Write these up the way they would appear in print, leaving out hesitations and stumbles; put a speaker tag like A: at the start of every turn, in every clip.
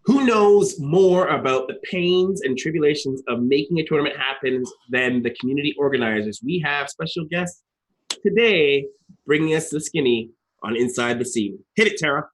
A: Who knows more about the pains and tribulations of making a tournament happen than the community organizers? We have special guests today bringing us the skinny on Inside the Scene. Hit it, Tara.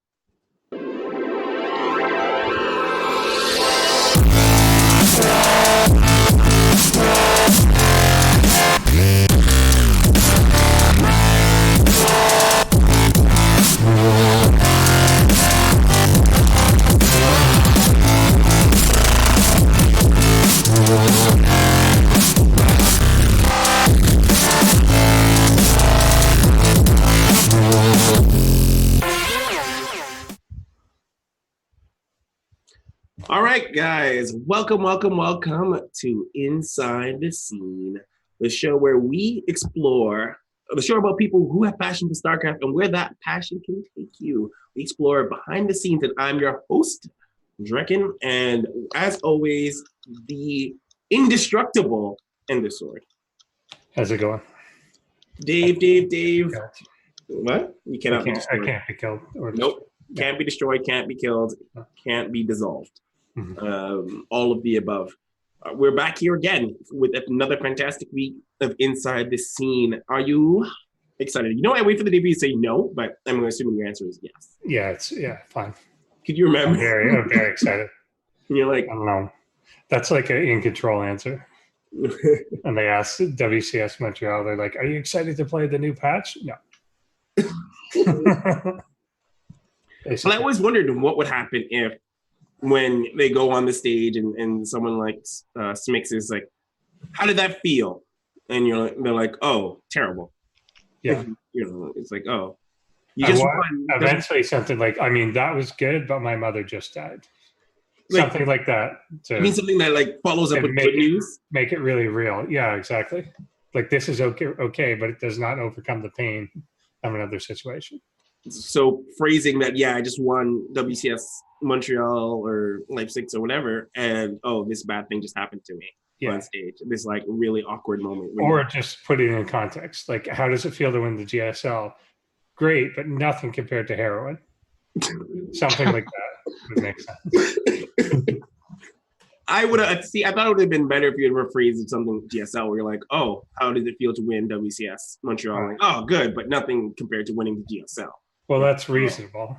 A: All right, guys, welcome to Inside the Scene, the show where we explore, the show about people who have passion for StarCraft and where that passion can take you. We explore behind the scenes, and I'm your host, Drekken, and as always, the indestructible Endersword.
B: How's it going?
A: Dave. What? You cannot be destroyed.
B: I can't be killed.
A: Nope. Can't be destroyed, can't be killed, can't be dissolved. All of the above. We're back here again with another fantastic week of Inside the Scene. Are you excited? You know, I wait for the debut to say no, but I'm assuming your answer is yes.
B: Yeah, fine.
A: Could you remember?
B: I'm very excited.
A: And you're like,
B: I don't know. That's like an in control answer. And they asked WCS Montreal, they're like, "Are you excited to play the new patch?" No.
A: Well, I always wondered what would happen if, when they go on the stage and someone like Smix is like, "How did that feel?" And they're like, "Oh, terrible."
B: Yeah.
A: It's like, "Oh,
B: you just won." Eventually something like, I mean, that was good, but my mother just died. Something like that.
A: I mean, something that like follows up with good news.
B: Make it really real. Yeah, exactly. Like, this is okay, but it does not overcome the pain of another situation.
A: So phrasing that, I just won WCS Montreal or Leipzig or whatever, and this bad thing just happened to me on stage. This like really awkward moment.
B: Or just put it in context. Like, how does it feel to win the GSL? Great, but nothing compared to heroin. Something like that would make sense.
A: I thought it would have been better if you had rephrased something GSL where you're like, "Oh, how did it feel to win WCS Montreal?" Like, "Oh, good, but nothing compared to winning the GSL."
B: Well, that's reasonable.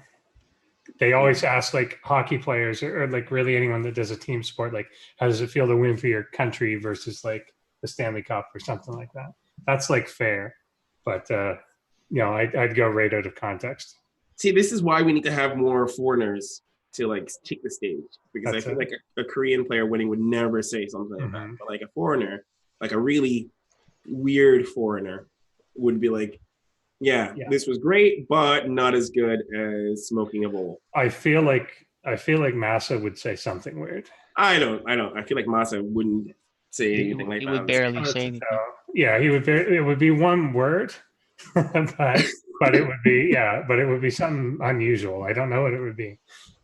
B: They always ask like hockey players or like really anyone that does a team sport, like, how does it feel to win for your country versus like the Stanley Cup or something like that? That's like fair, but I'd go right out of context.
A: See, this is why we need to have more foreigners to like take the stage, because I feel like a Korean player winning would never say something like that, but like a foreigner, like a really weird foreigner, would be like, this was great, but not as good as smoking a bowl.
B: I feel like Massa would say something weird.
A: I don't. I feel like Massa wouldn't say anything like that.
C: He would barely say anything.
B: He would. It would be one word, but it would be something unusual. I don't know what it would be,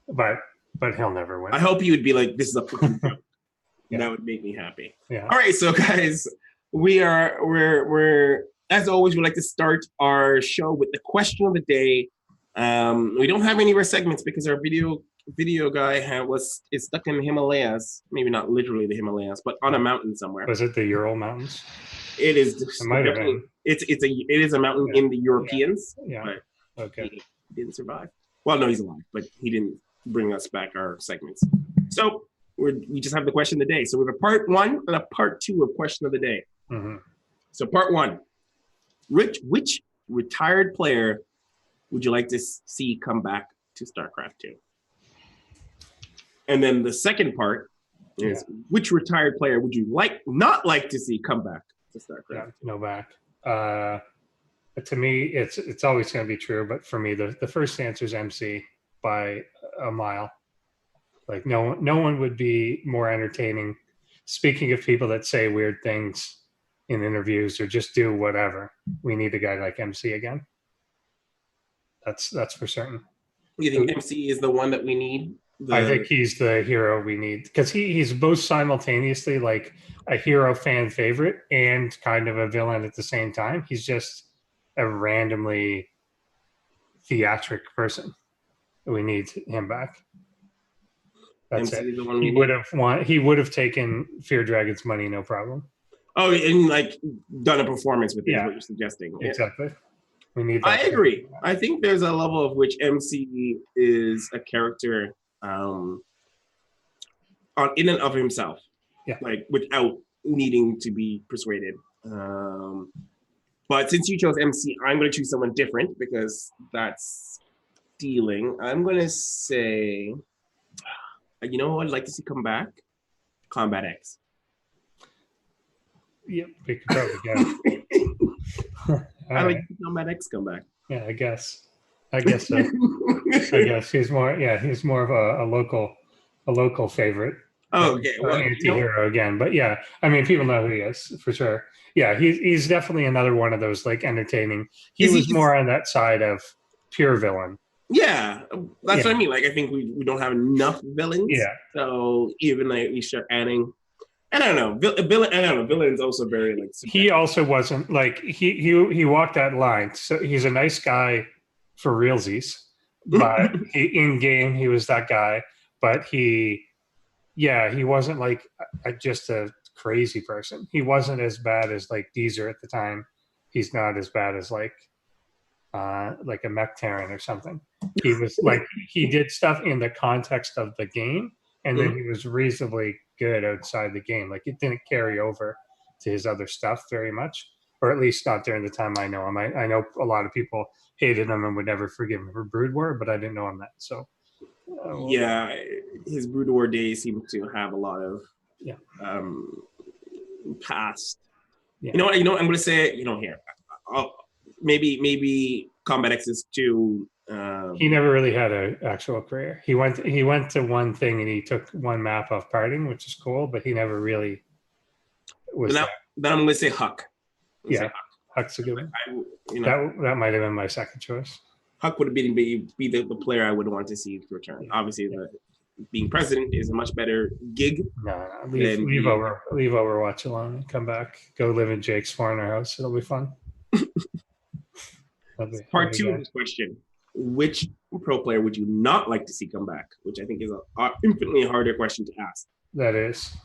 B: but he'll never win.
A: I hope he would be like, "This is a fucking joke." That would make me happy.
B: Yeah.
A: All right, so guys, we're as always, we like to start our show with the question of the day. We don't have any of our segments because our video guy is stuck in the Himalayas. Maybe not literally the Himalayas, but on a mountain somewhere.
B: Was it the Ural Mountains?
A: It is.
B: It might have been.
A: It is a mountain in the Europeans.
B: Yeah.
A: But
B: okay.
A: He didn't survive. Well, no, he's alive, but he didn't bring us back our segments. So we just have the question of the day. So we have a part 1 and a part 2 of question of the day.
B: Mm-hmm.
A: So part 1. Which retired player would you like to see come back to StarCraft 2? And then the second part is, which retired player would you not like to see come back to StarCraft?
B: No back. To me, it's always going to be true, but for me, the first answer is MC by a mile. Like, no one would be more entertaining. Speaking of people that say weird things in interviews or just do whatever, we need a guy like MC again. That's for certain.
A: You think MC is the one that we need?
B: I think he's the hero we need, because he's both simultaneously like a hero fan favorite and kind of a villain at the same time. He's just a randomly theatric person. We need him back. That's
A: MC
B: it.
A: is the one
B: He would have He would have taken Fear Dragon's money, no problem.
A: Oh, and like done a performance with it, is what you're suggesting.
B: Exactly. We need that.
A: I agree. I think there's a level of which MC is a character in and of himself.
B: Yeah.
A: Like without needing to be persuaded. But since you chose MC, I'm going to choose someone different because that's stealing. I'm going to say, you know who I'd like to see come back? Combat X.
B: Yep, we could probably go.
A: I like to see Combat X come back.
B: Yeah, I guess so. I guess he's more. Yeah, he's more of a local favorite.
A: Oh, okay. Well,
B: anti-hero again, but yeah, I mean, people know who he is for sure. Yeah, he's definitely another one of those like entertaining. He was more on that side of pure villain.
A: Yeah, that's what I mean. Like, I think we don't have enough villains.
B: Yeah.
A: So even like we start adding, and I don't know, villain's also very like.
B: He also wasn't like he walked that line. So he's a nice guy for realsies, but in game he was that guy. But he wasn't like just a crazy person. He wasn't as bad as like Deezer at the time. He's not as bad as like a mech Terran or something. He was like, he did stuff in the context of the game, and then he was reasonably good outside the game. Like it didn't carry over to his other stuff very much, or at least not during the time I know him. I know a lot of people hated him and would never forgive him for Brood War, but I didn't know him then. So
A: yeah, his Brood War days seem to have a lot of past. Yeah. You know what? I'm going to say it. Here, maybe Combat X is too.
B: He never really had an actual career. He went to one thing and he took one map off Parting, which is cool, but he never really was.
A: Then I'm going to say Huck.
B: Huck's a good one. That might have been my second choice.
A: Huck would be the player I would want to see return. Yeah. Obviously, being president is a much better gig.
B: No, leave Overwatch alone and come back. Go live in Jake's foreigner house. It'll be fun.
A: Part two of this question: which pro player would you not like to see come back? Which I think is an infinitely harder question to ask.
B: That is.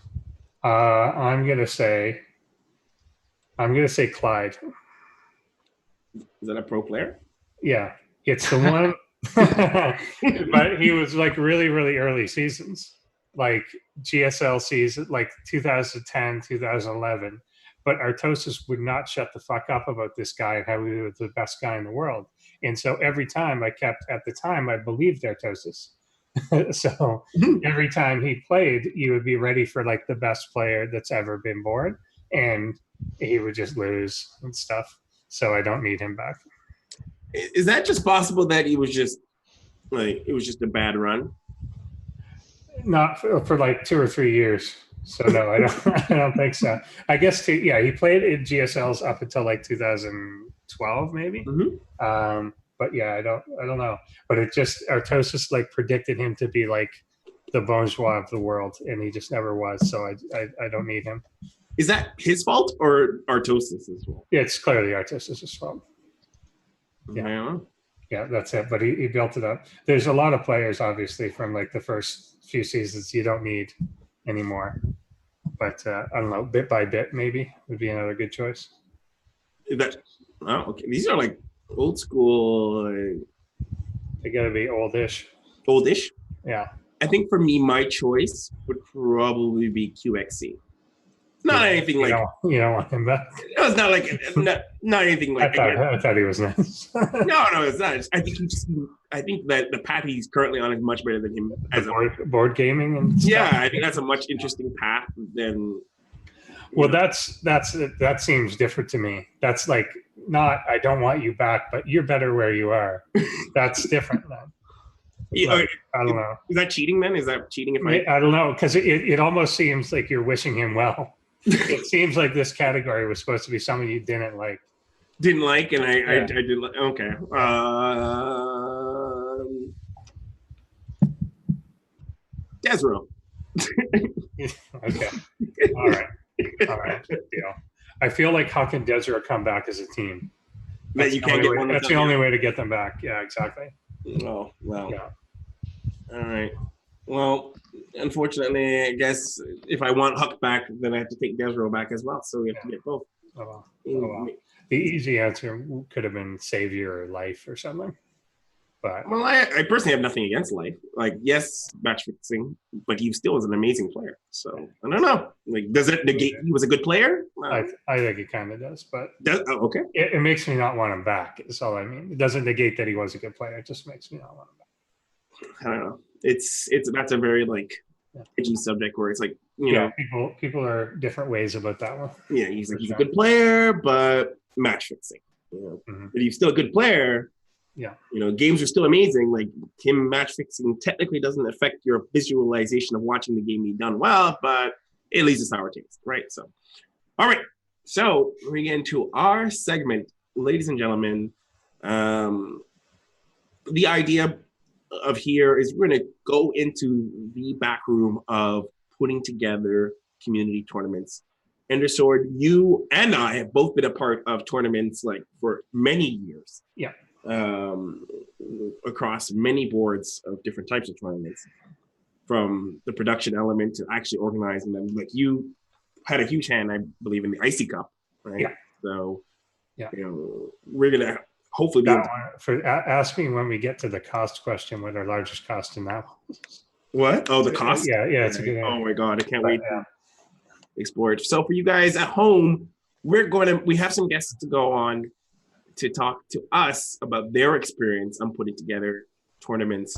B: I'm gonna say Clyde.
A: Is that a pro player?
B: Yeah, it's the one. But he was like really, really early seasons, like GSL season, like 2010, 2011. But Artosis would not shut the fuck up about this guy and how he was the best guy in the world. And so every time I believed Artosis. So every time he played, you would be ready for like the best player that's ever been born. And he would just lose and stuff. So I don't need him back.
A: Is that just possible that it was just a bad run?
B: Not for like 2 or 3 years. So no, I don't think so. I guess he played in GSLs up until like 2012 maybe. Mm-hmm. But yeah, I don't know. But it just Artosis like predicted him to be like the bourgeois of the world, and he just never was. So I don't need him.
A: Is that his fault or Artosis' fault?
B: Yeah, it's clearly Artosis' fault. Yeah, that's it. But he built it up. There's a lot of players, obviously, from like the first few seasons you don't need anymore. But I don't know, bit by bit maybe would be another good choice.
A: Okay. These are like old school.
B: They got to be oldish.
A: Oldish?
B: Yeah.
A: I think for me, my choice would probably be QXC. Not anything like
B: you don't want him back.
A: No, it's not like not anything like.
B: I thought he was nice.
A: No, it's not. I think that the path he's currently on is much better than him as
B: board gaming and stuff.
A: Yeah, I think that's a much interesting path than.
B: Well, that seems different to me. That's like not I don't want you back, but you're better where you are. That's different then.
A: Like,
B: I don't know.
A: Is that cheating then? Is that cheating if
B: I don't know, because it almost seems like you're wishing him well. It seems like this category was supposed to be someone you didn't like.
A: Didn't like, and I did like. Okay. Desro.
B: Okay. All right. Deal. I feel like how can Desro come back as a team? That's the only way to get them back. Yeah, exactly.
A: Oh, well. Yeah. All right. Well, unfortunately, I guess if I want Huck back, then I have to take Desro back as well. So we have to get both.
B: Oh, well. Oh, well. The easy answer could have been Savior or Life or something. But
A: well, I personally have nothing against Life. Like, yes, match fixing, but he still was an amazing player. So I don't know. Like, does it negate he was a good player?
B: I think it kind of does. But
A: okay,
B: it makes me not want him back. Is all I mean. It doesn't negate that he was a good player. It just makes me not want him back.
A: I don't know. It's that's a very like edgy subject where it's like
B: people are different ways about that one.
A: Yeah, he's a good player, but match fixing. But he's still a good player.
B: Yeah.
A: Games are still amazing. Like him match fixing technically doesn't affect your visualization of watching the game be done well, but it leaves a sour taste, right? So, all right. So we get into our segment, ladies and gentlemen. The idea of here is we're going to go into the back room of putting together community tournaments. Endersword, you and I have both been a part of tournaments like for many years.
B: Yeah.
A: Across many boards of different types of tournaments, from the production element to actually organizing them. Like you had a huge hand, I believe, in the Icy Cup, right?
B: Yeah.
A: So, we're gonna hopefully be able to...
B: ask me when we get to the cost question what our largest cost in that was.
A: What? Oh, the cost?
B: Yeah, it's a good
A: answer. Oh my god, I can't wait to explore it. So for you guys at home, we have some guests to go on to talk to us about their experience on putting together tournaments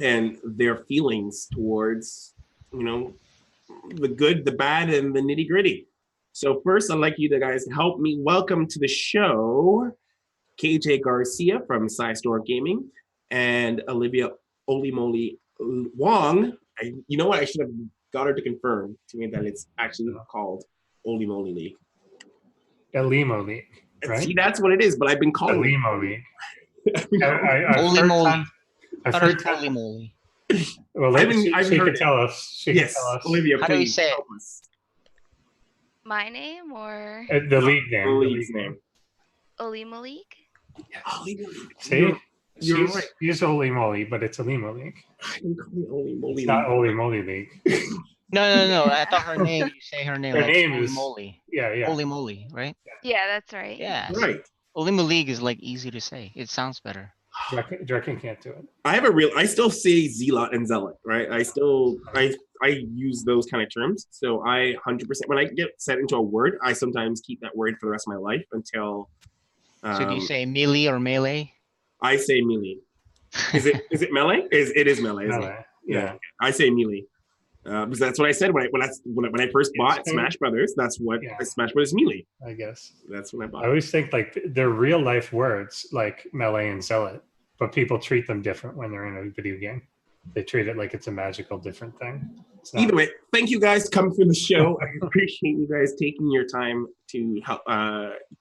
A: and their feelings towards, the good, the bad, and the nitty gritty. So first, I'd like you guys to help me welcome to the show KJ Garcia from PSISTORM Gaming and Olivia Olimoleague Wong. You know what? I should have got her to confirm to me that it's actually called Olimoleague.
B: Olimoleague. Right?
A: See, that's what it is, but I've been calling
B: Olimoleague.
C: I've heard Olimoleague.
B: Well, she could tell us.
A: Yes, Olivia,
C: how do you say it?
D: My name or
B: the league name?
A: The league's name.
D: Olimoleague?
A: See,
B: you're right. She's Olimoleague, but it's Olimoleague.
A: I can call me Olimoleague.
B: It's not Olimoleague.
C: No. I thought her name. You say her name.
B: Her
C: like
B: name is
C: Olimoleague.
B: Yeah.
C: Olimoleague, right?
D: Yeah, that's right.
C: Yeah.
A: Right.
C: Olimoleague is like easy to say. It sounds better.
B: Draken can't do it.
A: I still say zealot and zealot, right? I use those kind of terms. So I 100%, when I get set into a word, I sometimes keep that word for the rest of my life until.
C: So do you say melee or melee?
A: I say melee. Is it melee? It is melee, isn't it? Yeah. I say melee. Because that's what I said when I first bought Smash Brothers. That's what Smash Brothers melee.
B: I guess
A: that's when I bought.
B: I always think like they're real life words like melee and zealot, but people treat them different when they're in a video game. They treat it like it's a magical different thing.
A: Either way, thank you guys for coming through the show. I appreciate you guys taking your time to help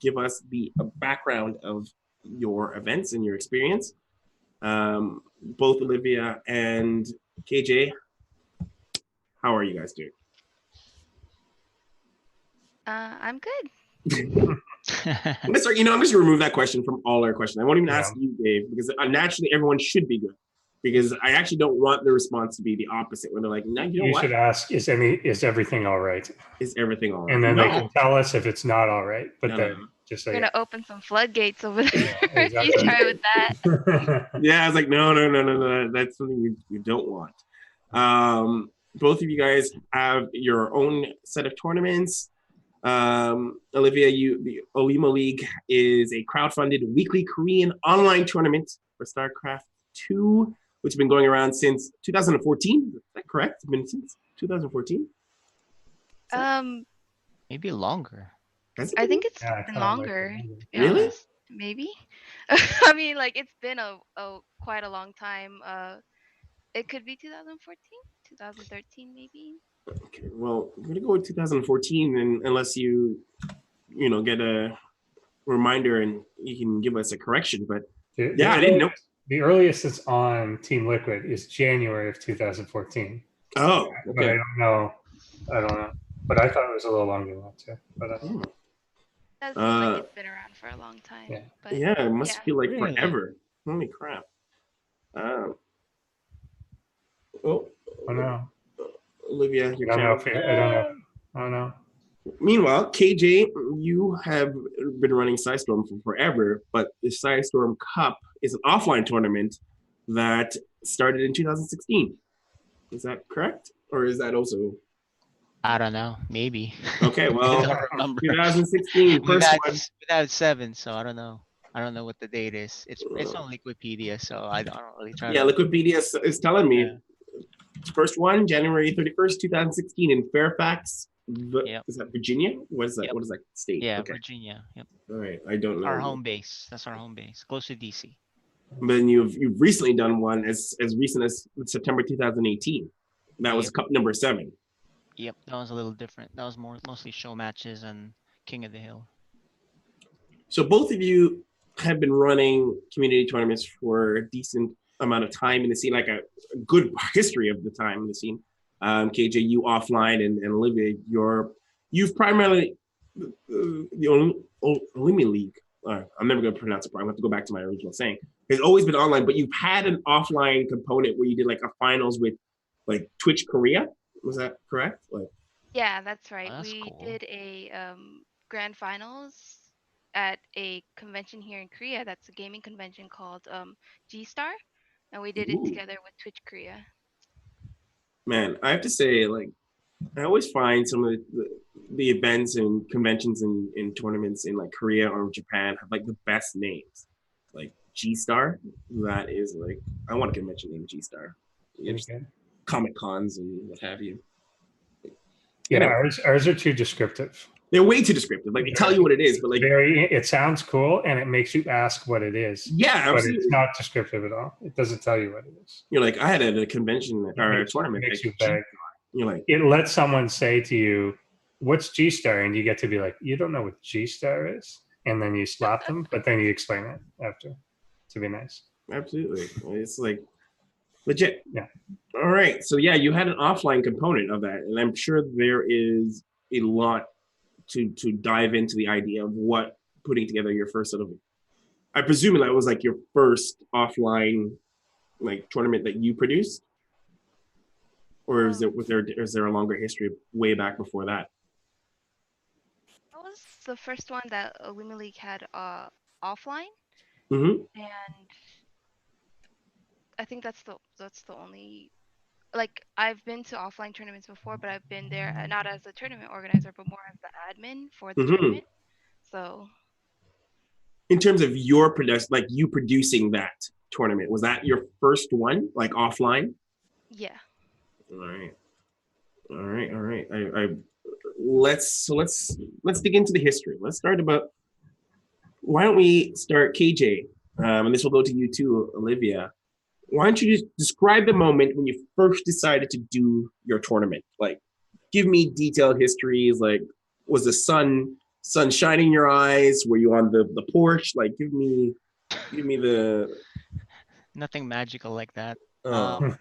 A: give us the background of your events and your experience. Both Olivia and KJ, how are you guys doing?
D: I'm good.
A: I'm just going to remove that question from all our questions. I won't even ask you, Dave, because naturally everyone should be good. Because I actually don't want the response to be the opposite, where they're like, "No, you
B: should ask: Is everything all right?
A: Is everything all right?"
B: And then they can tell us if it's not all right. But just say,
D: "We're gonna open some floodgates over there." If you try with that.
A: Yeah, I was like, no. That's something you don't want. Both of you guys have your own set of tournaments. Olivia, the Olimoleague is a crowdfunded weekly Korean online tournament for StarCraft 2. Which has been going around since 2014. Is that correct? It's been since 2014?
C: Maybe longer.
D: I think it's been longer.
A: Really?
D: Maybe. I mean, like it's been a quite a long time. It could be 2014, 2013, maybe.
A: Okay, well, I'm gonna go with 2014, and unless you get a reminder and you can give us a correction. But I didn't know.
B: The earliest it's on Team Liquid is January of 2014.
A: Oh, okay.
B: But I don't know. But I thought it was a little longer than that too. But
D: it seems like it's been around for a long time.
B: Yeah,
D: but,
A: it must feel like forever. Holy crap. Oh,
B: Oh no.
A: Olivia,
B: I
A: your
B: don't know
A: camera.
B: if I don't know. Oh no.
A: Meanwhile, KJ, you have been running PSISTORM for forever, but the PSISTORM Cup is an offline tournament that started in 2016. Is that correct? Or is that also
C: I don't know. Maybe.
A: okay?
C: I
A: Well,
C: don't remember.
A: 2016,
C: We've
A: first
C: had
A: one.
C: we've had 7, so I don't know. I don't know what the date is. It's on Wikipedia, so I don't really try
A: Yeah,
C: to.
A: Wikipedia is telling me
C: Yeah.
A: first one, January 31st, 2016 in Fairfax.
C: Yep.
A: Is that Virginia? What is that?
C: Yep.
A: What is that state?
C: Yeah,
A: Okay.
C: Virginia. Yep.
A: All right. I don't
C: Our
A: know.
C: home base. That's our home base. Close to DC.
A: But then you've recently done one as recent as September 2018. That was
C: Yep.
A: cup number 7.
C: Yep. That was a little different. That was mostly show matches and King of the Hill.
A: So both of you have been running community tournaments for a decent amount of time in the scene, like a good history of the time in the scene. KJ, you offline, and Olivia, you've primarily the Olimoleague. I'm never going to pronounce it. I'm going to have to go back to my original saying. It's always been online, but you've had an offline component where you did like a finals with like Twitch Korea. Was that correct? Like,
D: Yeah, that's right.
C: That's
D: We
C: cool.
D: did a grand finals at a convention here in Korea. That's a gaming convention called G-Star, and we did it
A: ooh,
D: together with Twitch Korea.
A: man, I have to say, like, I always find some of the events and conventions and tournaments in like Korea or Japan have like the best names. Like G Star, that is like I want a convention named G Star. Comic cons and what have you.
B: Yeah,
A: Anyway,
B: ours are too descriptive.
A: they're way too descriptive. Like they tell you what it is, but like
B: It sounds cool and it makes you ask what it is.
A: yeah,
B: But
A: absolutely.
B: it's not descriptive at all. It doesn't tell you what it is.
A: You're like I had at a convention or a tournament.
B: It makes
A: like,
B: you beg.
A: You're like
B: It lets someone say to you, "What's G Star?" and you get to be like, "You don't know what G Star is," and then you slap them, but then you explain it after to be nice.
A: absolutely. It's like legit.
B: Yeah.
A: All right. So yeah, you had an offline component of that, and I'm sure there is a lot to dive into the idea of what putting together your first sort of. I presume that was like your first offline like tournament that you produced, or is there a longer history way back before that?
D: That was the first one that Olimoleague had offline,
A: Mm-hmm.
D: and I think that's the only. Like I've been to offline tournaments before, but I've been there not as a tournament organizer, but more as the admin for the
A: Mm-hmm.
D: tournament. So
A: In terms of your production, like you producing that tournament, was that your first one, like offline?
D: yeah.
A: All right. All right. All right. Let's dig into the history. Let's start about. Why don't we start KJ? And this will go to you too, Olivia. Why don't you just describe the moment when you first decided to do your tournament? Like, give me detailed histories. Like, was the sun shining in your eyes? Were you on the porch? Like, give me the.
C: Nothing magical like that.
A: Oh.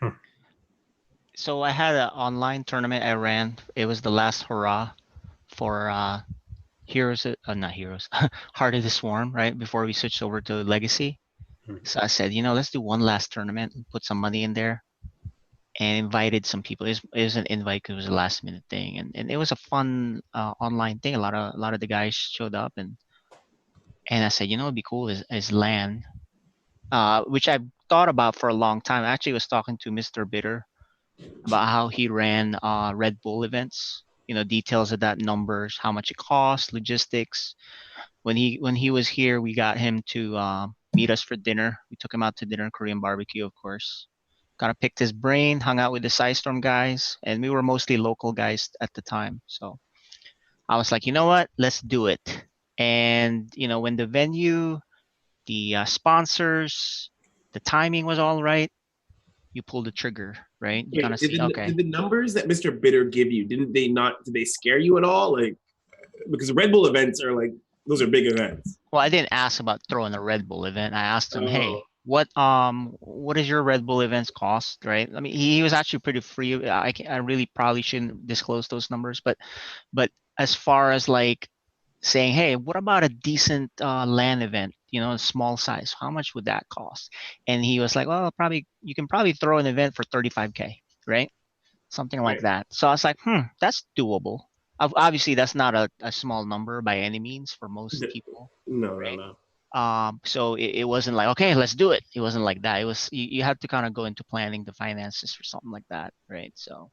C: So I had an online tournament I ran. It was the last hurrah for Heroes, not Heroes, Heart of the Swarm, right? Before we switched over to Legacy. So I said, let's do one last tournament and put some money in there, and invited some people. It was an invite because it was a last minute thing, and it was a fun online thing. A lot of the guys showed up, and I said, it'd be cool is LAN, which I've thought about for a long time. I actually was talking to Mr. Bitter about how he ran Red Bull events. Details of that, numbers, how much it costs, logistics. When he was here, we got him to meet us for dinner. We took him out to dinner, Korean barbecue, of course. Kind of picked his brain, hung out with the PSISTORM guys, and we were mostly local guys at the time. So I was like, you know what? Let's do it. And when the venue, the sponsors, the timing was all right, you pull the trigger, right? You kind
A: Wait,
C: of see, okay.
A: did the numbers that Mr. Bitter give you, did they scare you at all? Like, because Red Bull events are like, those are big events.
C: Well, I didn't ask about throwing a Red Bull event. I asked him, hey,
A: Oh.
C: what does your Red Bull events cost, right? I mean, he was actually pretty free. I really probably shouldn't disclose those numbers, but as far as like saying, hey, what about a decent LAN event, a small size? How much would that cost? And he was like, well, you can probably throw an event for 35K. right? Something like that. So I was like, that's doable. Obviously, that's not a small number by any means for most people.
A: No,
C: right?
A: no.
C: So it wasn't like, okay, let's do it. It wasn't like that. It was you had to kind of go into planning the finances for something like that, right? So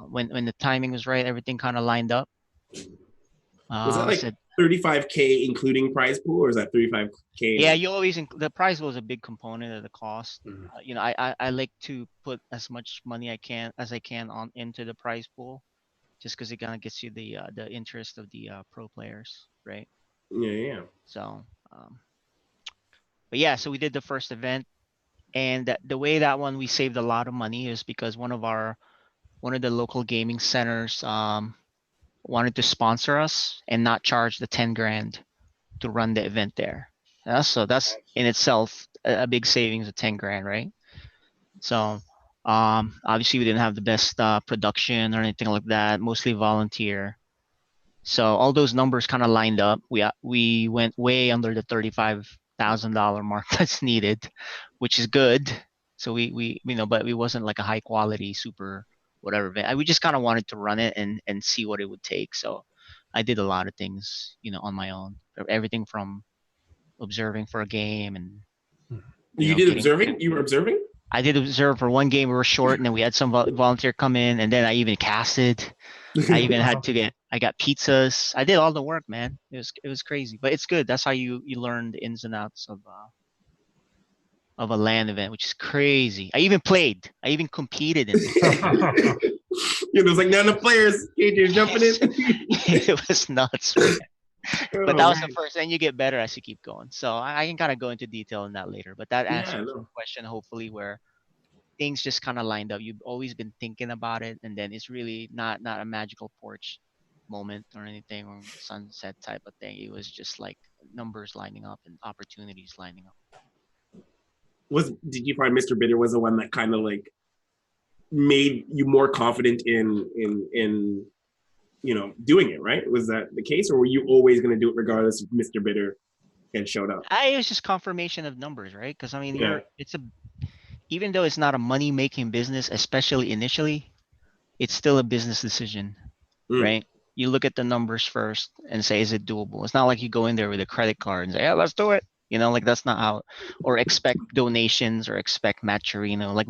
C: when the timing was right, everything kind of lined up.
A: Was that like 35K including prize pool, or is that 35K?
C: Yeah, you always the prize pool is a big component of the cost. You know, I like to put as much money as I can on into the prize pool, just because it kind of gets you the interest of the pro players, right?
A: Yeah.
C: So, but yeah, so we did the first event, and the way that one we saved a lot of money is because one of the local gaming centers wanted to sponsor us and not charge the 10 grand to run the event there. So that's in itself a big savings of 10 grand, right? So obviously we didn't have the best production or anything like that, mostly volunteer. So all those numbers kind of lined up. We went way under the $35,000 mark that's needed, which is good. So we but it wasn't like a high quality super whatever event. We just kind of wanted to run it and see what it would take. So I did a lot of things, on my own. Everything from observing for a game and
A: you did observing. You were observing.
C: I did observe for one game. We were short, and then we had some volunteer come in, and then I even casted. I even had to I got pizzas. I did all the work, man. It was crazy, but it's good. That's how you learn the ins and outs of a LAN event, which is crazy. I even played. I even competed in it.
A: There's like none of the players. You're jumping in.
C: It was nuts, man. But that was the first, and you get better as you keep going. So I can kind of go into detail on that later. But that answers your question, hopefully, where things just kind of lined up. You've always been thinking about it, and then it's really not a magical porch moment or anything or sunset type of thing. It was just like numbers lining up and opportunities lining up.
A: Did you find Mr. Bidder was the one that kind of like made you more confident in doing it, right? Was that the case, or were you always going to do it regardless if Mr. Bidder had showed up?
C: It was just confirmation of numbers, right? Because I mean, even though it's not a money-making business, especially initially, it's still a business decision, right? You look at the numbers first and say, is it doable? It's not like you go in there with a credit card and say, yeah, let's do it. Like that's not how, or expect donations or expect Matcherino. Like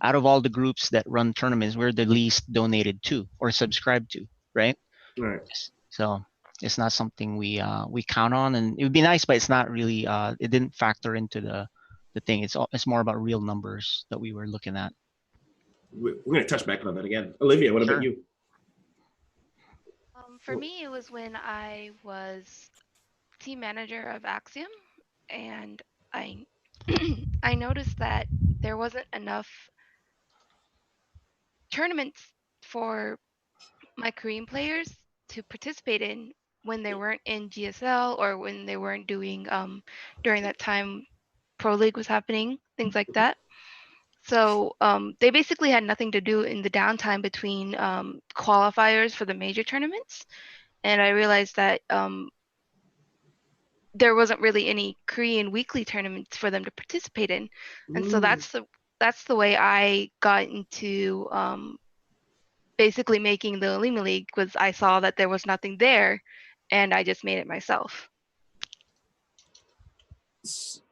C: out of all the groups that run tournaments, we're the least donated to or subscribed to, right?
A: Right.
C: So it's not something we count on, and it would be nice, but it's not really. It didn't factor into the thing. It's more about real numbers that we were looking at.
A: We're going to touch back on that again. Olivia, what about you?
D: For me, it was when I was team manager of Axiom, and I I noticed that there wasn't enough tournaments for my Korean players to participate in when they weren't in GSL or when they weren't doing during that time Pro League was happening, things like that. So they basically had nothing to do in the downtime between qualifiers for the major tournaments. And I realized that there wasn't really any Korean weekly tournaments for them to participate in. And so that's the way I got into basically making the Olimoleague. Was I saw that there was nothing there, and I just made it myself.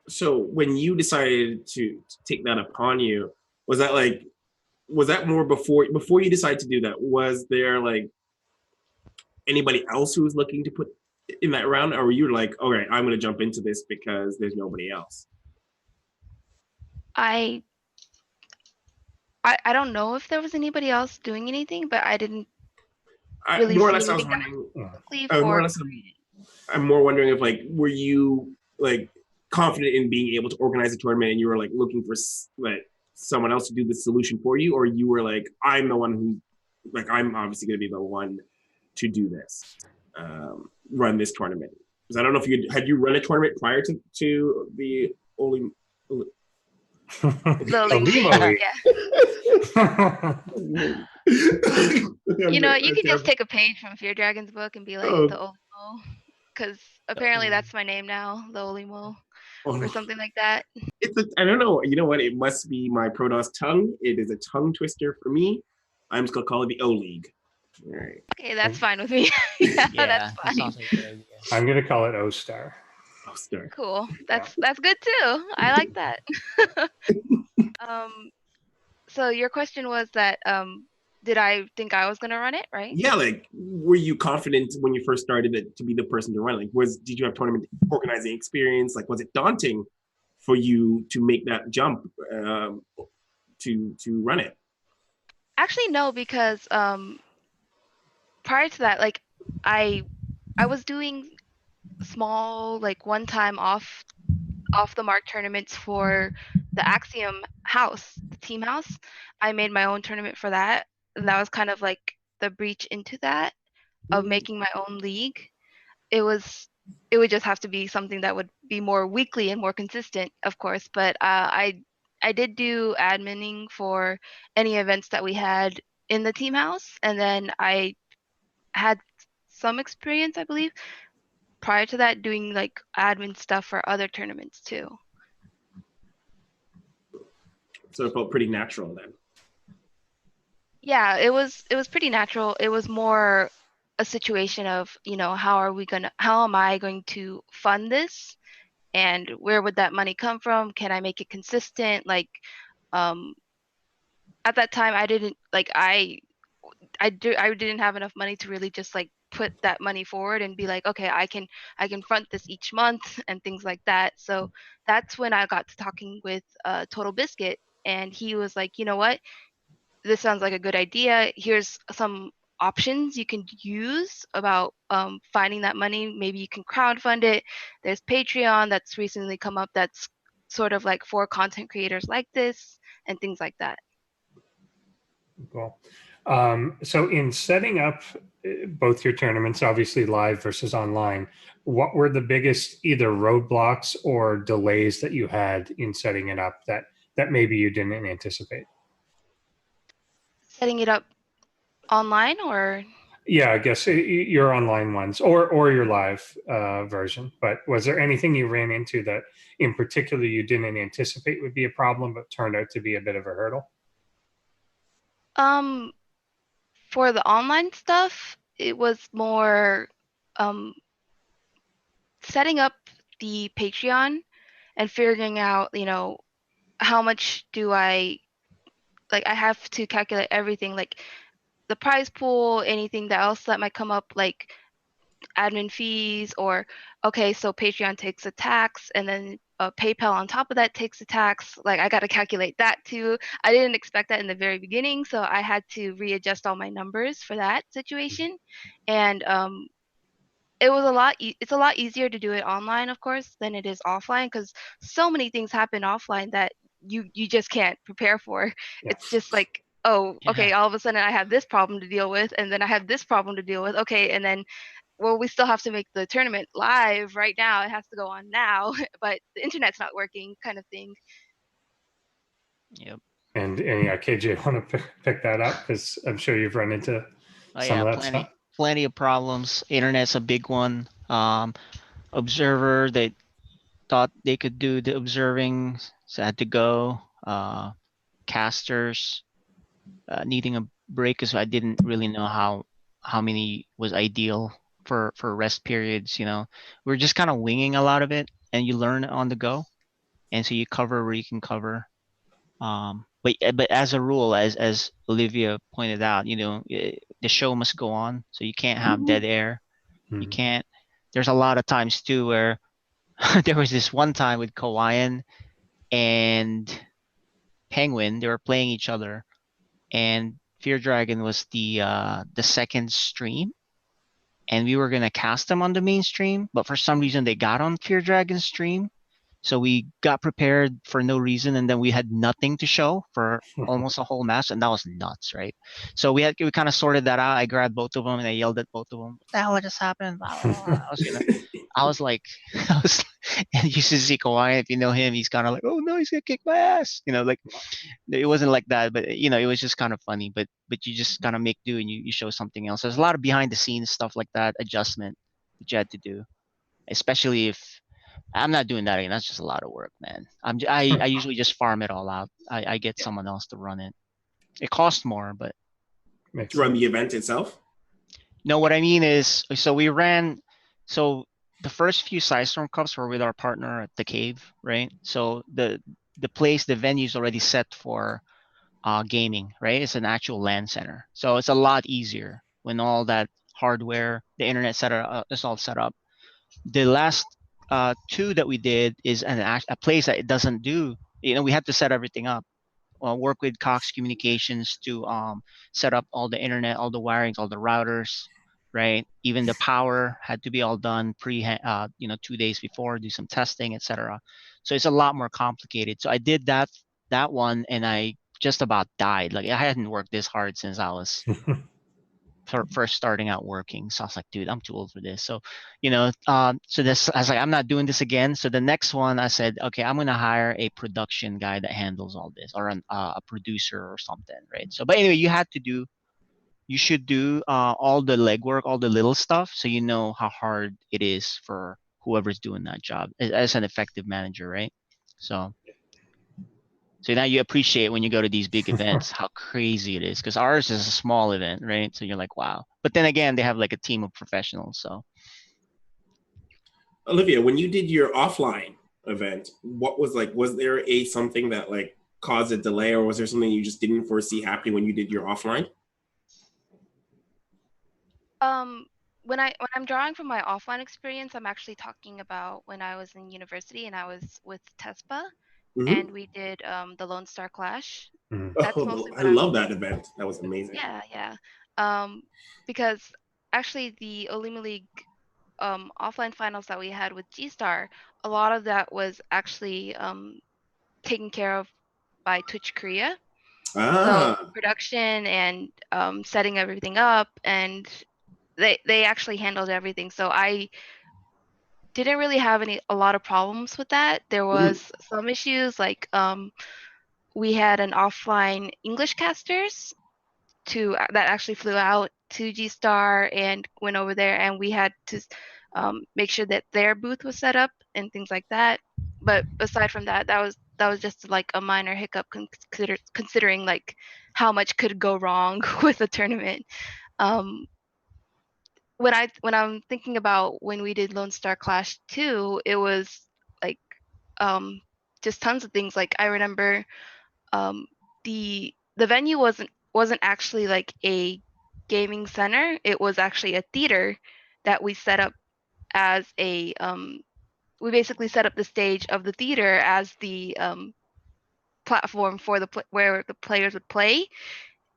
A: So when you decided to take that upon you, was that more before you decided to do that? Was there like anybody else who was looking to put in that round, or were you like, okay, I'm going to jump into this because there's nobody else?
D: I don't know if there was anybody else doing anything, but I didn't really
A: more or
D: see
A: less. I was
D: anything
A: wondering. I'm more wondering if were you like confident in being able to organize a tournament, and you were like looking for like someone else to do the solution for you, or you were like, I'm the one who, like, I'm obviously going to be the one to do this, run this tournament. Because I don't know if had you run a tournament prior to the Olimoleague?
D: You can just take a page from Fear Dragon's book and be like the Olimo, because apparently that's my name now, the Olimo.
A: Oh,
D: or
A: no.
D: something like that.
A: I don't know. You know what? It must be my Protoss tongue. It is a tongue twister for me. I'm just gonna call it the O League. All right.
D: Okay, that's fine with me. Yeah, that's
C: Yeah, that
D: fine.
C: sounds like a good idea.
B: I'm gonna call it O-Star.
A: Oh, star.
D: Cool.
B: Yeah.
D: That's good too. I like that. um, so your question was that did I think I was gonna run it, right?
A: Yeah, like, were you confident when you first started it to be the person to run? Like, did you have tournament organizing experience? Like, was it daunting for you to make that jump to run it?
D: Actually, no, because prior to that, like I was doing small, like one time off the mark tournaments for the Axiom house, the team house. I made my own tournament for that. And that was kind of like the breach into that of making my own league. It would just have to be something that would be more weekly and more consistent, of course. But I did do adminning for any events that we had in the team house, and then I had some experience, I believe, prior to that doing like admin stuff for other tournaments too.
A: So it felt pretty natural then.
D: Yeah, it was pretty natural. It was more a situation of, how am I going to fund this? And where would that money come from? Can I make it consistent? Like, at that time I didn't like I didn't have enough money to really just like put that money forward and be like, okay, I can front this each month and things like that. So that's when I got to talking with Total Biscuit, and he was like, you know what, this sounds like a good idea. Here's some options you can use about finding that money. Maybe you can crowdfund it. There's Patreon that's recently come up that's sort of like for content creators like this and things like that.
B: Cool. So in setting up both your tournaments, obviously live versus online, what were the biggest either roadblocks or delays that you had in setting it up that maybe you didn't anticipate?
D: Setting it up online, or
B: Yeah, I guess your online ones or your live version. But was there anything you ran into that in particular you didn't anticipate would be a problem but turned out to be a bit of a hurdle?
D: for the online stuff, it was more setting up the Patreon and figuring out, how much do I have to calculate everything, like the prize pool, anything that else that might come up, like admin fees, or okay, so Patreon takes a tax, and then PayPal on top of that takes a tax. Like I got to calculate that too. I didn't expect that in the very beginning, so I had to readjust all my numbers for that situation. And it was it's a lot easier to do it online, of course, than it is offline, because so many things happen offline that you just can't prepare for.
B: Yeah.
D: It's just like, oh, okay,
C: Yeah.
D: all of a sudden I have this problem to deal with, and then I have this problem to deal with. Okay, and then, well, we still have to make the tournament live right now. It has to go on now, but the internet's not working, kind of thing.
C: Yep.
B: And yeah, KJ, want to pick that up because I'm sure you've run into
C: Oh
B: some
C: yeah,
B: of that stuff.
C: plenty of problems. Internet's a big one. Observer, they thought they could do the observing, so had to go. Casters needing a break because I didn't really know how many was ideal for rest periods. We're just kind of winging a lot of it, and you learn on the go, and so you cover where you can cover. But as a rule, as Olivia pointed out, the show must go on, so you can't have dead air. You can't. There's a lot of times too where there was this one time with Kawaiian and Penguin, they were playing each other, and Fear Dragon was the second stream, and we were gonna cast them on the main stream, but for some reason they got on Fear Dragon's stream. So we got prepared for no reason, and then we had nothing to show for almost a whole match, and that was nuts, right? So we kind of sorted that out. I grabbed both of them and I yelled at both of them. What the hell just happened? I was like, and you should see Kawhi, if you know him, he's kind of like, oh no, he's gonna kick my ass. Like it wasn't like that, but it was just kind of funny. But you just kind of make do and you show something else. There's a lot of behind the scenes stuff like that, adjustment that you had to do, especially if I'm not doing that again. That's just a lot of work, man. I usually just farm it all out. I get someone else to run it. It costs more, but
A: To run the event itself.
C: no, what I mean is, so we ran, so the first few StarCraft Cups were with our partner at the Cave, right? So the venue is already set for gaming, right? It's an actual LAN center, so it's a lot easier when all that hardware, the internet setup is all set up. The last two that we did is a place that it doesn't do. We had to set everything up. Work with Cox Communications to set up all the internet, all the wirings, all the routers, right? Even the power had to be all done 2 days before, do some testing, etc. So it's a lot more complicated. So I did that one, and I just about died. Like I hadn't worked this hard since I was first starting out working. So I was like, dude, I'm too old for this. So, so this, I was like, I'm not doing this again. So the next one I said, okay, I'm going to hire a production guy that handles all this, or a producer or something. Right. So, but anyway, you should do all the legwork, all the little stuff. So, you know how hard it is for whoever's doing that job as an effective manager. Right. So now you appreciate when you go to these big events how crazy it is, because ours is a small event, right? So you're like, wow. But then again, they have like a team of professionals. So
A: Olivia, when you did your offline event, what was there something that like caused a delay, or was there something you just didn't foresee happening when you did your offline?
D: When I'm drawing from my offline experience, I'm actually talking about when I was in university and I was with TESPA. And we did the Lone Star Clash.
A: That's mostly I love that event. That was amazing.
D: Yeah. Because actually the Olimoleague offline finals that we had with G-Star, a lot of that was actually taken care of by Twitch Korea. So production and setting everything up, and they actually handled everything. So I didn't really have a lot of problems with that. There was some issues like we had an offline English casters that actually flew out to G-Star and went over there, and we had to make sure that their booth was set up and things like that. But aside from that, that was just like a minor hiccup considering like how much could go wrong with a tournament. When I'm thinking about when we did Lone Star Clash 2, it was like just tons of things. Like I remember the venue wasn't actually like a gaming center. It was actually a theater that we set up as a we basically set up the stage of the theater as the platform for where the players would play.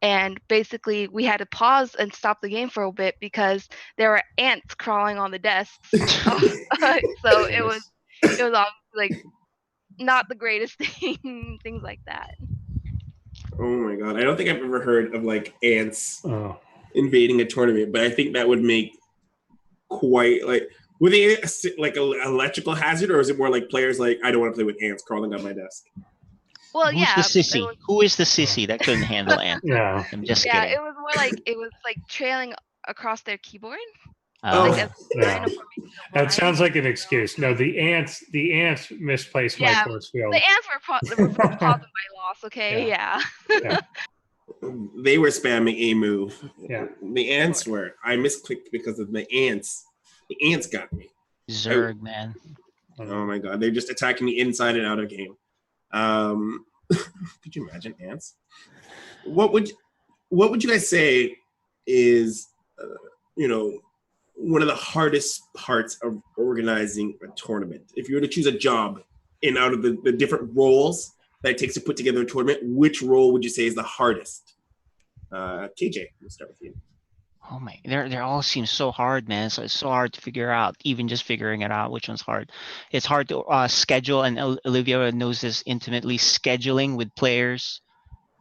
D: And basically we had to pause and stop the game for a bit because there were ants crawling on the desks. So it was obviously like not the greatest things like that.
A: Oh my god, I don't think I've ever heard of like ants invading a tournament, but I think that would make quite like, were they like an electrical hazard, or is it more like players like, I don't want to play with ants crawling on my desk?
D: Well,
C: Who's the sissy? Who is the sissy that couldn't handle ants?
B: Yeah,
C: I'm just kidding.
D: It was more like it was like trailing across their keyboard.
B: That sounds like an excuse. No, the ants misplaced my force field.
D: The ants were causing my loss. Okay, yeah.
A: They were spamming a move.
B: Yeah,
A: the ants were. I misclicked because of the ants. The ants got me.
C: Zerg, man.
A: Oh my god, they're just attacking me inside and out of game. Could you imagine ants? What would you guys say is one of the hardest parts of organizing a tournament? If you were to choose a job out of the different roles that it takes to put together a tournament, which role would you say is the hardest? KJ, we'll start with you.
C: Oh my, they all seem so hard, man. So it's so hard to figure out, even just figuring it out, which one's hard. It's hard to schedule, and Olivia knows this intimately, scheduling with players,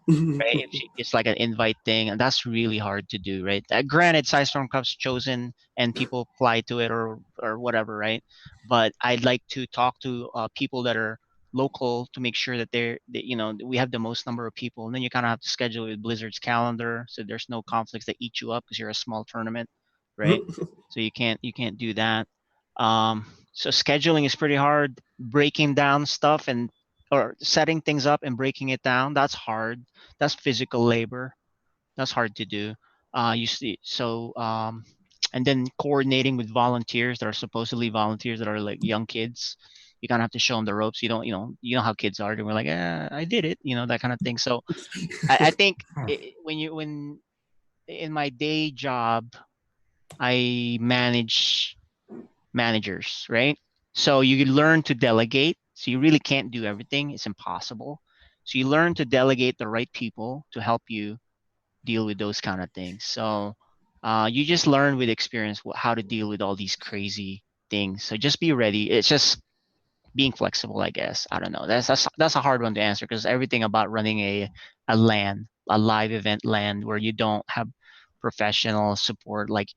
C: right? It's like an invite thing, and that's really hard to do, right? Granted, StarCraft Cup's chosen and people apply to it or whatever, right? But I'd like to talk to people that are local to make sure that we have the most number of people, and then you kind of have to schedule it with Blizzard's calendar so there's no conflicts that eat you up because you're a small tournament, right? So you can't do that. So scheduling is pretty hard. Breaking down stuff or setting things up and breaking it down, that's hard. That's physical labor. That's hard to do. You see, and then coordinating with volunteers that are supposedly volunteers that are like young kids. You kind of have to show them the ropes. You know how kids are. They were like, I did it, that kind of thing. So I think when in my day job, I manage managers, right? So you learn to delegate. So you really can't do everything. It's impossible. So you learn to delegate the right people to help you deal with those kind of things. So you just learn with experience how to deal with all these crazy things. So just be ready. It's just being flexible, I guess. I don't know. That's a hard one to answer because everything about running a LAN, a live event LAN, where you don't have professional support like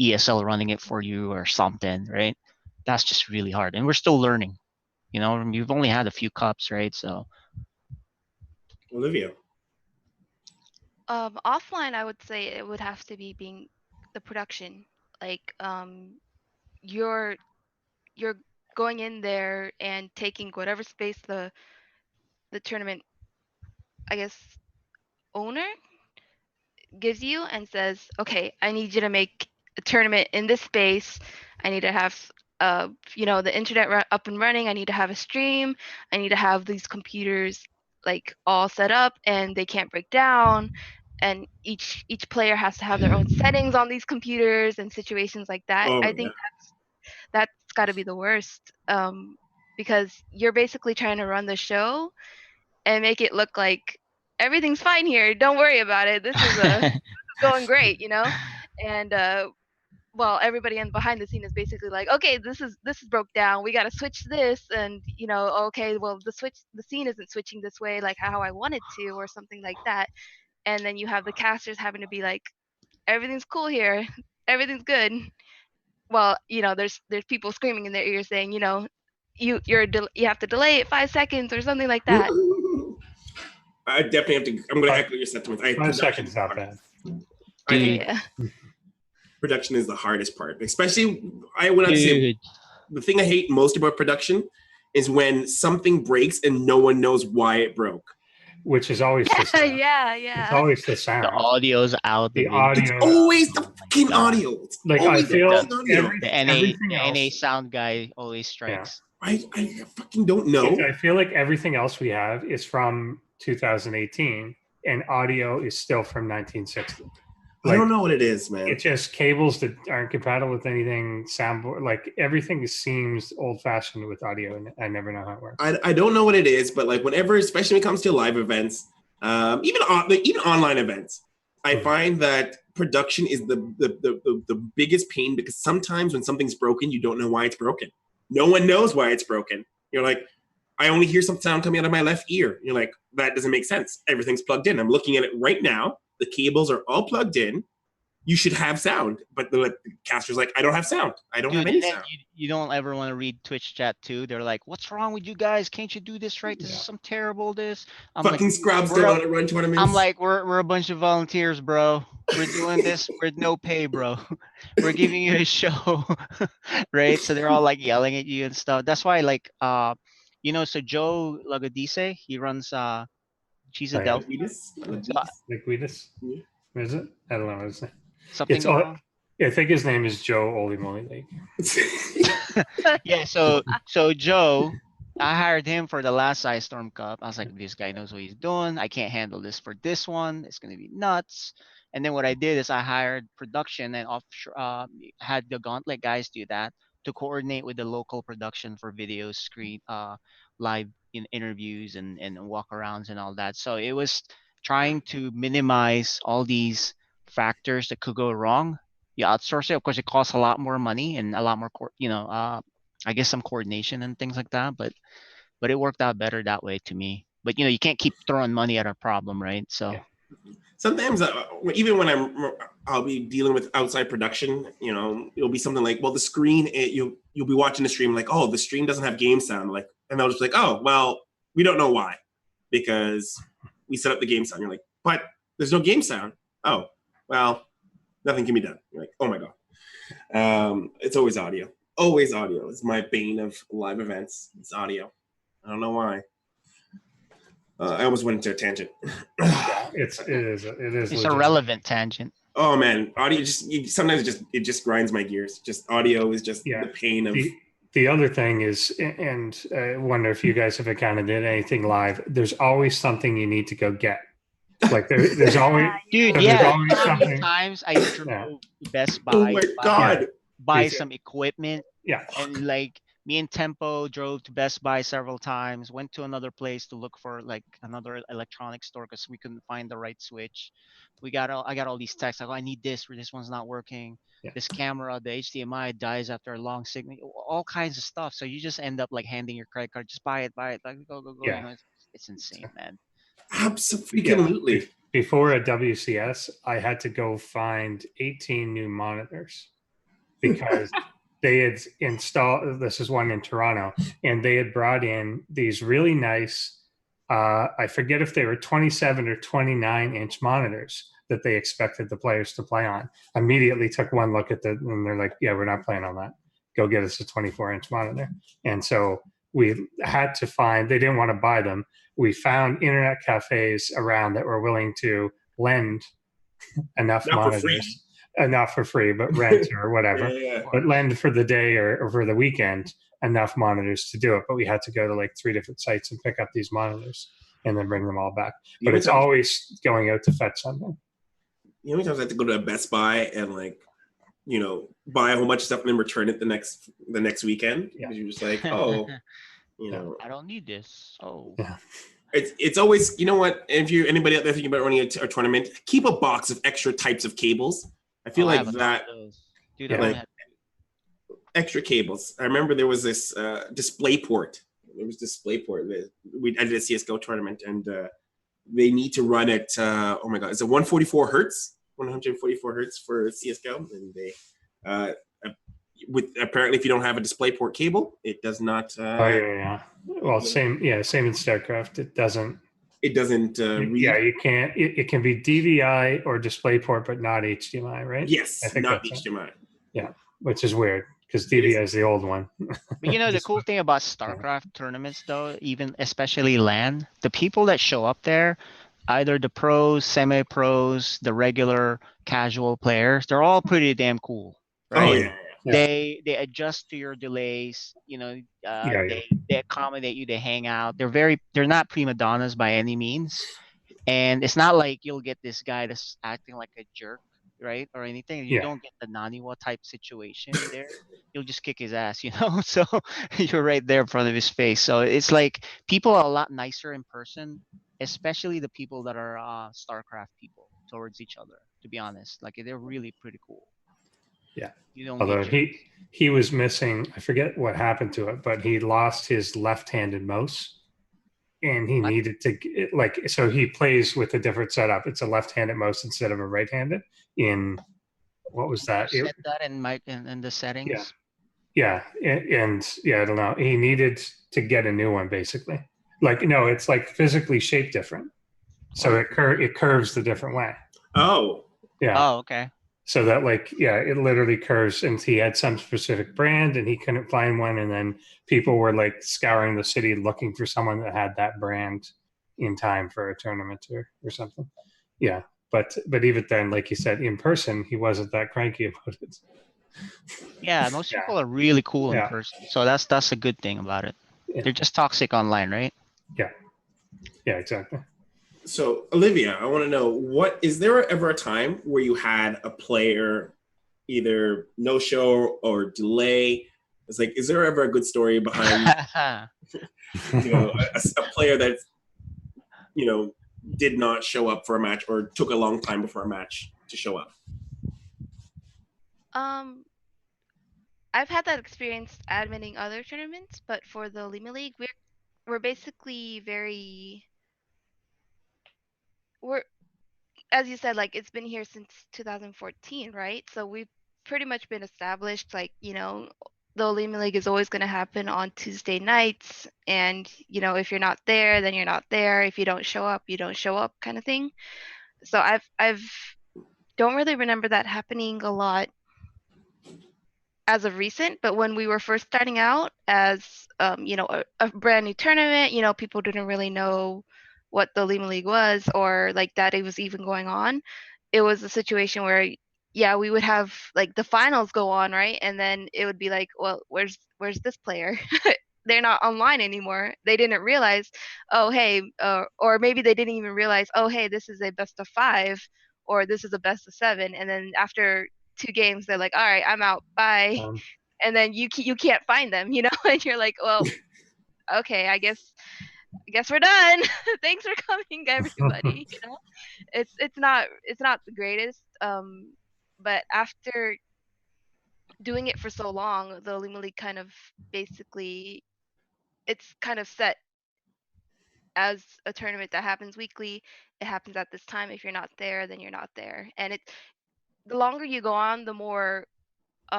C: ESL running it for you or something, right? That's just really hard, and we're still learning. You've only had a few cups, right? So,
A: Olivia.
D: Offline, I would say it would have to be being the production. Like, you're going in there and taking whatever space the tournament, I guess, owner gives you and says, okay, I need you to make a tournament in this space. I need to have the internet up and running. I need to have a stream. I need to have these computers like all set up and they can't break down. And each player has to have their own settings on these computers and situations like that.
A: Oh,
D: I
A: yeah.
D: think that's got to be the worst, because you're basically trying to run the show and make it look like everything's fine here. Don't worry about it. This is going great, and well, everybody in behind the scene is basically like, okay, this is broke down. We got to switch this, and okay, well, the scene isn't switching this way like how I wanted to, or something like that. And then you have the casters having to be like, everything's cool here, everything's good. Well, there's people screaming in their ears saying, you have to delay it 5 seconds or something like that.
A: I definitely have to. I'm going to echo your sentiments.
B: 5 seconds not bad.
A: I think production is the hardest part, especially when I say the thing I hate most about production is when something breaks and no one knows why it broke.
B: Which is always the sound.
D: Yeah.
B: It's always the sound.
C: The audio's out.
B: The audio.
A: It's always the fucking audio.
B: Like I feel
C: the NA sound guy always strikes.
A: Yeah. I fucking don't know.
B: I feel like everything else we have is from 2018 and audio is still from 1960.
A: I don't know what it is, man.
B: It's just cables that aren't compatible with anything, soundboard, like everything seems old-fashioned with audio, and I never know how it works.
A: I don't know what it is, but like whenever, especially when it comes to live events, even online events, I find that production is the biggest pain because sometimes when something's broken, you don't know why it's broken. No one knows why it's broken. You're like, I only hear some sound coming out of my left ear. You're like, that doesn't make sense. Everything's plugged in. I'm looking at it right now. The cables are all plugged in. You should have sound. But the caster's like, I don't have sound. I don't have any sound.
C: You don't ever want to read Twitch chat too. They're like, what's wrong with you guys? Can't you do this right? This is some terrible this. I'm
A: fucking
C: like,
A: scrubs don't want to run tournaments.
C: I'm like, we're a bunch of volunteers, bro. We're doing this with no pay, bro. We're giving you a show. Right? So they're all like yelling at you and stuff. That's why so Joe Lagodice, he runs Cheese Adelphia.
B: Liquidus? Is it? I don't know what his name.
C: Something wrong?
B: I think his name is Joe Olimoleague.
C: Yeah, so Joe, I hired him for the last PSISTORM Cup. I was like, this guy knows what he's doing. I can't handle this for this one. It's gonna be nuts. And then what I did is I hired production and offshore, had the Gauntlet guys do that to coordinate with the local production for videos, screen, live interviews and walkarounds and all that. So it was trying to minimize all these factors that could go wrong. You outsource it. Of course, it costs a lot more money and a lot more, I guess some coordination and things like that. But it worked out better that way to me. But you can't keep throwing money at a problem, right? So
A: sometimes, even when I'll be dealing with outside production. It'll be something like, well, the screen. You'll be watching the stream like, oh, the stream doesn't have game sound. Like, and they'll just be like, oh, well, we don't know why, because we set up the game sound. You're like, but there's no game sound. Oh, well, nothing can be done. You're like, oh my god. It's always audio. Always audio. It's my bane of live events. It's audio. I don't know why. I almost went into a tangent.
B: Yeah, it is
C: It's
B: legit.
C: a relevant tangent.
A: Oh man, audio sometimes it just grinds my gears. Just audio is just
B: Yeah.
A: the pain of.
B: The other thing is, and I wonder if you guys have kind of did anything live. There's always something you need to go get. Like there's always,
C: Dude,
B: so
C: yeah.
B: there's always
C: How many
B: something.
C: times I drove to Best Buy,
A: Oh my god!
C: buy some equipment,
B: Yeah.
C: and like me and Tempo drove to Best Buy several times. Went to another place to look for like another electronic store because we couldn't find the right switch. I got all these texts like, oh, I need this, or this one's not working.
B: Yeah.
C: This camera, the HDMI dies after a long signal. All kinds of stuff. So you just end up like handing your credit card, just buy it, like go.
B: Yeah.
C: You know, it's insane, man.
A: Absolutely.
B: Yeah. Before at WCS, I had to go find 18 new monitors because they had installed, this is one in Toronto, and they had brought in these really nice, I forget if they were 27 or 29-inch monitors that they expected the players to play on. Immediately took one look at them, and they're like, yeah, we're not playing on that. Go get us a 24-inch monitor. And so we had to find, they didn't want to buy them. We found internet cafes around that were willing to lend enough monitors, enough for free, but rent or whatever, but lend for the day or for the weekend enough monitors to do it. But we had to go to like 3 different sites and pick up these monitors and then bring them all back. But it's always going out to fetch something.
A: You know, sometimes I have to go to a Best Buy and like, you know, buy a whole bunch of stuff and then return it the next weekend.
B: Yeah.
A: You're just like, oh, you know,
C: I don't need this. Oh,
B: yeah.
A: It's always, you know what? If you anybody out there thinking about running a tournament, keep a box of extra types of cables. I feel like that.
C: Dude,
A: yeah, like extra cables. I remember there was this display port. There was DisplayPort. I did a CS:GO tournament, and they need to run at oh my god, is it 144 hertz? 144 hertz for CS:GO, and they with apparently if you don't have a DisplayPort cable, it does not.
B: Yeah. Well, same in StarCraft. It doesn't. Read. Yeah, you can't. It can be DVI or DisplayPort, but not HDMI, right?
A: Yes, I think not HDMI.
B: Yeah, which is weird because DVI is the old one.
C: But you know the cool thing about StarCraft tournaments, though, even especially LAN, the people that show up there, either the pros, semi-pros, the regular casual players, they're all pretty damn cool, right?
A: Oh yeah.
C: They adjust to your delays, you know. They accommodate you. They hang out. They're not prima donnas by any means, and it's not like you'll get this guy that's acting like a jerk, right, or anything. You don't get the Naniwa type situation there. You'll just kick his ass, you know. So you're right there in front of his face. So it's like people are a lot nicer in person, especially the people that are StarCraft people towards each other. To be honest, like they're really pretty cool.
B: Yeah.
C: Although
B: he was missing, I forget what happened to it, but he lost his left-handed mouse, and he needed to so he plays with a different setup. It's a left-handed mouse instead of a right-handed. In what was that?
C: Set that in the settings.
B: Yeah, and I don't know. He needed to get a new one, basically. Like no, it's like physically shaped different, so it curves the different way.
A: Oh.
B: Yeah.
C: Oh, okay.
B: So that it literally curves, and he had some specific brand and he couldn't find one. And then people were like scouring the city looking for someone that had that brand in time for a tournament or something. Yeah. But even then, like you said, in person, he wasn't that cranky about it.
C: Yeah. Most people are really cool in person. So that's a good thing about it. Yeah. They're just toxic online, right?
B: Yeah. Yeah, exactly.
A: So, Olivia, I want to know, is there ever a time where you had a player either no show or delay? It's like, is there ever a good story behind a player that did not show up for a match or took a long time before a match to show up?
D: I've had that experience admitting other tournaments, but for the Olimoleague, we're basically as you said, like it's been here since 2014, right? So we've pretty much been established, like, the Olimoleague is always going to happen on Tuesday nights. And, if you're not there, then you're not there. If you don't show up, you don't show up kind of thing. So I've don't really remember that happening a lot as of recent, but when we were first starting out as a brand new tournament, people didn't really know what the Olimoleague was, or like that it was even going on. It was a situation where, yeah, we would have like the finals go on, right? And then it would be like, well, where's this player? They're not online anymore. They didn't realize, oh hey, or maybe they didn't even realize, oh hey, this is a best of 5, or this is a best of 7. And then after 2 games, they're like, all right, I'm out, bye. And then you can't find them, and you're like, well, okay, I guess we're done. Thanks for coming, everybody. It's not the greatest. But after doing it for so long, the Olimoleague kind of basically, it's kind of set as a tournament that happens weekly. It happens at this time. If you're not there, then you're not there. And the longer you go on, the more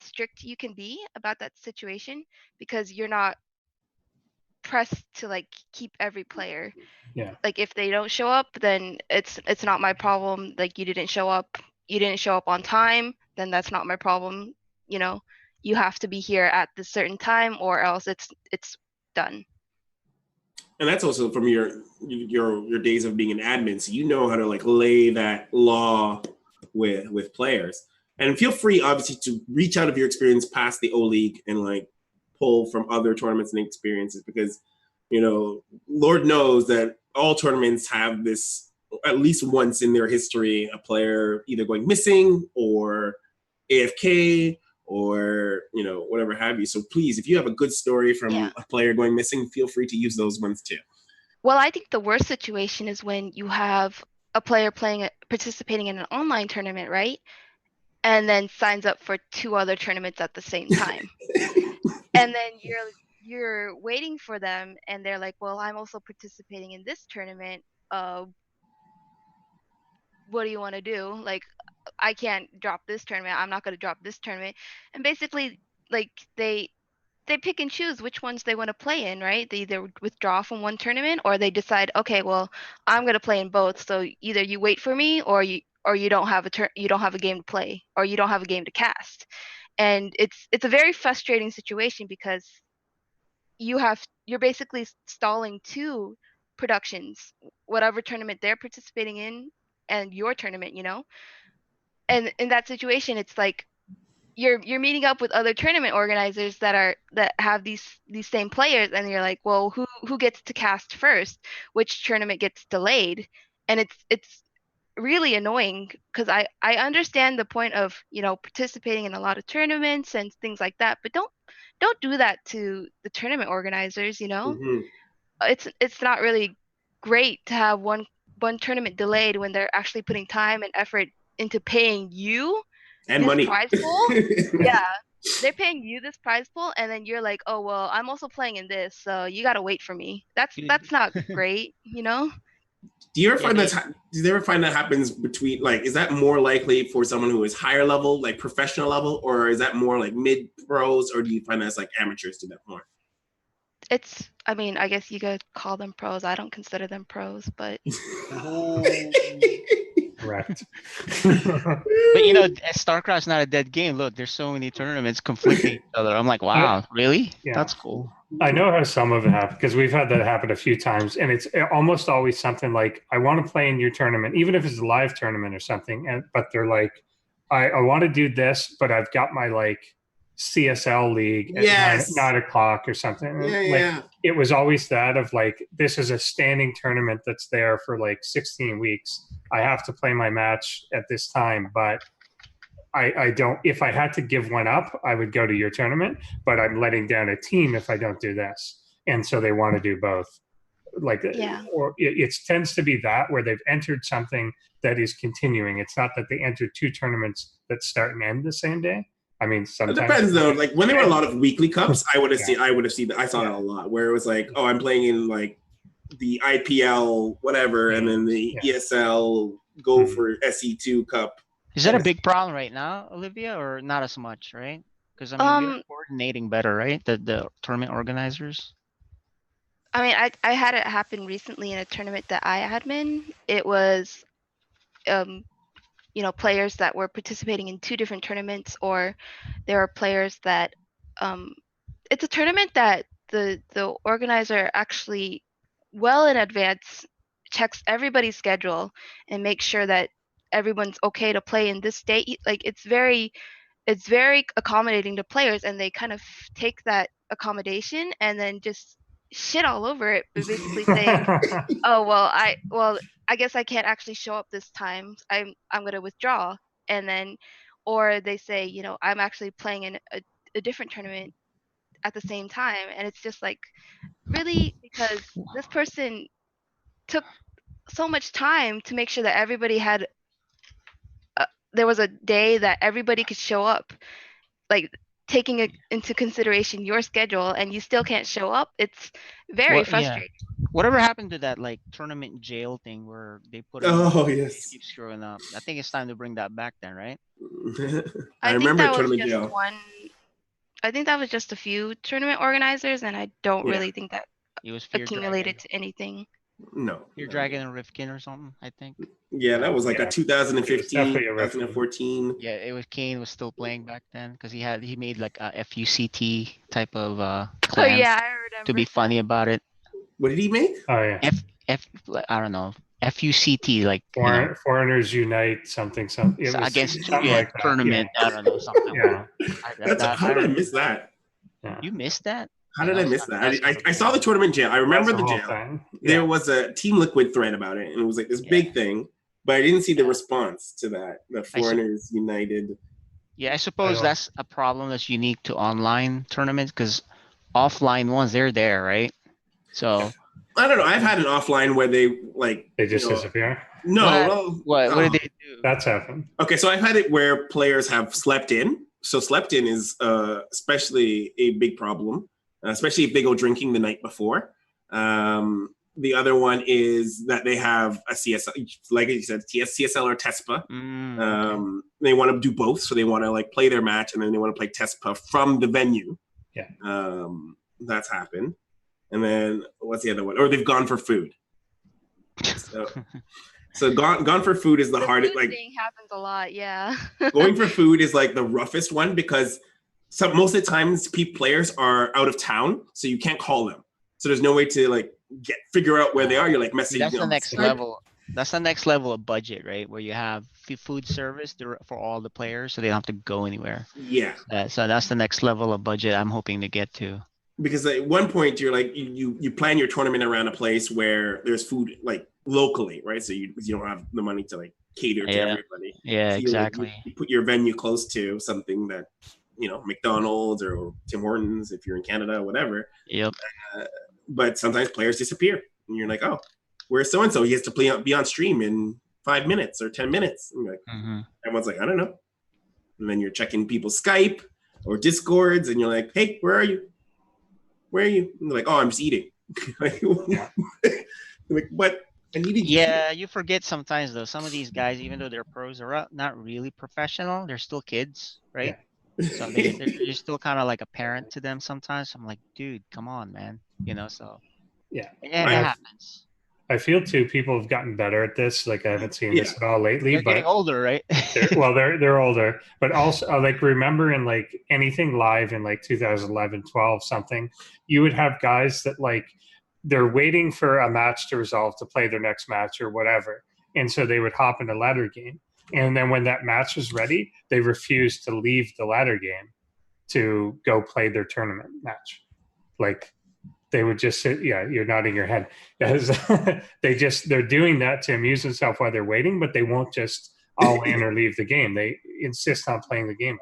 D: strict you can be about that situation, because you're not pressed to like keep every player.
B: Yeah.
D: Like if they don't show up, then it's not my problem. Like you didn't show up on time, then that's not my problem. You have to be here at this certain time, or else it's done.
A: And that's also from your days of being an admin, so you know how to like lay that law with players. And feel free, obviously, to reach out of your experience past the O League and like pull from other tournaments and experiences, because Lord knows that all tournaments have this at least once in their history, a player either going missing or AFK or whatever have you. So please, if you have a good story from a player going missing, feel free to use those ones too.
D: Well, I think the worst situation is when you have a player participating in an online tournament, right? And then signs up for 2 other tournaments at the same time. And then you're waiting for them, and they're like, well, I'm also participating in this tournament. What do you want to do? Like, I can't drop this tournament. I'm not going to drop this tournament. And basically, like, they pick and choose which ones they want to play in, right? They either withdraw from one tournament, or they decide, okay, well, I'm going to play in both. So either you wait for me, or you don't have a game to play, or you don't have a game to cast. And it's a very frustrating situation, because you're basically stalling 2 productions, whatever tournament they're participating in and your tournament, And in that situation, it's like you're meeting up with other tournament organizers that have these same players, and you're like, well, who gets to cast first? Which tournament gets delayed? And it's really annoying, because I understand the point of participating in a lot of tournaments and things like that, but don't do that to the tournament organizers.
A: Mm-hmm.
D: It's not really great to have one tournament delayed when they're actually putting time and effort into paying you
A: and
D: this
A: money
D: prize pool. Yeah, they're paying you this prize pool, and then you're like, oh well, I'm also playing in this, so you gotta wait for me. That's not great.
A: Do you ever find that happens between, like, is that more likely for someone who is higher level, like professional level, or is that more like mid pros, or do you find that's like amateurs do that more?
D: I mean, I guess you could call them pros. I don't consider them pros, but
B: Correct.
C: But StarCraft's not a dead game. Look, there's so many tournaments conflicting each other. I'm like, wow, really?
B: Yeah.
C: That's cool.
B: I know how some of it happen, because we've had that happen a few times, and it's almost always something like, I want to play in your tournament, even if it's a live tournament or something, but they're like, I want to do this, but I've got my like CSL league at 9 o'clock or something.
A: Yeah.
B: It was always that of like, this is a standing tournament that's there for like 16 weeks. I have to play my match at this time, but I don't, if I had to give one up, I would go to your tournament, but I'm letting down a team if I don't do this. And so they want to do both. Like, or it tends to be that where they've entered something that is continuing. It's not that they entered 2 tournaments that start and end the same day. I mean, sometimes
A: it depends though. Like when there were a lot of weekly cups, I saw that a lot, where it was like, oh, I'm playing in like the IPL whatever, and then the ESL go for SE2 Cup.
C: Is that a big problem right now, Olivia, or not as much, right? Because I mean, we're coordinating better, right? The tournament organizers.
D: I mean, I had it happen recently in a tournament that I admin. It was players that were participating in 2 different tournaments, or there are players that it's a tournament that the organizer actually well in advance checks everybody's schedule and makes sure that everyone's okay to play in this date. Like it's very accommodating to players, and they kind of take that accommodation and then just shit all over it, but basically saying, oh well, I guess I can't actually show up this time. I'm gonna withdraw. And then, or they say, I'm actually playing in a different tournament at the same time. And it's just like, really? Because this person took so much time to make sure that everybody had there was a day that everybody could show up, like taking into consideration your schedule, and you still can't show up. It's very frustrating.
C: Whatever happened to that like tournament jail thing where they put
A: Oh yes,
C: keep screwing up? I think it's time to bring that back then, right?
A: I remember tournament jail.
D: I think that was just a few tournament organizers, and I don't really think that
C: it was
D: accumulated to anything.
A: No,
C: Fear Dragon and Rifkin or something, I think.
A: Yeah, that was like a 2015, 2014.
C: Yeah, it was Kane was still playing back then because he made like a FUCT type of clans
D: I remember
C: to be funny about it.
A: What did he make?
B: Oh yeah.
C: I don't know. FUCT, like
B: Foreigners Unite something. It was
C: against
B: something like that.
C: tournament. Yeah. I don't know something.
B: Yeah.
A: How did I miss that?
B: Yeah.
C: You missed that?
A: How did I miss that? I saw the tournament jail. I remember the jail.
B: Yeah.
A: There was a Team Liquid thread about it, and it was like this big thing, but I didn't see the response to that. The Foreigners United.
C: Yeah, I suppose that's a problem that's unique to online tournaments because offline ones, they're there, right? So
A: I don't know. I've had an offline where they
B: just disappear.
A: No.
C: What did they do?
B: That's happened.
A: Okay, so I've had it where players have slept in. So slept in is especially a big problem, especially if they go drinking the night before. The other one is that they have a CSL, like you said, CSL or TESPA. They want to do both, so they want to like play their match and then they want to play TESPA from the venue.
B: Yeah,
A: that's happened. And then what's the other one? Or they've gone for food. So gone for food is the hardest.
D: Food thing happens a lot, yeah.
A: Going for food is like the roughest one because most of the times players are out of town, so you can't call them. So there's no way to like figure out where they are. You're like messaging.
C: That's the next level. That's the next level of budget, right? Where you have food service for all the players, so they don't have to go anywhere.
A: Yeah.
C: So that's the next level of budget I'm hoping to get to.
A: Because at one point you're like you plan your tournament around a place where there's food like locally, right? So you don't have the money to like cater to everybody.
C: Yeah,
A: so
C: exactly.
A: You put your venue close to something that McDonald's or Tim Hortons if you're in Canada, whatever.
C: Yep.
A: But sometimes players disappear, and you're like, oh, where's so and so? He has to be on stream in 5 minutes or 10 minutes. And like, everyone's like, I don't know. And then you're checking people's Skype or Discords, and you're like, hey, where are you? Where are you? And they're like, oh, I'm just eating. Like, what? I need to eat.
C: You forget sometimes though. Some of these guys, even though they're pros, are not really professional. They're still kids, right? Yeah. So you're still kind of like a parent to them sometimes. I'm like, dude, come on, man. So
B: yeah,
C: it happens.
B: I feel too. People have gotten better at this. Like I haven't seen this at all lately.
C: They're getting older, right?
B: they're older. But also, like remember in like anything live in like 2011, 12, something, you would have guys that like they're waiting for a match to resolve to play their next match or whatever, and so they would hop in a ladder game. And then when that match was ready, they refused to leave the ladder game to go play their tournament match. Like. They would just sit. Yeah, you're nodding your head. They're doing that to amuse themselves while they're waiting, but they won't just all in or leave the game. They insist on playing the game.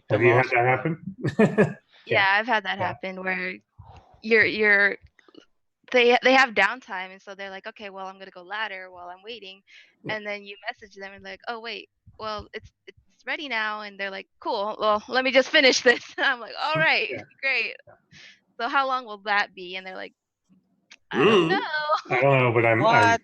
B: Have you had that happen?
D: Yeah, I've had that happen where they have downtime, and so they're like, okay, well, I'm gonna go ladder while I'm waiting, and then you message them and like, oh wait, well it's ready now, and they're like, cool, well let me just finish this. And I'm like, all right, great. So how long will that be? And they're like, I don't know.
B: I don't know, but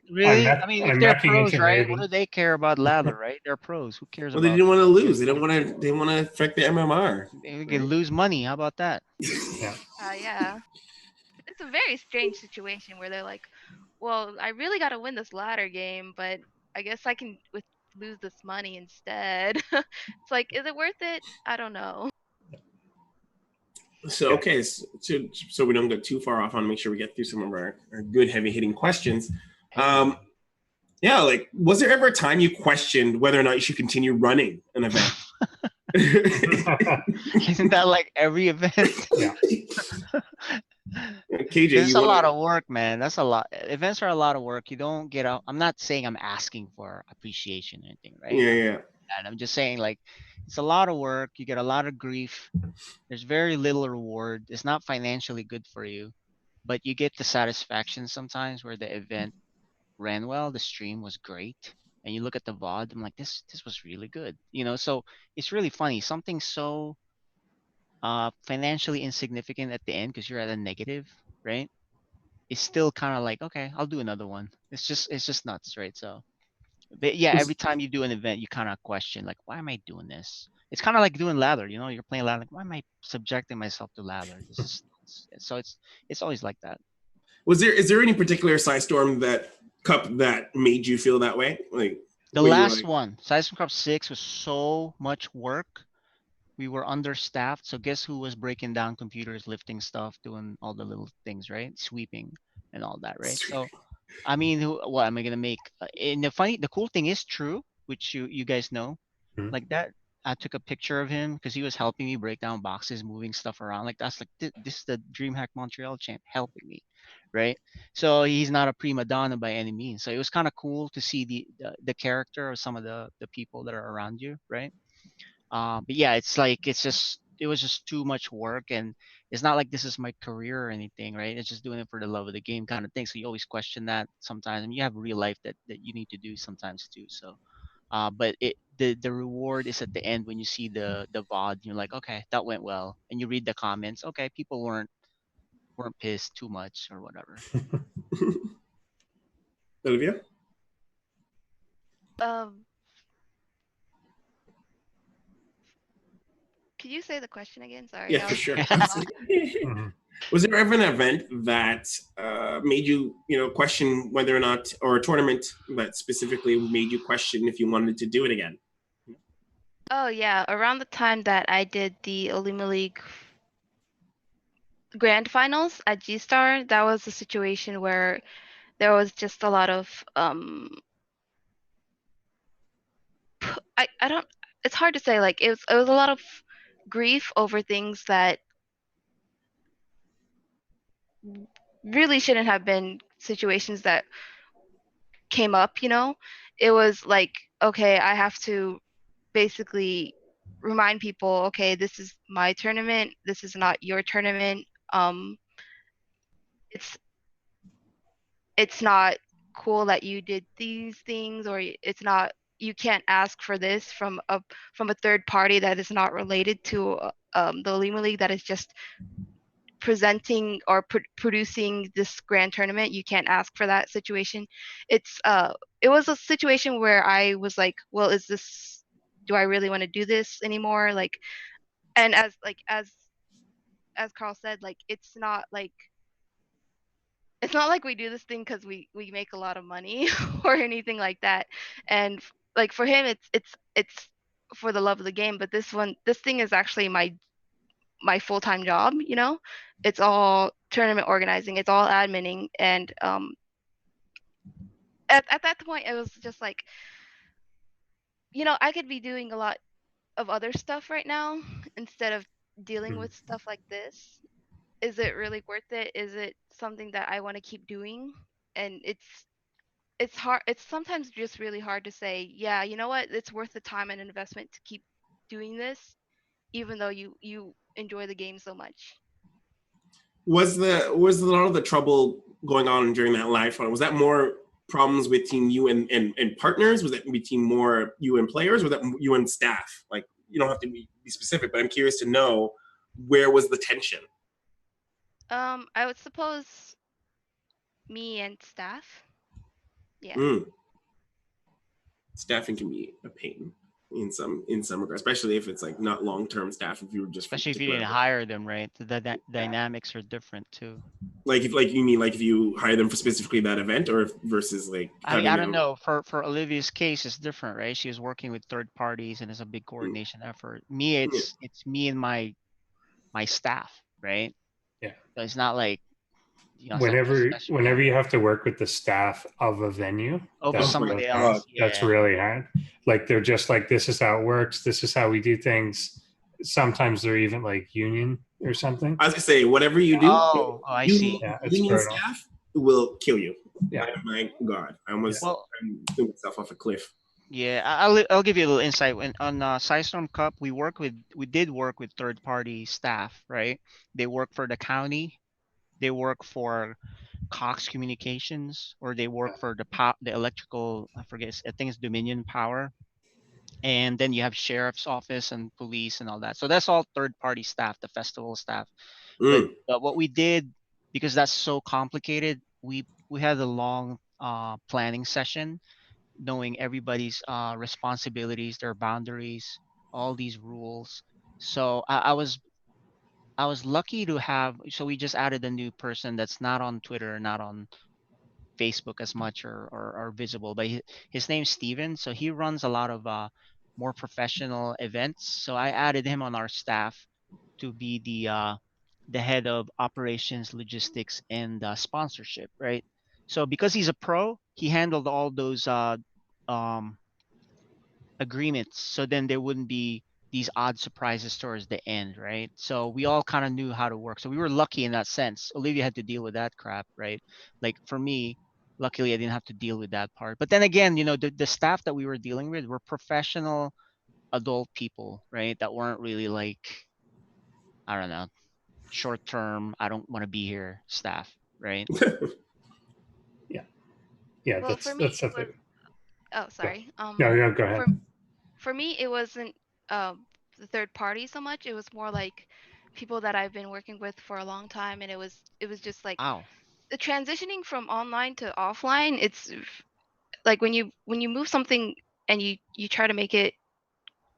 C: really? I mean, if they're pros, right? What do they care about lather, right? They're pros. Who cares?
A: Well, they didn't want to lose. They don't want to. They want to affect the MMR.
C: They can lose money. How about that?
D: Yeah. It's a very strange situation where they're like, well, I really got to win this ladder game, but I guess I can lose this money instead. It's like, is it worth it? I don't know.
A: So okay, so we don't go too far off. I want to make sure we get through some of our good heavy hitting questions. Yeah, like was there ever a time you questioned whether or not you should continue running an event?
C: Isn't that like every event?
B: Yeah.
A: KJ,
C: It's
A: you
C: a
A: want
C: lot of work, man. That's a lot. Events are a lot of work. You don't get out. I'm not saying I'm asking for appreciation or anything, right?
A: Yeah.
C: And I'm just saying like it's a lot of work. You get a lot of grief. There's very little reward. It's not financially good for you, but you get the satisfaction sometimes where the event ran well, the stream was great, and you look at the VOD, I'm like, this was really good. So it's really funny. Something so financially insignificant at the end because you're at a negative, right? It's still kind of like, okay, I'll do another one. It's just nuts, right? So but yeah, every time you do an event, you kind of question like, why am I doing this? It's kind of like doing ladder, you're playing ladder, like, why am I subjecting myself to ladder? This is so it's always like that.
A: Is there any particular SciStorm that cup that made you feel that way? Like
C: The
A: where you were
C: last
A: like,
C: one, StarCraft 6 was so much work. We were understaffed. So guess who was breaking down computers, lifting stuff, doing all the little things, right? Sweeping and all that, right? So I mean, what am I gonna make? And the cool thing is true, which you guys know,
B: Mhm.
C: like that. I took a picture of him because he was helping me break down boxes, moving stuff around. Like that's like this is the DreamHack Montreal champ helping me, right? So he's not a prima donna by any means. So it was kind of cool to see the character of some of the people that are around you, right? But yeah, it's like it was just too much work, and it's not like this is my career or anything, right? It's just doing it for the love of the game kind of thing. So you always question that sometimes. I mean, you have real life that you need to do sometimes too. So, but the reward is at the end when you see the VOD. You're like, okay, that went well, and you read the comments. Okay, people weren't pissed too much or whatever.
A: Olivia?
D: Could you say the question again? Sorry.
A: Yeah, for sure.
B: Mhm.
A: Was there ever an event that made you, question whether or not, or a tournament that specifically made you question if you wanted to do it again?
D: Oh yeah, around the time that I did the Olimoleague grand finals at G Star, that was a situation where there was just a lot of I don't, it's hard to say, like it was a lot of grief over things that really shouldn't have been situations that came up. It was like, okay, I have to basically remind people, okay, this is my tournament, this is not your tournament. It's it's not cool that you did these things, or it's not, you can't ask for this from a third party that is not related to the Olimoleague, that is just presenting or producing this grand tournament. You can't ask for that situation. It was a situation where I was like, well, do I really want to do this anymore? Like, and as Carl said, like it's not like we do this thing because we make a lot of money or anything like that. And like for him, it's for the love of the game. But this thing is actually my full-time job. It's all tournament organizing, it's all adminning. And at that point it was just like, I could be doing a lot of other stuff right now instead of dealing with stuff like this. Is it really worth it? Is it something that I want to keep doing? And it's hard, it's sometimes just really hard to say, yeah, you know what, it's worth the time and investment to keep doing this, even though you enjoy the game so much.
A: Was a lot of the trouble going on during that live one? Was that more problems between you and partners? Was that between more you and players? Was that you and staff? Like, you don't have to be specific, but I'm curious to know, where was the tension?
D: I would suppose me and staff. Yeah.
A: Staffing can be a pain. in some regard, especially if it's like not long-term staff. If you were just
C: Especially if you didn't hire them, right? The dynamics are different too.
A: like if you mean like if you hire them for specifically that event, or versus like
C: I
A: having
C: don't
A: them.
C: know. For Olivia's case, it's different, right? She was working with third parties, and it's a big coordination effort. Me, it's me and my staff, right?
B: Yeah.
C: So it's not like something
B: Whenever
C: special.
B: whenever you have to work with the staff of a venue,
C: Over
B: that's
C: somebody
B: really
C: else.
B: hard.
C: Yeah.
B: That's really hard. Like they're just like, this is how it works. This is how we do things. Sometimes they're even like union or something.
A: I was gonna say, whatever you do,
C: Oh, I see.
B: Yeah, it's
A: union
B: brutal.
A: staff will kill you.
B: Yeah.
A: My God, I'm threw myself off a cliff.
C: Yeah, I'll give you a little insight. When on PSISTORM Cup, we did work with third party staff, right? They work for the county, they work for Cox Communications, or they work for the electrical. I think it's Dominion Power, and then you have sheriff's office and police and all that. So that's all third party staff, the festival staff. But what we did, because that's so complicated, we had a long planning session, knowing everybody's responsibilities, their boundaries, all these rules. So I was lucky to have. So we just added a new person that's not on Twitter, not on Facebook as much, or visible, but his name's Steven. So he runs a lot of more professional events. So I added him on our staff to be the head of operations, logistics, and sponsorship, right? So because he's a pro, he handled all those um, agreements. So then there wouldn't be these odd surprises towards the end, right? So we all kind of knew how to work. So we were lucky in that sense. Olivia had to deal with that crap, right? Like for me, luckily I didn't have to deal with that part. But then again, the staff that we were dealing with were professional adult people, right? That weren't really like, I don't know, short term, I don't want to be here staff, right?
B: Yeah,
D: Well, for me,
B: that's something.
D: oh, sorry.
B: No, go ahead.
D: For me, it wasn't the third party so much. It was more like people that I've been working with for a long time, and it was just like
C: Wow.
D: the transitioning from online to offline. It's like when you move something and you try to make it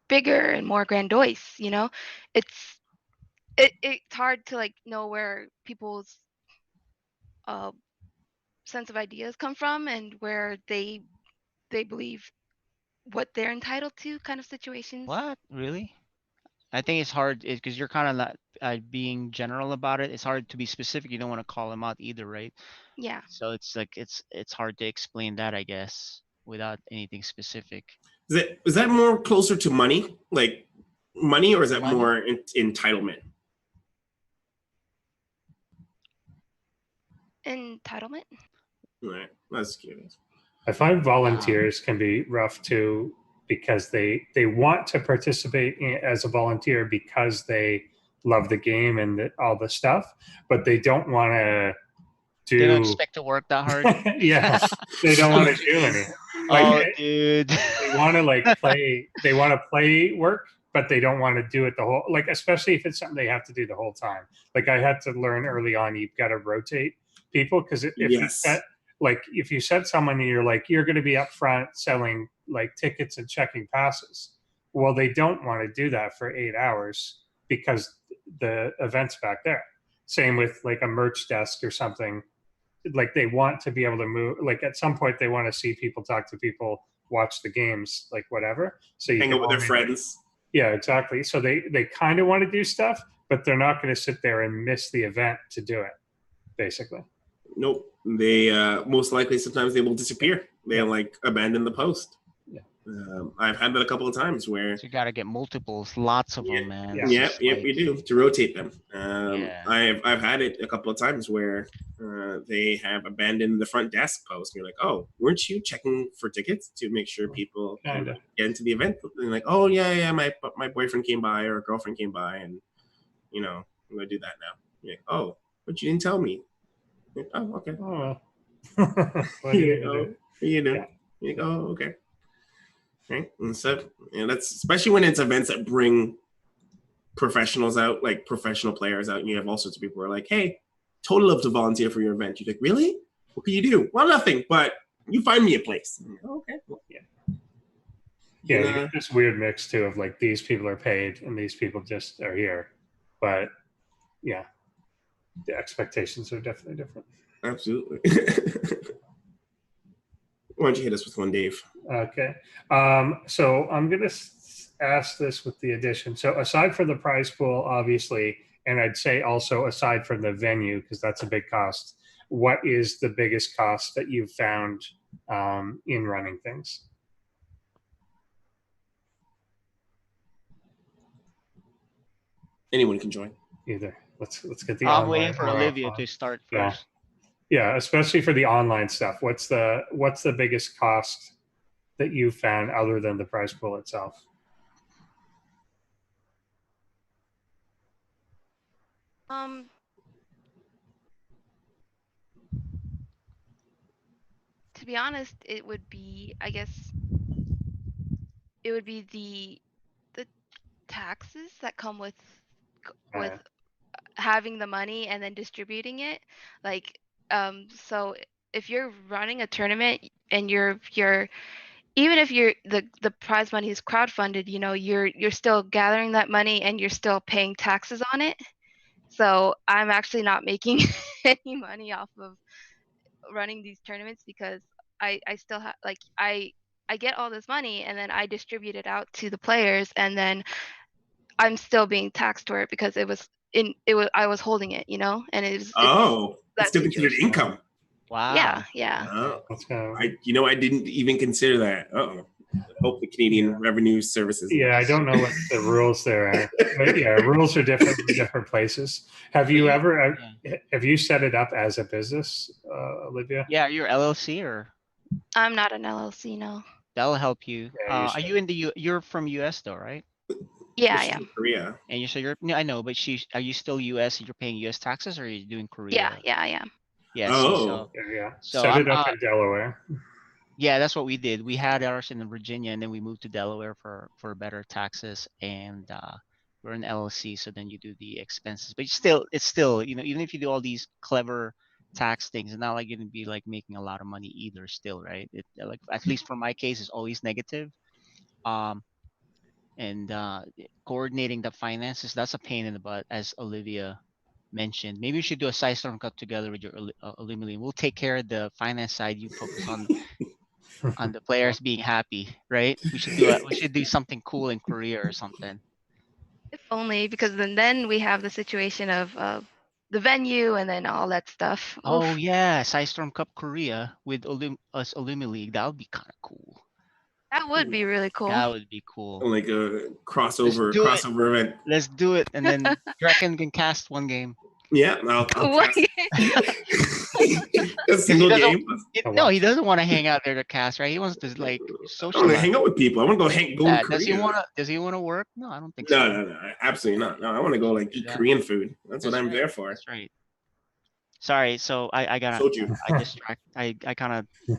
D: bigger and more grandiose, it's it's hard to like know where people's uh, sense of ideas come from and where they believe what they're entitled to, kind of situations.
C: What? Really? I think it's hard because you're kind of not being general about it. It's hard to be specific. You don't want to call them out either, right?
D: Yeah.
C: So it's like it's hard to explain that, I guess, without anything specific.
A: Is that more closer to money, like money, or is that more entitlement?
D: Entitlement.
A: Right, that's curious.
B: I find volunteers can be rough too, because they want to participate as a volunteer because they love the game and all the stuff, but they don't want to do.
C: They don't expect to work that hard.
B: Yeah, they don't want to do anything. Like,
C: dude.
B: They want to like play. They want to play work, but they don't want to do it the whole. Like, especially if it's something they have to do the whole time. Like I had to learn early on. You've got to rotate people, because if you set, like, if you set someone and you're like, you're going to be up front selling like tickets and checking passes. Well, they don't want to do that for 8 hours because the event's back there. Same with like a merch desk or something. Like they want to be able to move. Like at some point they want to see people, talk to people, watch the games, like whatever. So you
A: hang out with their friends.
B: Yeah, exactly. So they kind of want to do stuff, but they're not going to sit there and miss the event to do it, basically.
A: Nope. They most likely sometimes they will disappear. They'll like abandon the post.
B: Yeah.
A: I've had that a couple of times where
C: you got to get multiples, lots of them, man.
A: Yeah, you do to rotate them.
C: Yeah.
A: I've had it a couple of times where they have abandoned the front desk post. And you're like, oh, weren't you checking for tickets to make sure people get into the event? And they're like, oh yeah, my boyfriend came by or a girlfriend came by, and I'm gonna do that now. You're like, oh, but you didn't tell me. Like, oh, okay.
B: Oh well. What are you gonna do?
A: You know. You go, oh, okay. Right. And so that's especially when it's events that bring professionals out, like professional players out, and you have all sorts of people who are like, hey, totally love to volunteer for your event. You're like, really? What can you do? Well, nothing, but you find me a place. Like, oh, okay. Well,
B: Yeah, you get this weird mix too of like these people are paid and these people just are here. But yeah, the expectations are definitely different.
A: Absolutely. Why don't you hit us with one, Dave?
B: Okay. So I'm going to ask this with the addition. So aside from the prize pool, obviously, and I'd say also aside from the venue, because that's a big cost, what is the biggest cost that you've found in running things?
A: Anyone can join.
B: Either. Let's get the
C: I'm
B: online
C: waiting for
B: or
C: Olivia
B: offline.
C: to start
B: Yeah.
C: first.
B: Yeah, especially for the online stuff. What's the biggest cost that you've found other than the prize pool itself?
D: To be honest, it would be, I guess, it would be the taxes that come with
B: Uh,
D: having the money and then distributing it. Like, so if you're running a tournament and you're even if the prize money is crowdfunded, you know, you're still gathering that money and you're still paying taxes on it. So I'm actually not making any money off of running these tournaments because I still have like I get all this money and then I distribute it out to the players and then I'm still being taxed for it because I was holding it, you know, and it's
A: It's
D: that
A: still considered
D: situation.
A: income.
C: Wow.
D: Yeah.
A: Oh,
B: let's go.
A: I didn't even consider that. Uh-oh. Hope the Canadian Revenue Services.
B: Yeah, I don't know what the rules there are. But yeah, rules are different in different places. Have you ever have you set it up as a business, Olivia?
C: Yeah, you're LLC or
D: I'm not an LLC, no.
C: that'll help you.
B: Yeah,
C: Are you in the you're from US though, right?
D: Yeah, I
A: She's
D: am.
A: in Korea.
C: And you're no, I know, but are you still US and you're paying US taxes or are you doing Korea?
D: Yeah, I am.
C: Yeah, see,
A: Oh.
B: Yeah.
C: so
B: Set
C: I'm
B: it up in Delaware.
C: yeah, that's what we did. We had ours in Virginia and then we moved to Delaware for better taxes and we're an LLC, so then you do the expenses. But it's still, you know, even if you do all these clever tax things, it's not like you're gonna be like making a lot of money either still, right? It like at least for my case it's always negative. Um and coordinating the finances, that's a pain in the butt, as Olivia mentioned. Maybe we should do a SciStorm Cup together with your Olimoleague. We'll take care of the finance side. You focus on the players being happy, right? We should do something cool in Korea or something.
D: If only, because then we have the situation of the venue and then all that stuff.
C: Oh
D: Oof.
C: yeah, SciStorm Cup Korea with Olimoleague. That would be kind of cool.
D: That would be really cool.
C: That would be cool.
A: Like a crossover event.
C: Let's do it, and then Draken can cast one game.
A: Yeah, I'll
D: What?
A: cast a single game.
C: No, he doesn't want to hang out there to cast, right? He wants to like
A: I want to
C: socialize.
A: hang out with people. I want to go to Korea.
C: Does he want to work? No, I don't think so.
A: No, absolutely not. No, I want to go like eat Korean food. That's what I'm there for.
C: That's right. Sorry, so I kind of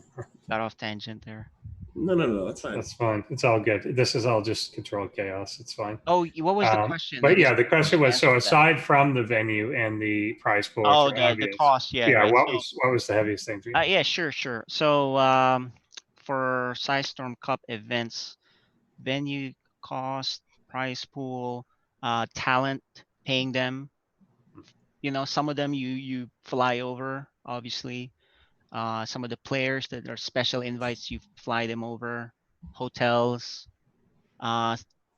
C: got off tangent there.
A: No, that's fine.
B: That's fine. It's all good. This is all just controlled chaos. It's fine.
C: Oh, what was the question?
B: But yeah, the question was, so aside from the venue and the prize pool,
C: the cost, yeah.
B: Yeah,
C: right.
B: what was the heaviest thing for you?
C: Yeah, sure. So for SciStorm Cup events, venue cost, prize pool, talent, paying them. You know, some of them you fly over, obviously. Some of the players that are special invites, you fly them over. Hotels.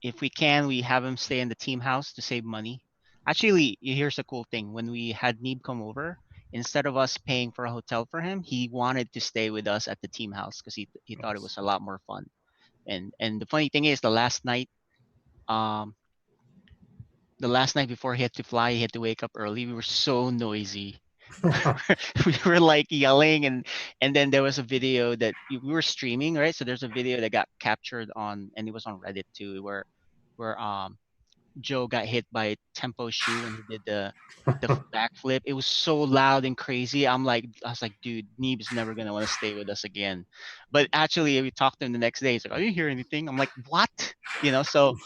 C: If we can, we have them stay in the team house to save money. Actually, here's the cool thing. When we had Neeb come over, instead of us paying for a hotel for him, he wanted to stay with us at the team house because he thought it was a lot more fun. And the funny thing is, the last night before he had to fly, he had to wake up early. We were so noisy. We were like yelling and then there was a video that we were streaming, right? So there's a video that got captured and it was on Reddit too, where Joe got hit by Tempo shoe and he did the backflip. It was so loud and crazy. I was like, dude, Neeb's never gonna want to stay with us again. But actually, we talked to him the next day. He's like, I didn't hear anything. I'm like, what? You know, so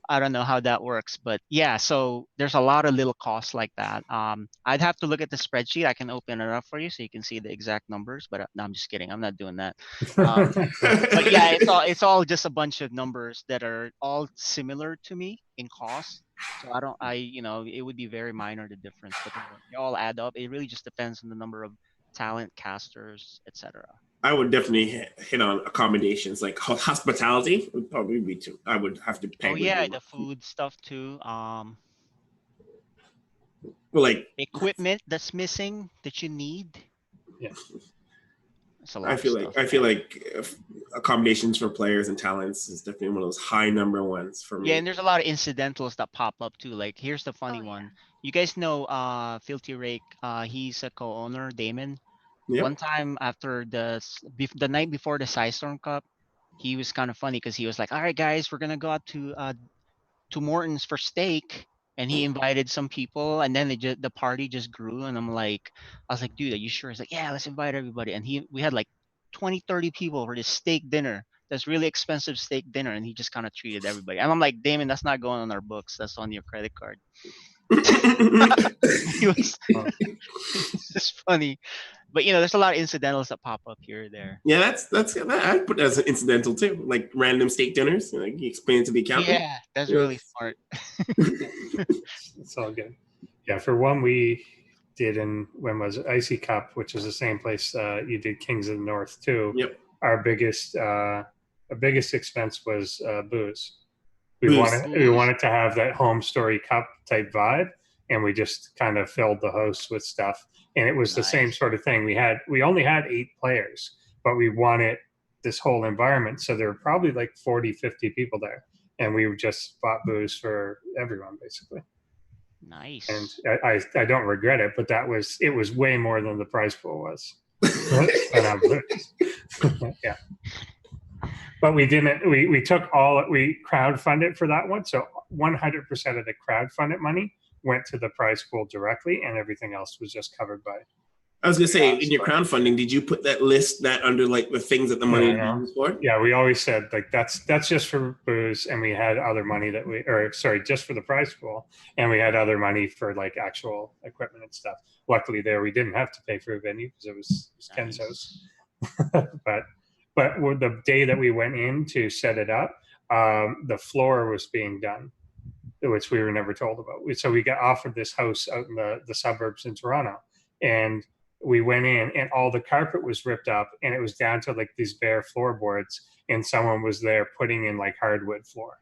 C: I don't know how that works, but yeah, so there's a lot of little costs like that. I'd have to look at the spreadsheet. I can open it up for you so you can see the exact numbers, but no, I'm just kidding. I'm not doing that. But yeah, it's all just a bunch of numbers that are all similar to me in cost. So it would be very minor the difference, but they all add up. It really just depends on the number of talent, casters, etc.
A: I would definitely hit on accommodations, like hospitality would probably be too. I would have to
C: Oh
A: peg would
C: yeah,
A: be
C: the food stuff too.
A: like
C: Equipment that's missing that you need.
B: Yeah.
C: It's a lot of stuff.
A: I feel like accommodations for players and talents is definitely one of those high number ones for me.
C: Yeah, and there's a lot of incidentals that pop up too. Like here's the funny
D: yeah.
C: one. You guys know Filthy Rake, he's a co-owner, Damon.
A: Yep.
C: One time after the night before the PSISTORM Cup, he was kind of funny because he was like, "All right, guys, we're gonna go out to Morton's for steak," and he invited some people, and then the party just grew, and I was like, "Dude, are you sure?" He's like, "Yeah, let's invite everybody," and we had like 20, 30 people for this steak dinner. That's really expensive steak dinner, and he just kind of treated everybody. And I'm like, Damon, that's not going on our books. That's on your credit card. He was it's just funny. But there's a lot of incidentals that pop up here or there.
A: Yeah, that's I'd put that as an incidental too, like random steak dinners. Like you explain it to the accountant.
C: Yeah, that's really smart.
B: It's all good. Yeah, for one we did when was it? Icy Cup, which is the same place you did Kings of the North too.
A: Yep.
B: Our biggest expense was booze. We wanted to have that home story cup type vibe, and we just kind of filled the host with stuff. And it was the same sort of thing. We only had 8 players, but we wanted this whole environment. So there were probably like 40, 50 people there. And we just bought booze for everyone, basically.
C: Nice.
B: And I don't regret it, but it was way more than the prize pool was. Yeah. But we didn't, we took we crowdfunded for that one. So 100% of the crowdfunded money went to the prize pool directly, and everything else was just covered by.
A: I was gonna say, in your crowdfunding, did you put that under like the things that the money would be used for?
B: Yeah, we always said like that's just for booze, and we had other money just for the prize pool, and we had other money for like actual equipment and stuff. Luckily, we didn't have to pay for a venue because it was Ken's house. But the day that we went in to set it up, the floor was being done, which we were never told about. So we got offered this house out in the suburbs in Toronto, and we went in, and all the carpet was ripped up, and it was down to like these bare floorboards, and someone was there putting in like hardwood floor,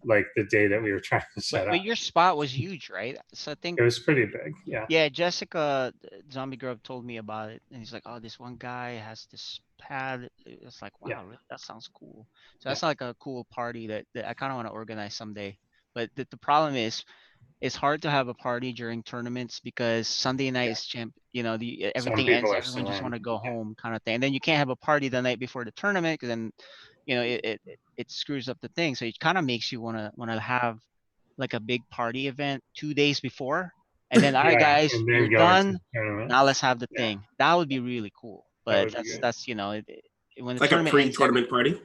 B: like the day that we were trying to set up.
C: But your spot was huge, right? So I think
B: it was pretty big. Yeah.
C: Yeah, Jessica Zombie Grove told me about it, and he's like, "Oh, this one guy has this pad." It's like, wow, that sounds cool. So that's like a cool party that I kind of want to organize someday. But the problem is, it's hard to have a party during tournaments because Sunday night is everything ends. Everyone just want to go home, kind of thing. And then you can't have a party the night before the tournament because then, it screws up the thing. So it kind of makes you want to have like a big party event 2 days before, and then all right, guys, you're done. Now let's have the thing. That would be really cool. But that's when the
A: like a pre-tournament party.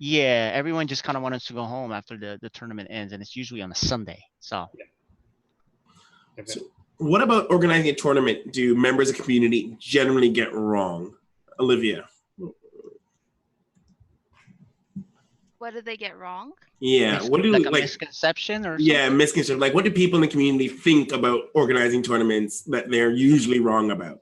C: Yeah, everyone just kind of wants to go home after the tournament ends, and it's usually on a Sunday. So
A: what about organizing a tournament do members of the community generally get wrong? Olivia.
D: What did they get wrong?
A: Yeah, what do
C: like a misconception or something?
A: Yeah, misconception. Like, what do people in the community think about organizing tournaments that they're usually wrong about?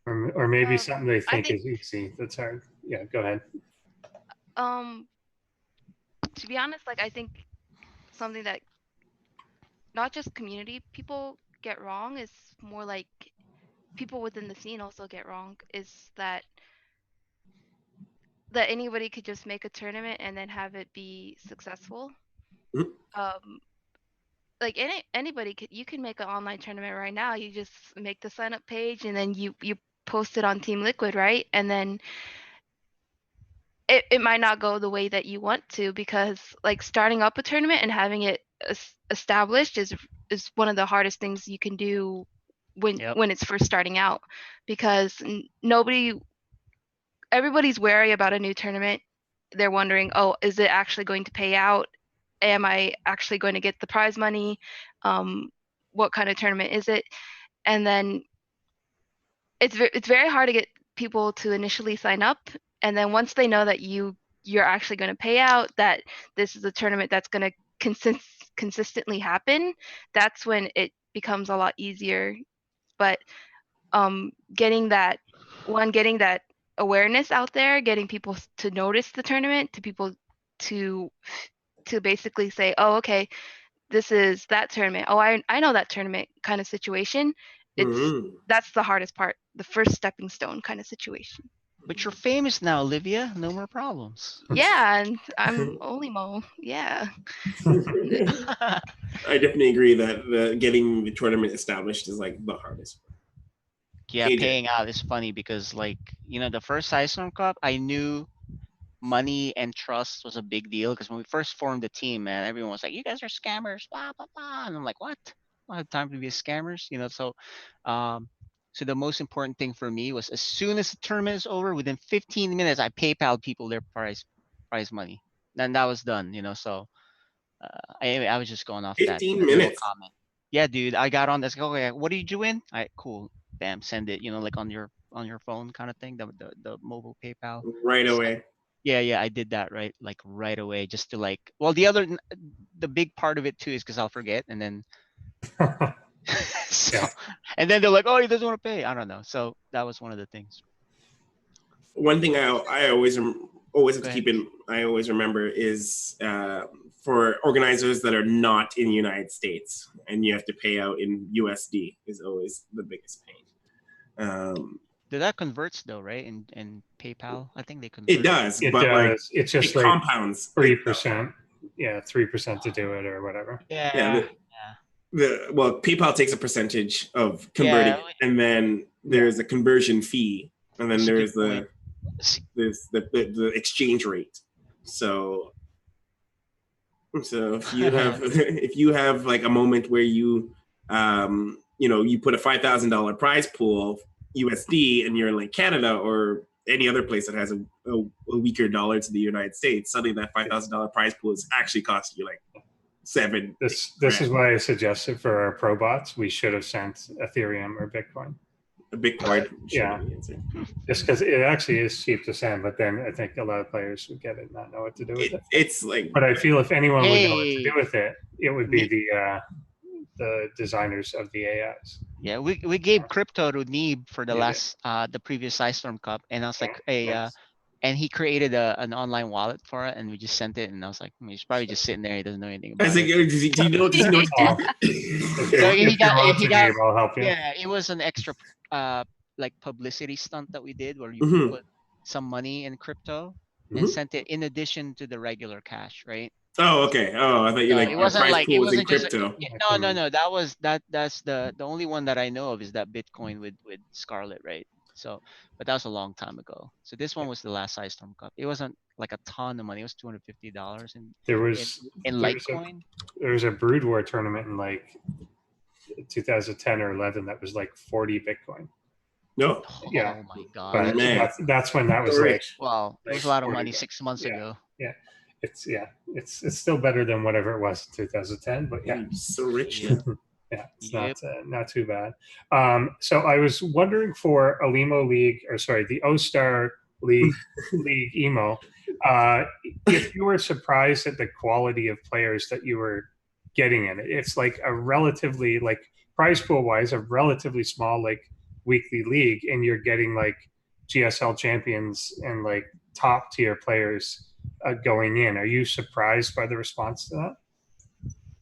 B: Or maybe something they think is easy. That's hard. Yeah, go ahead.
D: To be honest, like I think something that not just community people get wrong is more like people within the scene also get wrong, is that anybody could just make a tournament and then have it be successful. Mm-hmm. Like anybody you can make an online tournament right now. You just make the sign up page and then you post it on Team Liquid, right? And then it might not go the way that you want to, because like starting up a tournament and having it established is one of the hardest things you can do when it's first starting out, because everybody's wary about a new tournament. They're wondering, oh, is it actually going to pay out? Am I actually going to get the prize money? What kind of tournament is it? And then it's very hard to get people to initially sign up, and then once they know that you're actually going to pay out, that this is a tournament that's going to consistently happen, that's when it becomes a lot easier. But getting that awareness out there, getting people to notice the tournament, to people to basically say, oh, okay, this is that tournament. Oh, I know that tournament kind of situation. That's the hardest part, the first stepping stone kind of situation.
C: But you're famous now, Olivia. No more problems.
D: Yeah, and I'm Olimo. Yeah.
A: I definitely agree that getting the tournament established is like the hardest.
C: Yeah,
A: AJ.
C: paying out is funny because, like, the first StarCraft Cup, I knew money and trust was a big deal, because when we first formed the team, man, everyone was like, "You guys are scammers," blah blah blah, and I'm like, "What? I don't have time to be a scammers," So the most important thing for me was, as soon as the tournament is over, within 15 minutes, I PayPal people their prize money. Then that was done, So I was just going off
A: 15
C: that little
A: minutes.
C: comment. Yeah, dude, I got on this. Okay, what did you win? Cool. Bam, send it. Like on your phone kind of thing. The mobile PayPal.
A: Right away.
C: Yeah, I did that right away, just to the big part of it too is because I'll forget, and then and then they're like, oh, he doesn't want to pay. I don't know. So that was one of the things.
A: One thing I always have to keep in, I always remember is for organizers that are not in the United States and you have to pay out in USD is always the biggest pain.
C: That converts though, right? In PayPal, I think they convert.
A: It does,
B: but
A: does.
B: Like it's just like
A: compounds
B: 3%. Yeah, 3% to do it or whatever.
C: Yeah.
A: Well, PayPal takes a percentage of converting, and then there's a conversion fee, and then there's the exchange rate. So if you have like a moment where you you put a $5,000 prize pool USD and you're in like Canada or any other place that has a weaker dollar to the United States, suddenly that $5,000 prize pool is actually costing you like $7,000.
B: This is why I suggested for our pro bots we should have sent Ethereum or Bitcoin.
A: A Bitcoin,
B: just because it actually is cheap to send, but then I think a lot of players would get it and not know what to do with it.
A: It's like,
B: but I feel if anyone would know what to do with it, it would be the designers of the AIs.
C: Yeah, we gave crypto to Neeb for the the previous StarCraft Cup, and I was like, and he created an online wallet for it, and we just sent it, and I was like, he's probably just sitting there, he doesn't know anything about it.
A: Does he know?
C: So he got
B: I'll help you.
C: Yeah, it was an extra like publicity stunt that we did, where you put some money in crypto and sent it in addition to the regular cash, right?
A: Oh, okay. Oh, I thought you
C: it wasn't like it wasn't just
A: crypto.
C: No. That's the only one that I know of is that Bitcoin with Scarlet, right? So, but that was a long time ago. So this one was the last StarCraft Cup. It wasn't like a ton of money. It was $250 in Litecoin.
B: There was a Brood War tournament in like 2010 or 11 that was like 40 Bitcoin.
A: No.
B: Yeah.
C: Oh my god.
B: But
A: man.
B: That's when that was like.
C: Wow, it was a lot of money 6 months ago.
B: Yeah. It's still better than whatever it was in 2010, but yeah.
A: So rich.
B: Yeah, it's not too bad. So I was wondering for Olimoleague, or sorry, the O-Star League Emo, if you were surprised at the quality of players that you were getting in it. It's like a relatively, like prize pool wise, a relatively small like weekly league, and you're getting like GSL champions and like top tier players going in. Are you surprised by the response to that?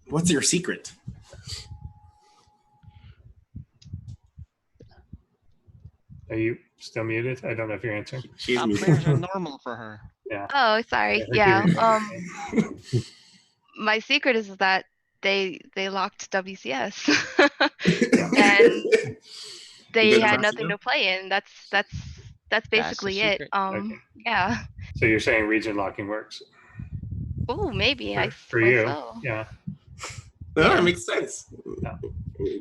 A: What's your secret?
B: Are you still muted? I don't know if you're answering.
C: Top players are normal for her.
B: Yeah.
D: Oh, sorry. Yeah. My secret is that they locked WCS and they had nothing to play in. That's basically it.
B: Okay.
D: Yeah.
B: So you're saying region locking works?
D: Oh, maybe.
B: For you.
D: So.
B: Yeah.
A: That makes sense.
B: Yeah.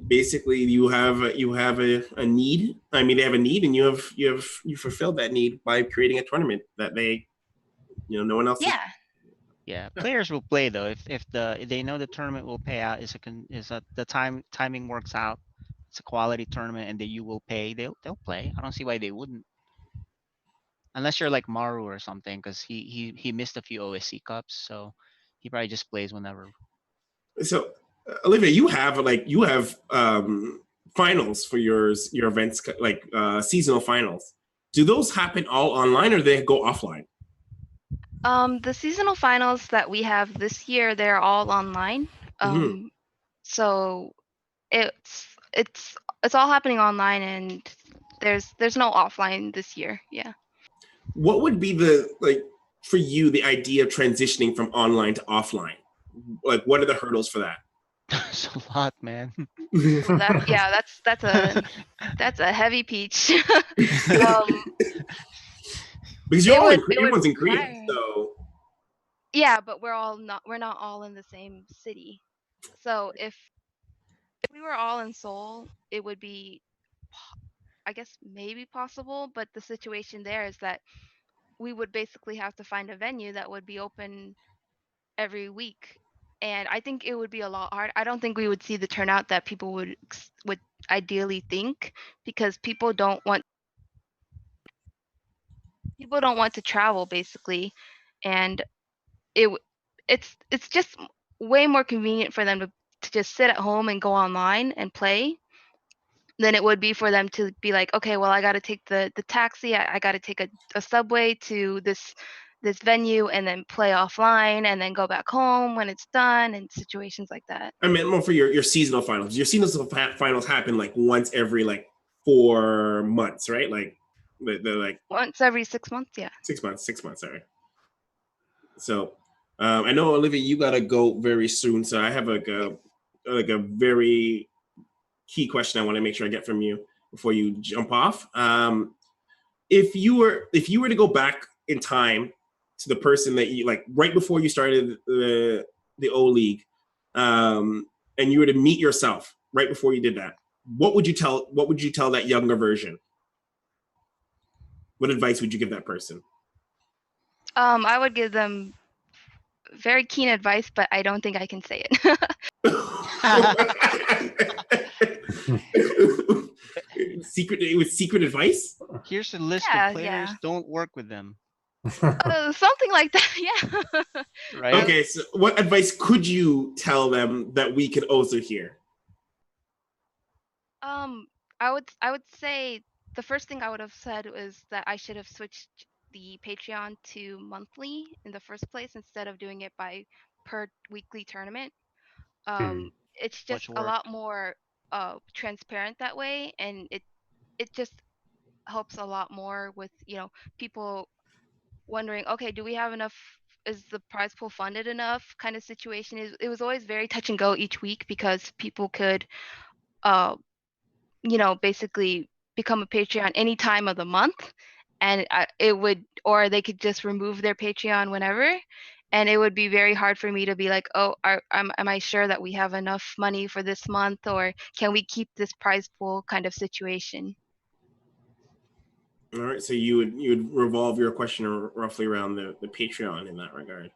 A: basically you have a need. I mean, they have a need, and you fulfilled that need by creating a tournament that no one else.
D: Yeah.
C: Yeah, players will play though if they know the tournament will pay out is that the timing works out. It's a quality tournament and that you will pay. They'll play. I don't see why they wouldn't. Unless you're like Maru or something, because he missed a few OSC cups, so he probably just plays whenever.
A: So, Olivia, you have finals for your events, like seasonal finals. Do those happen all online, or they go offline?
D: The seasonal finals that we have this year, they're all online. So it's all happening online, and there's no offline this year. Yeah.
A: What would be for you the idea of transitioning from online to offline? Like, what are the hurdles for that?
C: It's a lot, man.
D: That's a heavy peach.
A: Because everyone's in Korea, so
D: yeah, but we're not all in the same city. So if we were all in Seoul, it would be, I guess, maybe possible. But the situation there is that we would basically have to find a venue that would be open every week, and I think it would be a lot hard. I don't think we would see the turnout that people would ideally think, because people don't want to travel basically, and it's just way more convenient for them to just sit at home and go online and play than it would be for them to be like, okay, well, I got to take the taxi, I got to take a subway to this venue and then play offline and then go back home when it's done, and situations like that.
A: I meant more for your seasonal finals. Your seasonal finals happen like once every 4 months, right? Like they're like
D: once every 6 months. Yeah.
A: 6 months. 6 months. Sorry. So I know, Olivia, you gotta go very soon. So I have a very key question I want to make sure I get from you before you jump off. If you were to go back in time to the person that you right before you started the Oleague, and you were to meet yourself right before you did that, what would you tell that younger version? What advice would you give that person?
D: I would give them very keen advice, but I don't think I can say it.
A: secret advice?
C: Here's a list of players.
D: Yeah.
C: Don't work with them.
D: Something like that. Yeah.
C: Right.
A: Okay. So, what advice could you tell them that we could also hear?
D: I would say the first thing I would have said was that I should have switched the Patreon to monthly in the first place instead of doing it per weekly tournament. It's just a lot more transparent that way, and it just helps a lot more with people wondering, okay, do we have enough? Is the prize pool funded enough? Kind of situation. It was always very touch and go each week, because people could basically become a Patreon any time of the month, and or they could just remove their Patreon whenever, and it would be very hard for me to be like, oh, am I sure that we have enough money for this month, or can we keep this prize pool kind of situation?
A: All right, so you would revolve your question roughly around the Patreon in that regard.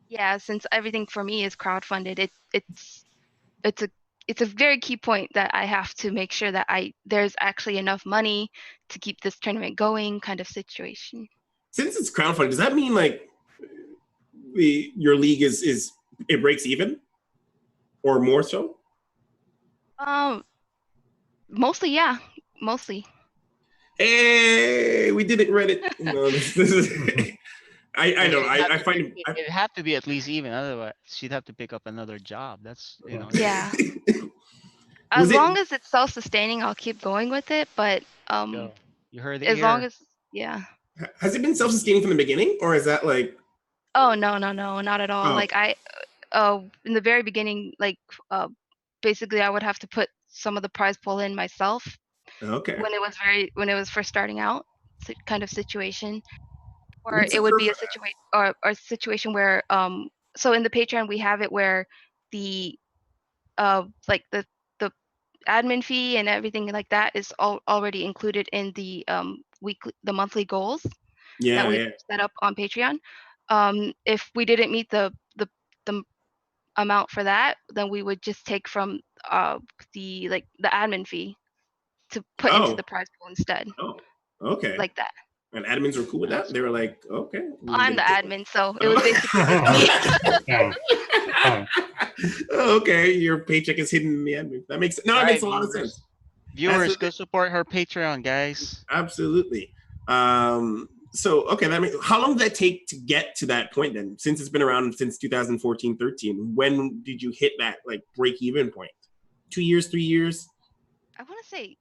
D: Yeah, since everything for me is crowdfunded, it's a very key point that I have to make sure that there's actually enough money to keep this tournament going, kind of situation.
A: Since it's crowdfunded, does that mean your league is it breaks even, or more so?
D: Mostly, yeah, mostly.
A: Hey, we did it, Reddit. No, this is. I know. I find
C: it'd have to be at least even. Otherwise, she'd have to pick up another job. That's
D: Yeah. As long as it's self-sustaining, I'll keep going with it. But
C: you heard it
D: as long as
A: Has it been self-sustaining from the beginning, or is that like?
D: Oh no, not at all. Oh. In the very beginning, basically I would have to put some of the prize pool in myself.
A: Okay.
D: When it was first starting out, kind of situation, or it would be a situation or a situation where so in the Patreon we have it where the admin fee and everything like that is already included in the monthly goals that we set up on Patreon. If we didn't meet the amount for that, then we would just take from the admin fee to put into the prize pool instead.
A: Oh, okay.
D: Like that.
A: And admins were cool with that. They were like, okay.
D: I'm the admin, so it was basically me.
A: Okay, your paycheck is hidden in the admin. That makes it makes a lot of sense.
C: Viewers, go support her Patreon, guys.
A: Absolutely. So okay, how long did that take to get to that point then? Since it's been around since 2014-13, when did you hit that like break-even point? 2 years, 3 years?
D: I want to say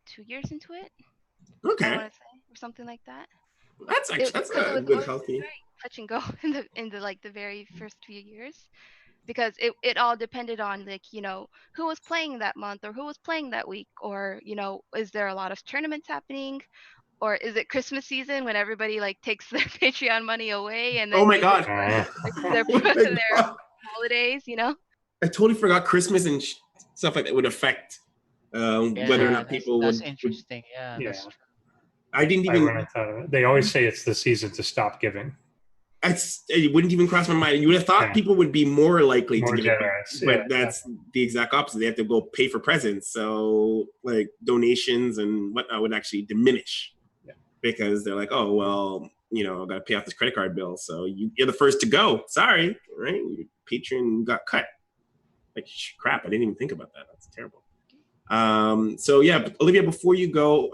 D: 2 years into it.
A: Okay.
D: I want to say, or something like that.
A: That's actually that's a good healthy.
D: Very touch and go in the very first few years, because it all depended on who was playing that month or who was playing that week, or is there a lot of tournaments happening, or is it Christmas season when everybody takes their Patreon money away and then
A: oh my god
D: their holidays,
A: I totally forgot Christmas and stuff like that would affect whether or not people
C: that's
A: would.
C: interesting. Yeah.
A: I didn't even.
B: They always say it's the season to stop giving.
A: It wouldn't even cross my mind. You would have thought people would be more likely to give,
B: generous,
A: but that's the exact opposite. They have to go pay for presents, so donations and whatnot would actually diminish because they're like, oh well, I got to pay off this credit card bill, so you're the first to go. Sorry, right? Your Patreon got cut. Crap! I didn't even think about that. That's terrible. So yeah, Olivia, before you go,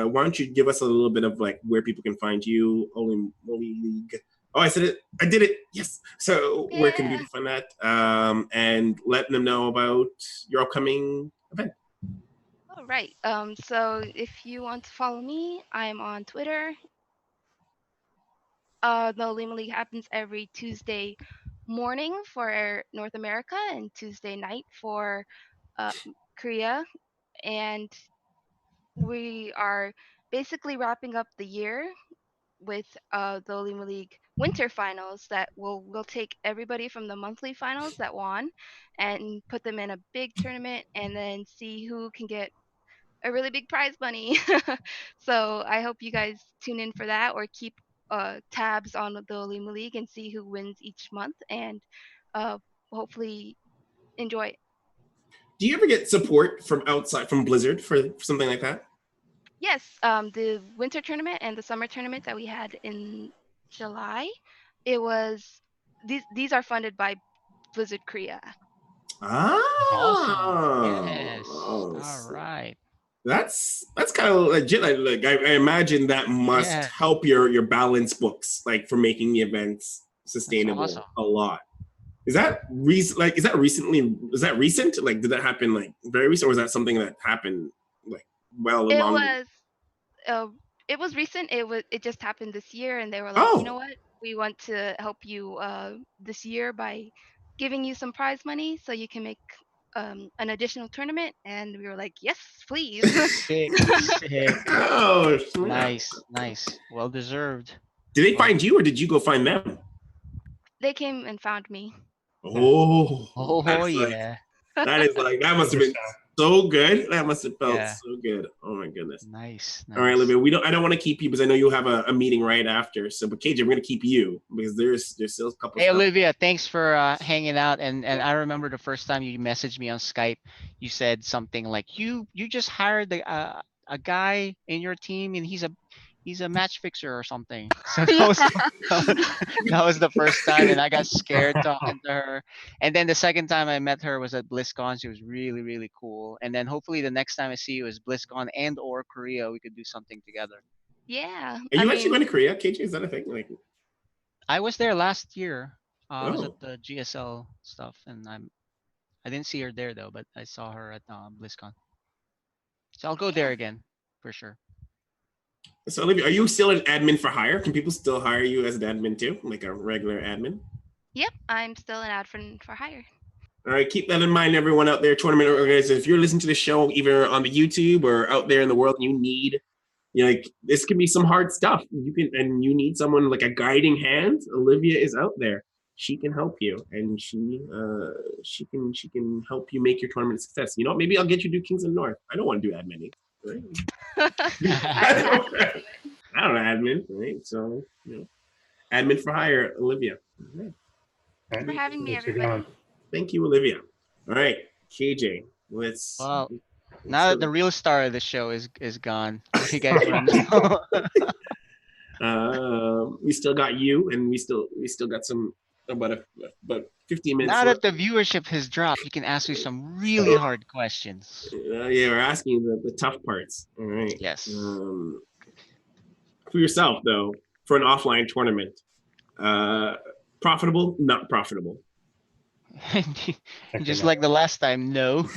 A: why don't you give us a little bit of where people can find you? Olimoleague. Oh, I said it. I did it. Yes. So where can people find that? And let them know about your upcoming event.
D: All right. So if you want to follow me, I'm on Twitter. The Olimoleague happens every Tuesday morning for North America and Tuesday night for Korea. And we are basically wrapping up the year with the Olimoleague winter finals that we'll take everybody from the monthly finals that won and put them in a big tournament and then see who can get a really big prize money. So I hope you guys tune in for that, or keep tabs on the Olimoleague and see who wins each month, and hopefully enjoy it.
A: Do you ever get support from outside, from Blizzard for something like that?
D: Yes, the winter tournament and the summer tournament that we had in July, it was these are funded by Blizzard Korea.
C: Awesome. Yes. All right.
A: That's kind of legit. I imagine that must help your balance books, for making the events sustainable a lot. Is that recent? Is that recently? Is that recent? Did that happen very recent, or was that something that happened well along?
D: It was recent. It just happened this year, and they were like, you know what? We want to help you this year by giving you some prize money so you can make an additional tournament. And we were like, yes, please.
C: Sick.
A: Oh,
C: nice. Well deserved.
A: Did they find you, or did you go find them?
D: They came and found me.
A: Oh
C: yeah.
A: That must have been so good. That must have felt so good. Oh my goodness.
C: Nice.
A: All right, Olivia. I don't want to keep you because I know you have a meeting right after. So, but KJ, we're gonna keep you because there's still a couple.
C: Hey, Olivia, thanks for hanging out. And I remember the first time you messaged me on Skype, you said something like, "You just hired a guy in your team, and he's a match fixer or something." So that was the first time, and I got scared talking to her. And then the second time I met her was at BlizzCon. She was really, really cool. And then hopefully the next time I see you is BlizzCon and or Korea. We could do something together.
D: Yeah.
A: Are you actually going to Korea, KJ? Is that a thing?
C: I was there last year. I was at the GSL stuff, and I didn't see her there though, but I saw her at BlizzCon. So I'll go there again for sure.
A: So Olivia, are you still an admin for hire? Can people still hire you as an admin too, like a regular admin?
D: Yep, I'm still an admin for hire.
A: All right, keep that in mind, everyone out there, tournament organizers. If you're listening to the show, either on the YouTube or out there in the world, you need, this can be some hard stuff. You need someone like a guiding hand. Olivia is out there. she can help you, and she can help you make your tournament a success. You know, maybe I'll get you to do Kings of the North. I don't want to do admin. Right?
D: I'm happy to do it.
A: I don't know admin, right? So you know, admin for hire, Olivia. Right.
D: Thanks for having me,
B: Get you
D: everybody.
B: going.
A: Thank you, Olivia. All right, KJ, let's
C: Well, now that the real star of the show is gone, what do you guys want to know?
A: we still got you, and we still got some about 15 minutes
C: Now that
A: left.
C: the viewership has dropped, you can ask me some really hard questions.
A: Yeah, we're asking the tough parts. All right.
C: Yes.
A: For yourself though, for an offline tournament, profitable, not profitable.
C: Just like the last time, no.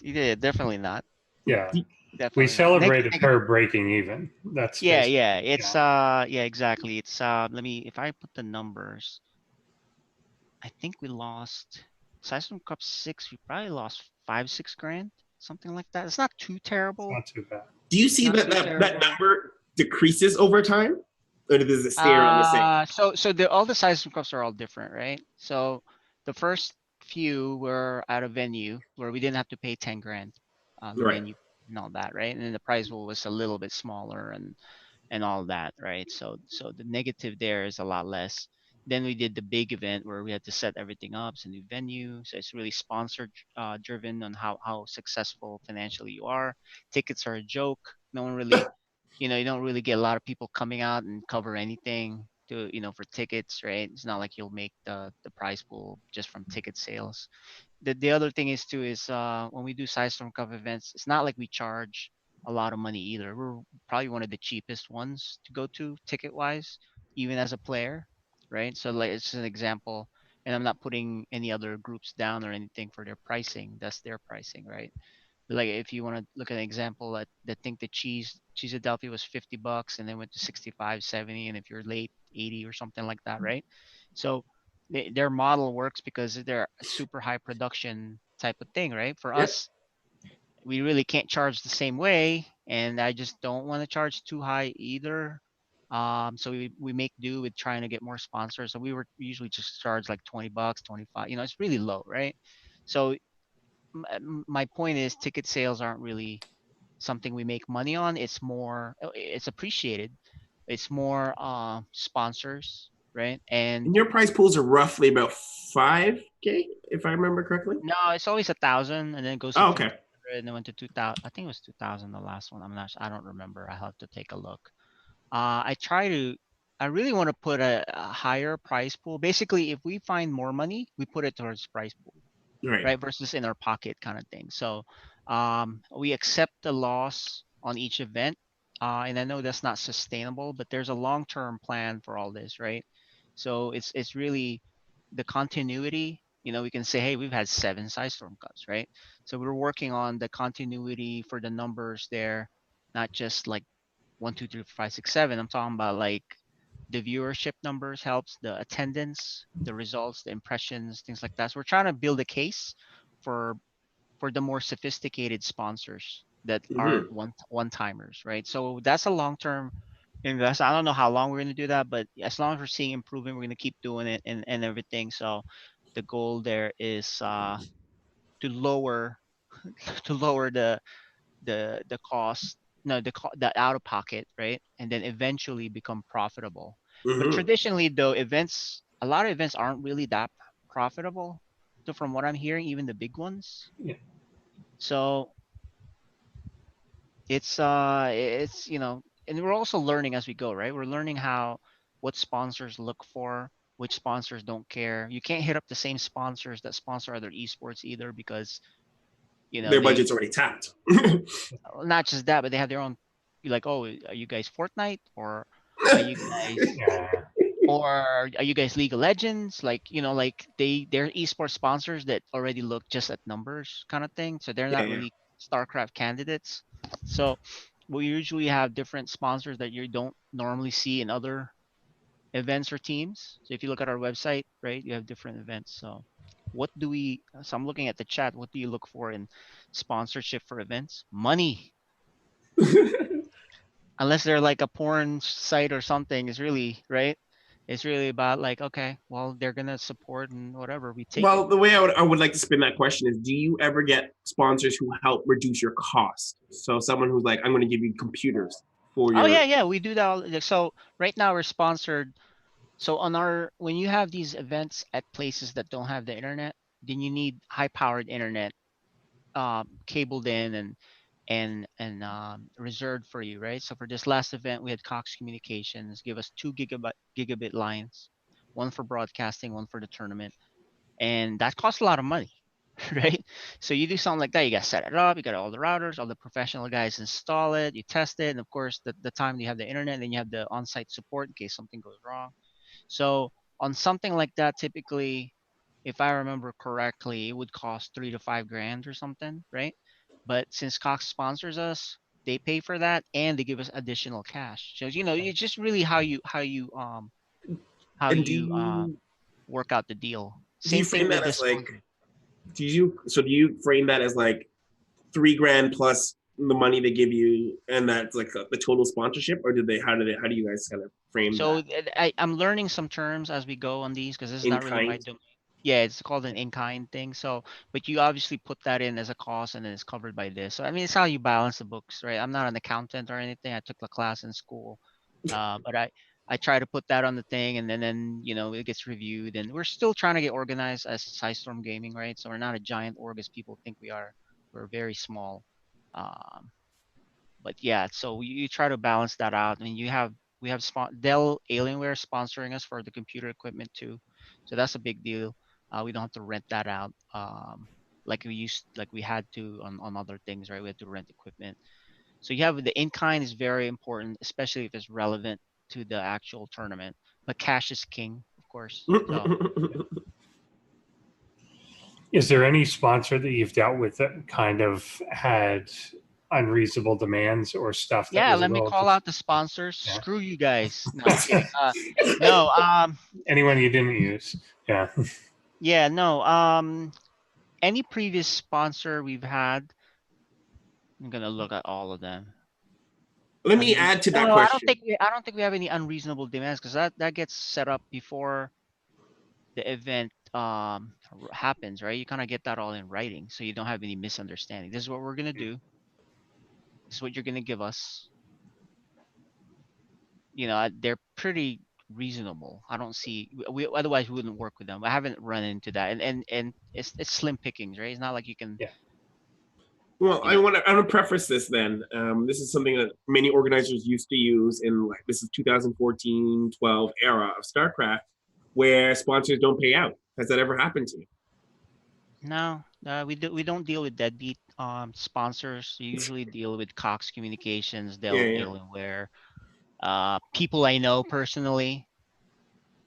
C: Yeah, definitely not.
B: Yeah.
C: Definitely
B: We
C: not.
B: celebrated her breaking even. That's
C: yeah,
B: basically-
C: yeah. It's yeah, exactly. It's let me if I put the numbers, I think we lost System Cup 6, we probably lost 5-6 grand, something like that. It's not too terrible.
B: not too bad.
A: Do you see that number decreases over time, or does it stay around the same?
C: So all the System Cups are all different, right? So the first few were at a venue where we didn't have to pay 10 grand, the
A: Right.
C: venue and all that, right? And then the prize pool was a little bit smaller and all that, right? So the negative there is a lot less. Then we did the big event where we had to set everything up, it's a new venue. So it's really sponsored driven on how successful financially you are. Tickets are a joke. No one really, you don't really get a lot of people coming out and cover anything to, for tickets, right? It's not like you'll make the prize pool just from ticket sales. The other thing is too is when we do Sidestorm Cup events, it's not like we charge a lot of money either. We're probably one of the cheapest ones to go to ticket wise, even as a player, right? So like it's an example, and I'm not putting any other groups down or anything for their pricing. That's their pricing, right? But like if you want to look at an example, I think the cheese Adelphi was $50 and then went to 65, 70, and if you're late, 80 or something like that, right? So their model works because they're a super high production type of thing, right? For us, we really can't charge the same way, and I just don't want to charge too high either. So we make do with trying to get more sponsors. So we usually just charge like $20, 25. It's really low, right? So my point is, ticket sales aren't really something we make money on. It's more, it's appreciated. It's more sponsors, right? And
A: And your prize pools are roughly about 5K, if I remember correctly.
C: no, it's always 1,000, and then it goes to
A: Oh, okay.
C: 1,500, and then went to 2,000. I think it was 2,000 the last one. I don't remember. I have to take a look. I really want to put a higher prize pool. Basically, if we find more money, we put it towards prize pool,
A: Right.
C: right? Versus in our pocket kind of thing. So we accept the loss on each event. And I know that's not sustainable, but there's a long-term plan for all this, right? So it's really the continuity. We can say, hey, we've had 7 Storm Cups, right? So we're working on the continuity for the numbers there, not just like 1, 2, 3, 4, 5, 6, 7. I'm talking about like the viewership numbers helps, the attendance, the results, the impressions, things like that. So we're trying to build a case for the more sophisticated sponsors that aren't one timers, right? So that's a long term invest. I don't know how long we're going to do that, but as long as we're seeing improvement, we're going to keep doing it and everything. So the goal there is to lower to lower the cost, no, the out of pocket, right? And then eventually become profitable. But traditionally though, a lot of events aren't really that profitable. So from what I'm hearing, even the big ones.
B: Yeah.
C: So it's and we're also learning as we go, right? We're learning what sponsors look for, which sponsors don't care. You can't hit up the same sponsors that sponsor other esports either, because
A: their budget's already tapped.
C: not just that, but they have their own. You're like, oh, are you guys Fortnite, or are you guys or are you guys League of Legends? Like, like they're esports sponsors that already look just at numbers kind of thing. So they're not really StarCraft candidates. So we usually have different sponsors that you don't normally see in other events or teams. So if you look at our website, right, you have different events. So so I'm looking at the chat. What do you look for in sponsorship for events? Money. unless they're like a porn site or something, is really right. It's really about like, okay, well, they're gonna support and whatever, we take it.
A: Well, the way I would like to spin that question is, do you ever get sponsors who help reduce your cost? So someone who's like, I'm going to give you computers for
C: Oh
A: your.
C: yeah, we do that. So right now we're sponsored. So on our when you have these events at places that don't have the internet, then you need high-powered internet, cabled in and reserved for you, right? So for this last event, we had Cox Communications give us 2 gigabit lines, one for broadcasting, one for the tournament, and that costs a lot of money, right? So you do something like that, you got to set it up, you got all the routers, all the professional guys install it, you test it, and of course, the time you have the internet, then you have the on-site support in case something goes wrong. So on something like that, typically, if I remember correctly, it would cost 3 to 5 grand or something, right? But since Cox sponsors us, they pay for that and they give us additional cash. So it's just really how
A: And
C: you work out the deal.
A: do you
C: Same thing
A: frame that
C: with the
A: as like,
C: sponsor.
A: do you frame that as like 3 grand plus the money they give you, and that's like the total sponsorship, or how do you guys kind of frame
C: So
A: that
C: I'm learning some terms as we go on these because this is
A: in
C: not really my
A: kind?
C: domain. Yeah, it's called an in-kind thing. So, but you obviously put that in as a cost and then it's covered by this. So, I mean, it's how you balance the books, right? I'm not an accountant or anything. I took the class in school, but I try to put that on the thing, and then it gets reviewed, and we're still trying to get organized as PSISTORM Gaming, right? So we're not a giant org as people think we are. We're very small. Um, but yeah, so you try to balance that out. I mean, we have Dell Alienware sponsoring us for the computer equipment too, so that's a big deal. We don't have to rent that out, like we had to on other things, right? We had to rent equipment. So you have the in kind is very important, especially if it's relevant to the actual tournament. But cash is king, of course. So
B: Is there any sponsor that you've dealt with that kind of had unreasonable demands or stuff that
C: yeah,
B: was a
C: let me
B: little
C: call
B: just,
C: out the sponsors.
B: yeah,
C: Screw you guys. No, I'm kidding. No,
B: anyone you didn't use? Yeah.
C: yeah, no. Any previous sponsor we've had, I'm gonna look at all of them.
A: Let me add to that question.
C: I don't think we have any unreasonable demands because that gets set up before the event happens, right? You kind of get that all in writing, so you don't have any misunderstanding. This is what we're gonna do. This is what you're gonna give us. They're pretty reasonable. I don't see we otherwise we wouldn't work with them. I haven't run into that, and it's slim pickings, right? It's not like you can,
B: Yeah.
A: Well,
C: you know.
A: I want to preface this then. This is something that many organizers used to use in like this is 2014-12 era of StarCraft, where sponsors don't pay out. Has that ever happened to you?
C: No, we don't deal with deadbeat sponsors. We usually deal with Cox Communications,
A: Yeah,
C: Dell,
A: yeah.
C: Alienware, people I know personally,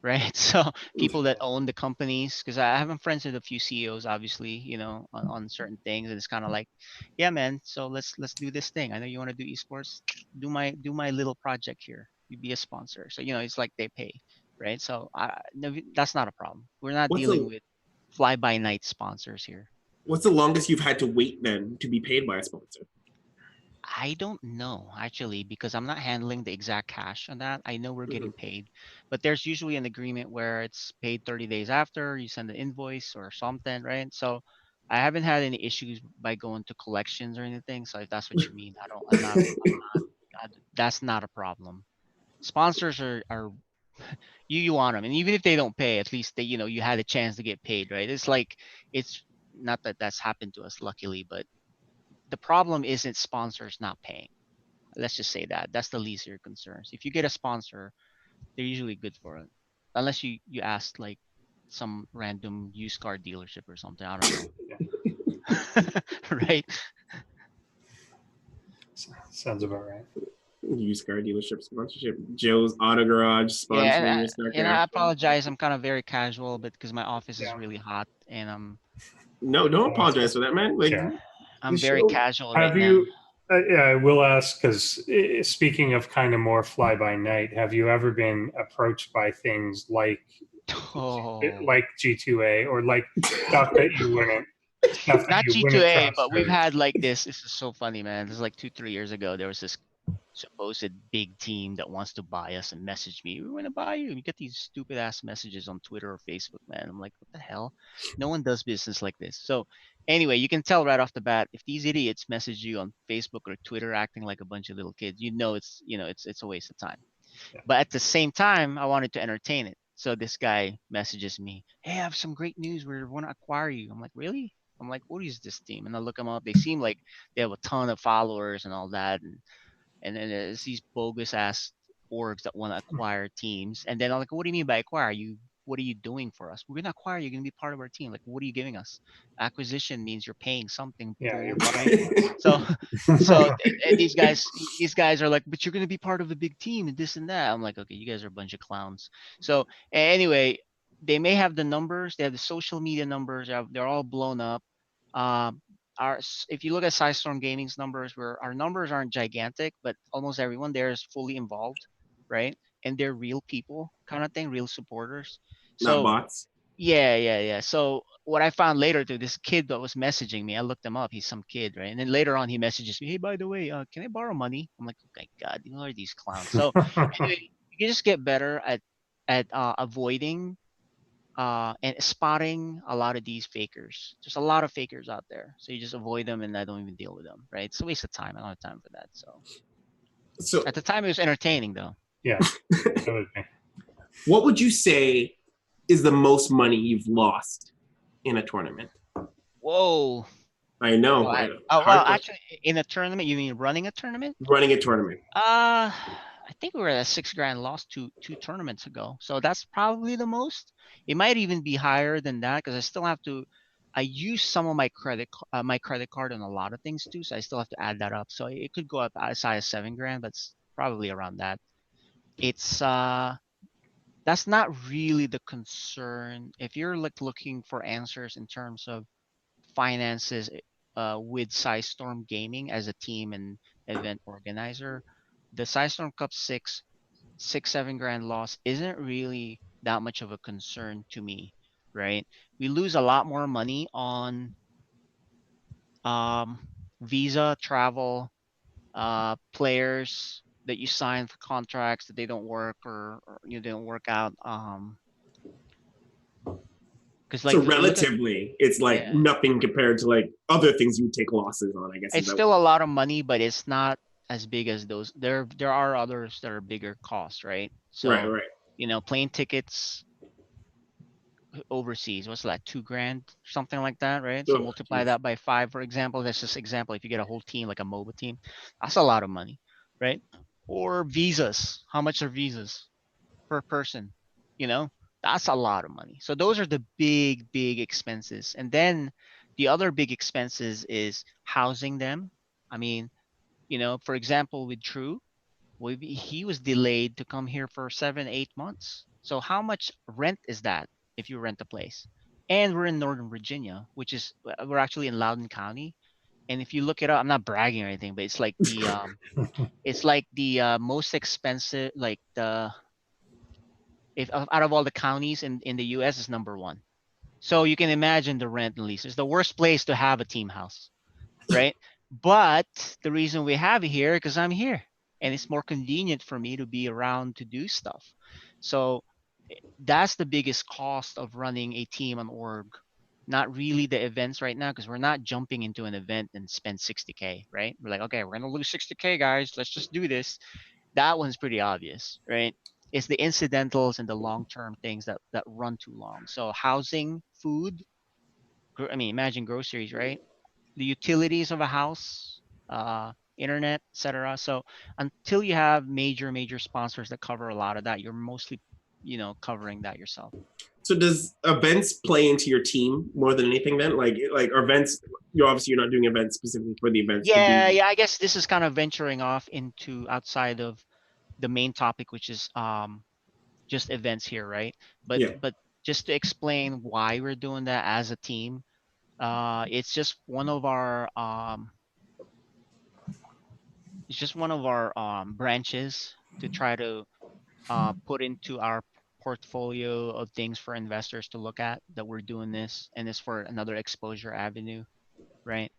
C: right? So people that own the companies, because I have friends with a few CEOs, obviously, on certain things, and it's kind of like, yeah, man. So let's do this thing. I know you want to do esports. Do my little project here. You be a sponsor. So it's like they pay, right? So no, that's not a problem. We're not
A: What's
C: dealing
A: the
C: with fly by night sponsors here.
A: what's the longest you've had to wait then to be paid by a sponsor?
C: I don't know actually because I'm not handling the exact cash on that. I know we're getting paid, but there's usually an agreement where it's paid 30 days after you send the invoice or something, right? So I haven't had any issues by going to collections or anything. So if that's what you mean, that's not a problem. Sponsors are you want them, and even if they don't pay, at least you had a chance to get paid, right? It's not that that's happened to us luckily, but the problem isn't sponsors not paying. Let's just say that that's the least of your concerns. If you get a sponsor, they're usually good for it, unless you ask like some random used car dealership or something. I don't know, right?
B: Sounds about right.
A: Used car dealership sponsorship, Joe's Auto Garage
C: Yeah,
A: sponsoring your
C: I
A: StarCraft.
C: apologize. I'm kind of very casual, but because my office is
B: Yeah.
C: really hot and
A: No, don't apologize for that, man. Like
B: Yeah.
C: I'm
A: the
C: very
A: show.
C: casual right
B: Have
C: now.
B: you, yeah, I will ask because speaking of kind of more fly by night, have you ever been approached by things like
C: Oh,
B: G2A or like stuff that you
C: not
B: wouldn't
C: G2A,
B: trust?
C: but we've had like this. This is so funny, man. This is like 2, 3 years ago. There was this supposed big team that wants to buy us and message me, we want to buy you. You get these stupid ass messages on Twitter or Facebook, man. I'm like, what the hell? No one does business like this. So anyway, you can tell right off the bat if these idiots message you on Facebook or Twitter acting like a bunch of little kids, it's a waste of time.
B: Yeah.
C: But at the same time, I wanted to entertain it. So this guy messages me, hey, I have some great news. We want to acquire you. I'm like, really? I'm like, what is this team? And I look them up. They seem like they have a ton of followers and all that. And then there's these bogus ass orgs that want to acquire teams. And then I'm like, what do you mean by acquire? What are you doing for us? We're gonna acquire you. You're gonna be part of our team. Like, what are you giving us? Acquisition means you're paying something,
B: Yeah,
C: fool,
B: you're
C: right? So, and these guys are like, but you're gonna be part of a big team and this and that. I'm like, okay, you guys are a bunch of clowns. So anyway, they may have the numbers. They have the social media numbers. They're all blown up. Um, if you look at SciStorm Gaming's numbers, where our numbers aren't gigantic, but almost everyone there is fully involved, right? And they're real people, kind of thing, real supporters.
A: Not
C: So
A: bots.
C: yeah. So what I found later too, this kid that was messaging me, I looked him up. He's some kid, right? And then later on, he messages me, hey, by the way, can I borrow money? I'm like, okay, God, you are these clowns. So anyway, you can just get better at avoiding and spotting a lot of these fakers. There's a lot of fakers out there, so you just avoid them, and I don't even deal with them. Right? It's a waste of time. I don't have time for that. So at the time, it was entertaining, though.
B: Yeah. That was me.
A: What would you say is the most money you've lost in a tournament?
C: Whoa.
A: I know.
C: Well,
A: Hard
C: well,
A: question.
C: actually, in a tournament, you mean running a tournament?
A: Running a tournament.
C: I think we were at a $6,000 loss two tournaments ago. So that's probably the most. It might even be higher than that because I still have to. I use some of my credit card on a lot of things too, so I still have to add that up. So it could go up as high as $7,000, but it's probably around that. It's that's not really the concern. If you're like looking for answers in terms of finances with SciStorm Gaming as a team and event organizer, the SciStorm Cup 7 grand loss isn't really that much of a concern to me, right? We lose a lot more money on um, visa, travel, players that you sign for contracts that they don't work or you don't work out. Because
A: So
C: like look at
A: relatively, it's like
C: yeah,
A: nothing compared to like other things you take losses on, I guess.
C: it's still a lot of money, but it's not as big as those. There are others that are bigger costs, right?
A: Right,
C: So plane tickets overseas, what's that, 2 grand, something like that, right? So
A: Oh,
C: multiply
A: geez.
C: that by 5, for example. That's just example. If you get a whole team, like a MOBA team, that's a lot of money, right? Or visas. How much are visas per person? You know, that's a lot of money. So those are the big expenses. And then the other big expenses is housing them. I mean, for example, with True, he was delayed to come here for 7, 8 months. So how much rent is that if you rent a place? And we're in Northern Virginia, which is we're actually in Loudoun County. And if you look it up, I'm not bragging or anything, but it's like the most expensive, like the if out of all the counties in the U.S. is number one. So you can imagine the rent and lease. It's the worst place to have a team house, right? But the reason we have it here because I'm here and it's more convenient for me to be around to do stuff. So that's the biggest cost of running a team on org. Not really the events right now because we're not jumping into an event and spend 60K, right? We're like, okay, we're gonna lose 60K, guys. Let's just do this. That one's pretty obvious, right? It's the incidentals and the long-term things that run too long. So housing, food, imagine groceries, right? The utilities of a house, internet, etc. So until you have major sponsors that cover a lot of that, you're mostly, covering that yourself.
A: So does events play into your team more than anything then? Like events, you're not doing events specifically for the events to
C: Yeah,
A: be.
C: yeah. I guess this is kind of venturing off into outside of the main topic, which is just events here, right? But
A: Yeah.
C: but just to explain why we're doing that as a team, it's just one of our branches to try to put into our portfolio of things for investors to look at that we're doing this, and it's for another exposure avenue, right?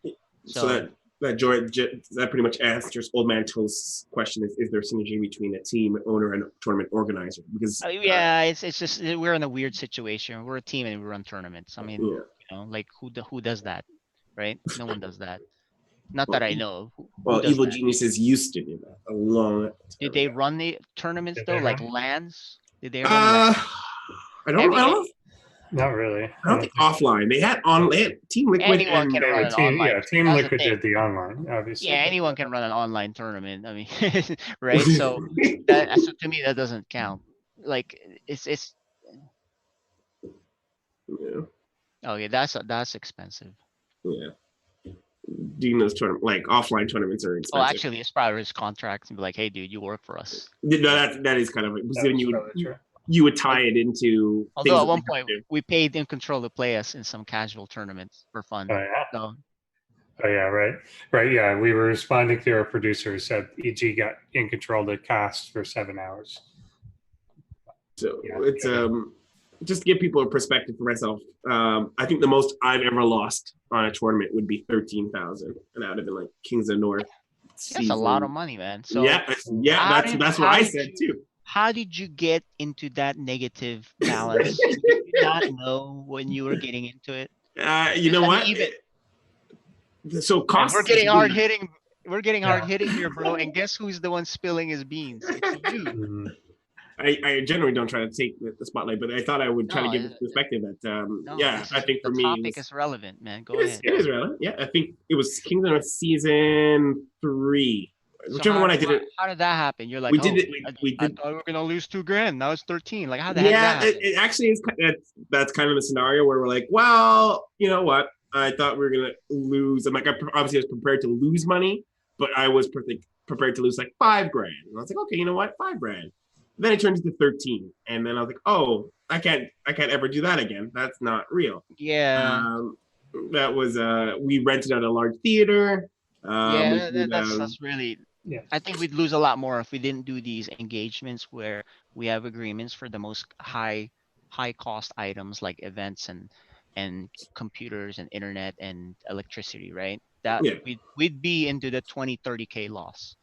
A: So that
C: So
A: that pretty much answers Old Man Toast's question: is there synergy between a team owner and a tournament organizer? Because
C: yeah, it's just we're in a weird situation. We're a team and we run tournaments. I mean, like who does that, right? No one does that. Not that I know.
A: Well, Evil Geniuses used to do that a long time.
C: Did they run the tournaments though, like LANs? Did they run
A: LANs? I don't know.
B: Not really.
A: I don't think offline. They had Team Liquid.
C: Anyone can run an online.
B: Yeah, Team Liquid did the online, obviously.
C: Yeah, anyone can run an online tournament. I mean, right? So to me that doesn't count. Like it's.
A: Yeah.
C: Oh yeah, that's expensive.
A: Yeah. Doing those like offline tournaments are expensive.
C: Oh, actually, it's probably his contract and be like, "Hey, dude, you work for us."
A: No, that is kind of it. Because then you would tie it into.
C: Although at one point we paid In Control to play us in some casual tournaments for fun.
B: Oh yeah.
C: So,
B: oh yeah, right. Yeah, we were responding to our producer who said EG got In Control to cast for 7 hours.
A: So it's just to give people a perspective for myself. I think the most I've ever lost on a tournament would be 13,000, and that would have been like Kings of North.
C: That's a lot of money, man. So
A: that's what I said too.
C: How did you get into that negative balance? Did you not know when you were getting into it?
A: You know what? So costs.
C: We're getting hard hitting. We're getting hard hitting here, bro. And guess who's the one spilling his beans? It's you.
A: I generally don't try to take the spotlight, but I thought I would try to give a perspective that, I think for me,
C: the topic is relevant, man. Go ahead.
A: It is relevant. Yeah, I think it was Kings of North season 3. Whichever one I did it.
C: How did that happen? You're like,
A: we did it.
C: I thought we were gonna lose $2,000. Now it's 13. Like, how the heck?
A: Yeah, it actually is. That's kind of the scenario where we're like, well, you know what? I thought we were gonna lose. I'm like, I obviously was prepared to lose money, but I was prepared to lose like $5,000. And I was like, okay, you know what? $5,000. Then it turned into 13, and then I was like, oh, I can't ever do that again. That's not real.
C: Yeah.
A: That was we rented out a large theater.
C: That's really. Yeah. I think we'd lose a lot more if we didn't do these engagements where we have agreements for the most high cost items like events and computers and internet and electricity, right? That we'd be into the 20-30K loss.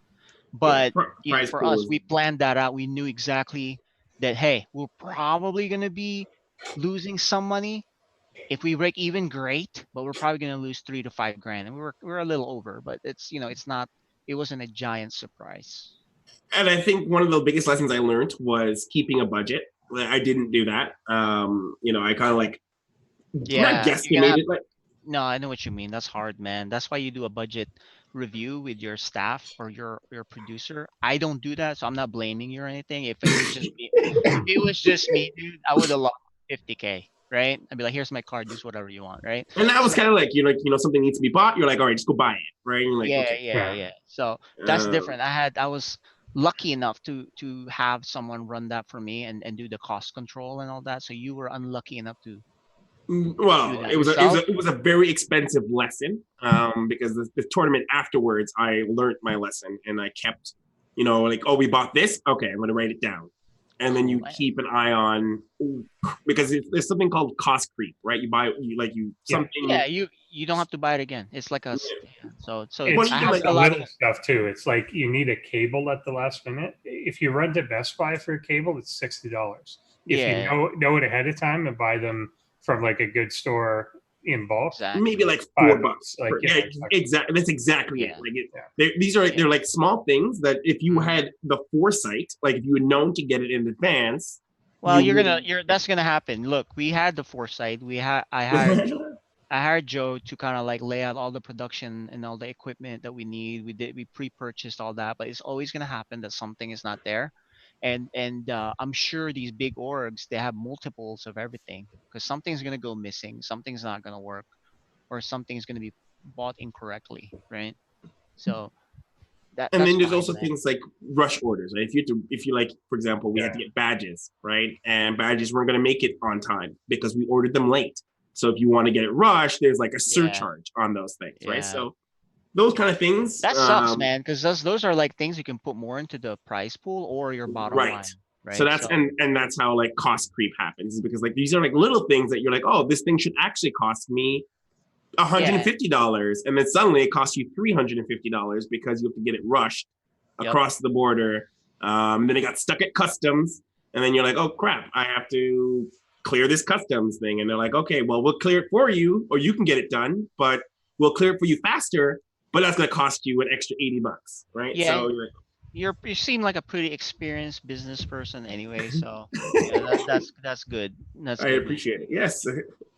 C: But for us, we planned that out. We knew exactly that, hey, we're probably going to be losing some money. If we break even, great, but we're probably going to lose $3,000 to $5,000. And we're a little over, but it wasn't a giant surprise.
A: And I think one of the biggest lessons I learned was keeping a budget. I didn't do that. I kind of like, not guesstimated.
C: No, I know what you mean. That's hard, man. That's why you do a budget review with your staff or your producer. I don't do that, so I'm not blaming you or anything. If it was just me, dude, I would have lost 50K, right? I'd be like, here's my card, use whatever you want, right?
A: And that was kind of like, something needs to be bought. You're like, all right, just go buy it, right? And you're like,
C: yeah. So that's different. I was lucky enough to have someone run that for me and do the cost control and all that. So you were unlucky enough to.
A: Well, it was a very expensive lesson because the tournament afterwards, I learned my lesson and I kept, we bought this. Okay, I'm going to write it down. And then you keep an eye on, because there's something called cost creep, right? You buy, something.
C: Yeah, you don't have to buy it again. It's like a, so
B: it's like a lot of stuff too. It's like you need a cable at the last minute. If you run to Best Buy for a cable, it's $60. If you know it ahead of time and buy them from like a good store in bulk,
A: maybe like $4. Exactly. That's exactly it. Like they're like small things that if you had the foresight, like if you had known to get it in advance.
C: Well, that's gonna happen. Look, we had the foresight. I hired Joe to kind of like lay out all the production and all the equipment that we need. We pre-purchased all that, but it's always gonna happen that something is not there. And I'm sure these big orgs, they have multiples of everything because something's going to go missing, something's not going to work, or something's going to be bought incorrectly, right? So
A: and then there's also things like rush orders, right? If you like, for example, we had to get badges, right? And badges weren't going to make it on time because we ordered them late. So if you want to get it rushed, there's like a surcharge on those things, right? So those kind of things.
C: That sucks, man, because those are like things you can put more into the prize pool or your bottom line. Right.
A: So that's and that's how like cost creep happens, is because like these are like little things that you're like, oh, this thing should actually cost me $150, and then suddenly it costs you $350 because you have to get it rushed across the border. Then it got stuck at customs, and then you're like, oh crap, I have to clear this customs thing. And they're like, okay, well, we'll clear it for you, or you can get it done, but we'll clear it for you faster, but that's going to cost you an extra $80, right?
C: Yeah.
A: So you're like,
C: You seem like a pretty experienced business person anyway, so yeah, that's good. That's
A: I
C: good.
A: appreciate it. Yes,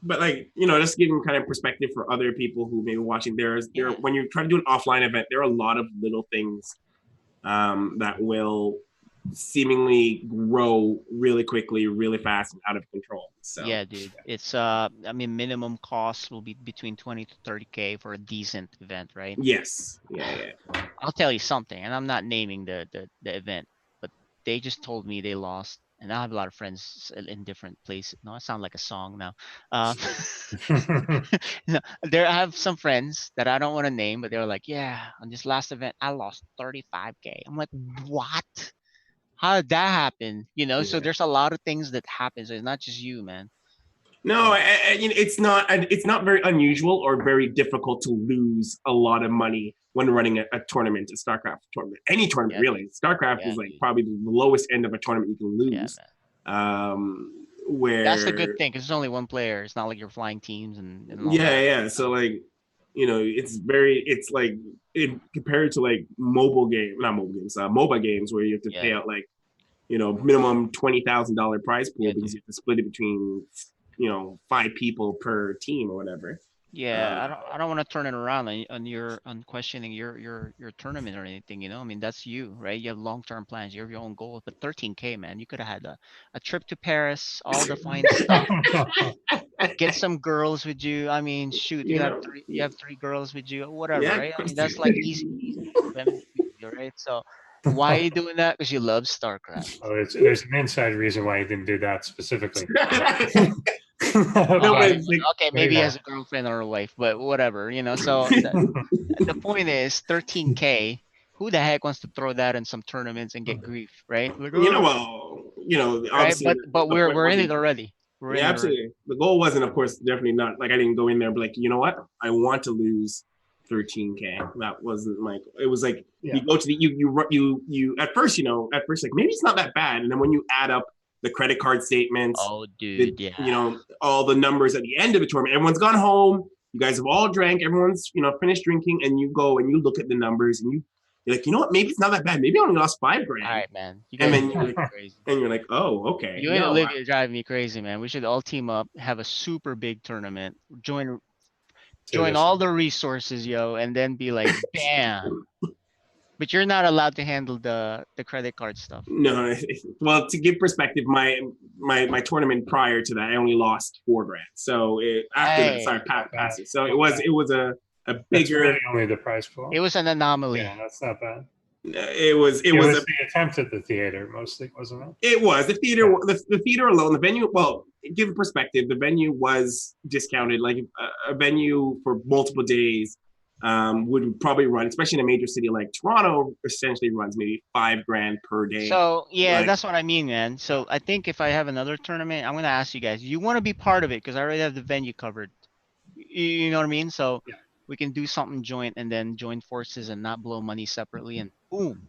A: but like, just giving kind of perspective for other people who may be watching. When you try to do an offline event, there are a lot of little things that will seemingly grow really quickly, really fast, and out of control. So
C: Yeah, dude. It's minimum cost will be between 20 to 30K for a decent event, right?
A: yes, yeah.
C: I'll tell you something, and I'm not naming the event, but they just told me they lost, and I have a lot of friends in different places. No, I sound like a song now. No, I have some friends that I don't want to name, but they were like, yeah, on this last event, I lost 35K. I'm like, what? How did that happen? So there's a lot of things that happen. So it's not just you, man.
A: No, it's not very unusual or very difficult to lose a lot of money when running a tournament, a StarCraft tournament, any tournament really. StarCraft is like probably the lowest end of a tournament you can lose. Where
C: that's the good thing because there's only one player. It's not like you're flying teams and all that.
A: Yeah. So like, it's like compared to like MOBA games where you have to pay out like, minimum $20,000 prize pool because you have to split it between 5 people per team or whatever.
C: Yeah, I don't want to turn it around on questioning your tournament or anything. I mean, that's you, right? You have long-term plans. You have your own goals. But 13K, man, you could have had a trip to Paris, all the fine stuff. Get some girls with you. I mean, shoot, you have 3 girls with you, whatever, right? I mean, that's like easy women with you, right? So why are you doing that? Because you love StarCraft.
B: Oh, there's an inside reason why you didn't do that specifically.
C: Okay, maybe he has a girlfriend or a wife, but whatever, So the point is 13K. Who the heck wants to throw that in some tournaments and get grief, right? Like,
A: obviously,
C: right? But we're in it already.
A: Absolutely. The goal wasn't, of course, definitely not like I didn't go in there, but like, you know what? I want to lose 13K. That wasn't like it was like you go to the you at first like maybe it's not that bad, and then when you add up the credit card statements, all the numbers at the end of the tournament, everyone's gone home, you guys have all drank, everyone's finished drinking, and you go and you look at the numbers and you're like, you know what, maybe it's not that bad, maybe I only lost $5,000.
C: All right, man.
A: And then you're like, crazy. And you're like, oh, okay.
C: You and Olivia drive me crazy, man. We should all team up, have a super big tournament, join all the resources, and then be like, bam. But you're not allowed to handle the credit card stuff.
A: No, well, to give perspective, my tournament prior to that, I only lost $4,000. So passes. So it was a bigger.
B: That's really only the prize pool.
C: It was an anomaly.
B: Yeah, that's not bad.
A: It was the
B: attempt at the theater mostly, wasn't it?
A: It was the theater. The theater alone, the venue. Well, give perspective. The venue was discounted. Like a venue for multiple days would probably run, especially in a major city like Toronto, essentially runs maybe $5,000 per day.
C: So that's what I mean, man. So I think if I have another tournament, I'm gonna ask you guys. You want to be part of it because I already have the venue covered. You know what I mean? So. Yeah. We can do something joint and then join forces and not blow money separately and boom.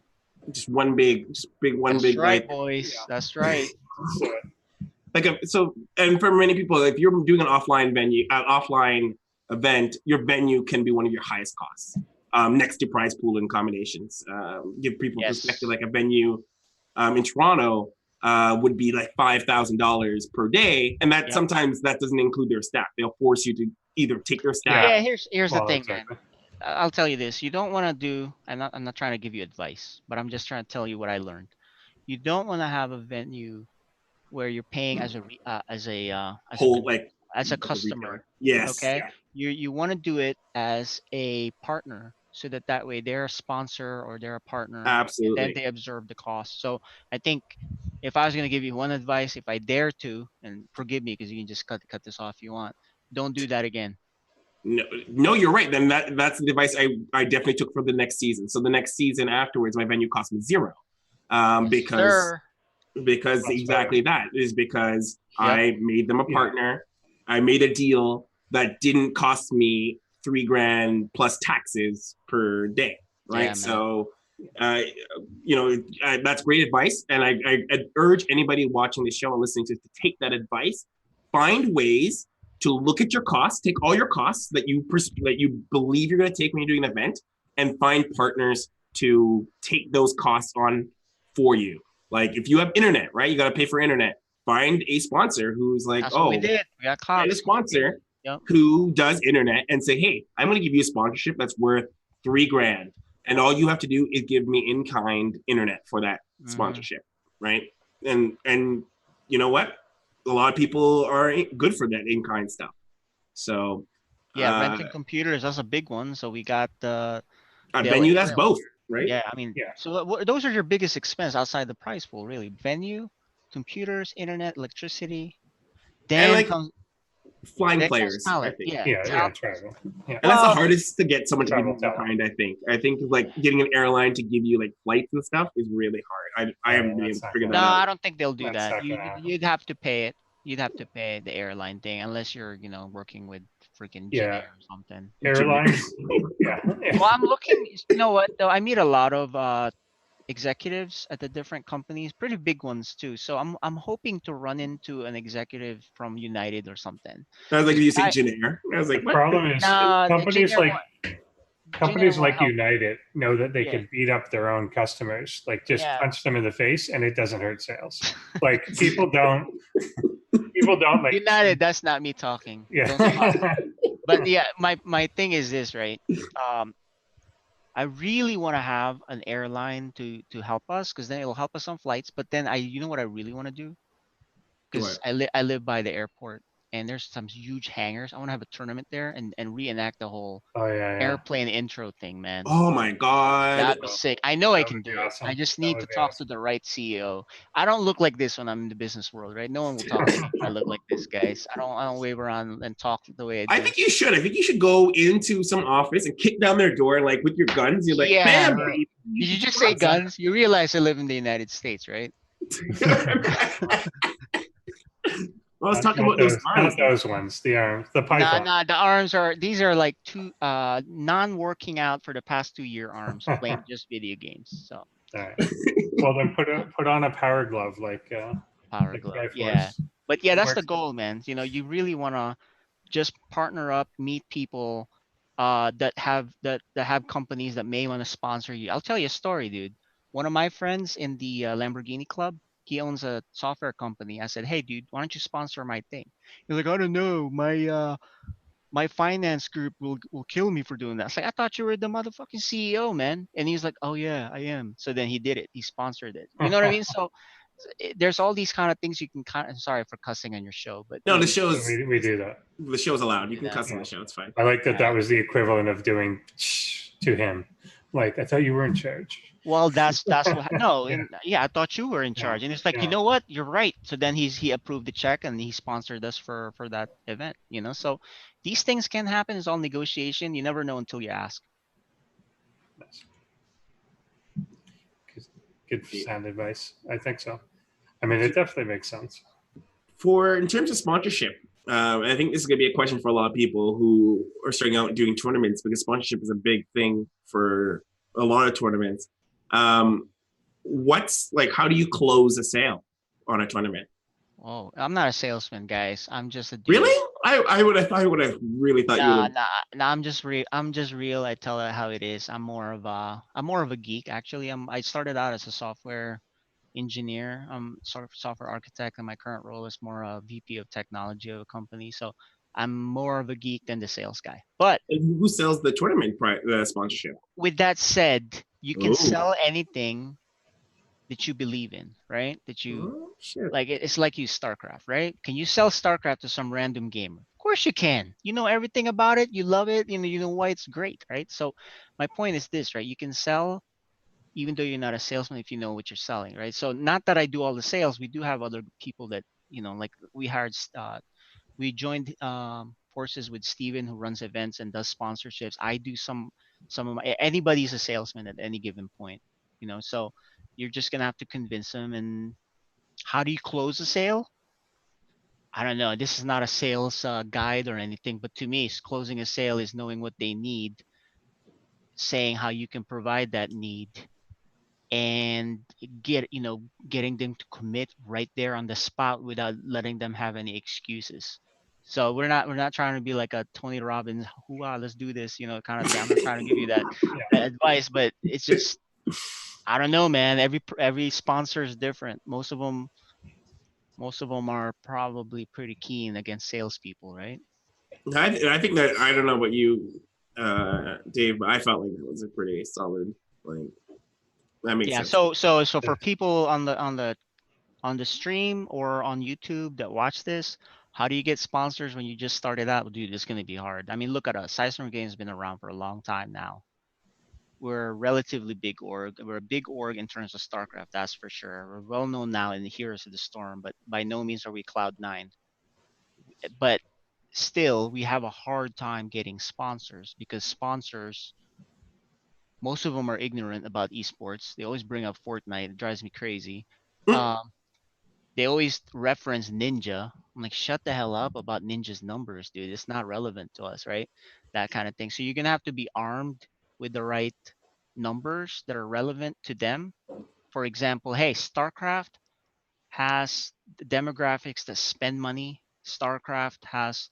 A: Just one big.
C: That's right, boys. Yeah. That's right.
A: And for many people, if you're doing an offline event, your venue can be one of your highest costs, next to prize pool and combinations. Give people perspective, like a venue in Toronto would be like $5,000 per day, and that sometimes that doesn't include their staff. They'll force you to either take their staff.
C: Yeah, here's the thing, man. I'll tell you this: you don't want to do. I'm not trying to give you advice, but I'm just trying to tell you what I learned. You don't want to have a venue where you're paying as a customer.
A: Yes.
C: Okay. Yeah. You want to do it as a partner, so that way they're a sponsor or they're a partner.
A: Absolutely.
C: And then they absorb the cost. So I think if I was going to give you one advice, if I dare to, and forgive me because you can just cut this off if you want, don't do that again.
A: No, you're right. Then that's the advice I definitely took for the next season. So the next season afterwards, my venue cost me $0. Because exactly that is because I made them a partner. I made a deal. that didn't cost me $3,000 plus taxes per day, right?
C: Yeah,
A: so, that's great advice, and I urge anybody watching the show and listening to take that advice. Find ways to look at your costs, take all your costs that you believe you're going to take when you're doing an event, and find partners to take those costs on for you. Like if you have internet, right? You got to pay for internet. Find a sponsor who's like,
C: that's what we did. We got
A: find a
C: Cox.
A: sponsor
C: Yep.
A: who does internet and say, hey, I'm going to give you a sponsorship that's worth $3,000. And all you have to do is give me in-kind internet for that sponsorship, right? And you know what? A lot of people are good for that in-kind stuff. So
C: yeah, renting computers, that's a big one. So we got the
A: venue, that's both, right?
C: Yeah, I mean, so those are your biggest expense outside the price pool, really. Venue, computers, internet, electricity. Then
A: and
C: comes
A: flying players, I think.
B: Travel. Yeah.
A: And that's the hardest to get someone to give you
B: Travel.
A: kind, I think. I think like getting an airline to give you like flights and stuff is really hard. I haven't been able to figure that out.
C: No, I don't think they'll do
B: That's
C: that. You'd have to pay it. You'd have to pay the airline thing unless you're, working with freaking Janair or something.
B: Airlines.
C: Well, I'm looking. You know what though? I meet a lot of executives at the different companies, pretty big ones too. So I'm hoping to run into an executive from United or something.
A: I was like, you say Janair? I was like,
B: the problem is companies like United know that they can beat up their own customers, like just punch them in the face, and it doesn't hurt sales. Like people don't like
C: United. That's not me talking.
B: Yeah.
C: But yeah, my thing is this, right? I really want to have an airline to help us, because then it'll help us on flights. But then you know what I really want to do? Because I live by the airport, and there's some huge hangars. I want to have a tournament there and reenact the whole airplane intro thing, man.
A: Oh my god,
C: that'd be sick. I know I can do it. I just need to talk to the right CEO. I don't look like this when I'm in the business world, right? No one will talk to me if I look like this, guys. I don't wave around and talk the way I do.
A: I think you should. I think you should go into some office and kick down their door, like with your guns. You're like, bam!
C: Did you just say guns? You realize I live in the United States, right?
A: I was talking about those arms.
B: Not those ones. The arms. The python.
C: Nah, the arms are. These are like two non-working out for the past 2-year arms playing just video games. So.
B: All right. Well, then put on a power glove like.
C: Power glove. Yeah. But yeah, that's the goal, man. You really want to just partner up, meet people that have companies that may want to sponsor you. I'll tell you a story, dude. One of my friends in the Lamborghini Club, he owns a software company. I said, hey, dude, why don't you sponsor my thing? He's like, I don't know. My finance group will kill me for doing that. I was like, I thought you were the motherfucking CEO, man. And he's like, oh, yeah, I am. So then he did it. He sponsored it. You know what I mean? So there's all these kind of things you can sorry for cussing on your show, but
A: no, the show's
B: we do that.
A: The show's allowed. You can cuss on the show. It's fine.
B: I like that. That was the equivalent of doing to him. Like, I thought you were in charge.
C: Well, that's what. No, I thought you were in charge, and it's like, you know what? You're right. So then he approved the check and he sponsored us for that event. So these things can happen. It's all negotiation. You never know until you ask.
B: Good sound advice. I think so. I mean, it definitely makes sense.
A: In terms of sponsorship, I think this is going to be a question for a lot of people who are starting out doing tournaments, because sponsorship is a big thing for a lot of tournaments. How do you close a sale on a tournament?
C: Oh, I'm not a salesman, guys. I'm just a dude.
A: Really? I would have really thought you would.
C: Nah, I'm just real. I tell it how it is. I'm more of a geek, actually. I started out as a software engineer. I'm sort of software architect, and my current role is more a VP of technology of a company. So I'm more of a geek than the sales guy. But
A: who sells the tournament sponsorship?
C: With that said, you can sell anything that you believe in, right? That you like. It's like you StarCraft, right? Can you sell StarCraft to some random gamer? Of course you can. You know everything about it. You love it. You know why it's great, right? So my point is this, right? You can sell even though you're not a salesman if you know what you're selling, right? So not that I do all the sales. We do have other people that, like we joined forces with Steven, who runs events and does sponsorships. I do some of my, anybody's a salesman at any given point, so you're just going to have to convince them. And how do you close a sale? I don't know. This is not a sales guide or anything, but to me, closing a sale is knowing what they need, saying how you can provide that need, and getting them to commit right there on the spot without letting them have any excuses. So we're not trying to be like a Tony Robbins, "Hoo-ah, let's do this," kind of thing. I'm not trying to give you that advice, but it's just, I don't know, man. Every sponsor is different. Most of them are probably pretty keen against salespeople, right?
A: I think that, I don't know about you, Dave, but I felt like that was a pretty solid, like, that makes
C: Yeah.
A: sense.
C: So for people on the stream or on YouTube that watch this, how do you get sponsors when you just started out? Dude, it's gonna be hard. I mean, look at us. StarCraft Games has been around for a long time now. We're a relatively big org. We're a big org in terms of StarCraft, that's for sure. We're well known now in the Heroes of the Storm, but by no means are we Cloud9. But still, we have a hard time getting sponsors because sponsors, most of them are ignorant about esports. They always bring up Fortnite. It drives me crazy. Um, they always reference Ninja. I'm like, shut the hell up about Ninja's numbers, dude. It's not relevant to us, right? That kind of thing. So you're gonna have to be armed with the right numbers that are relevant to them. For example, hey, StarCraft has the demographics that spend money. StarCraft has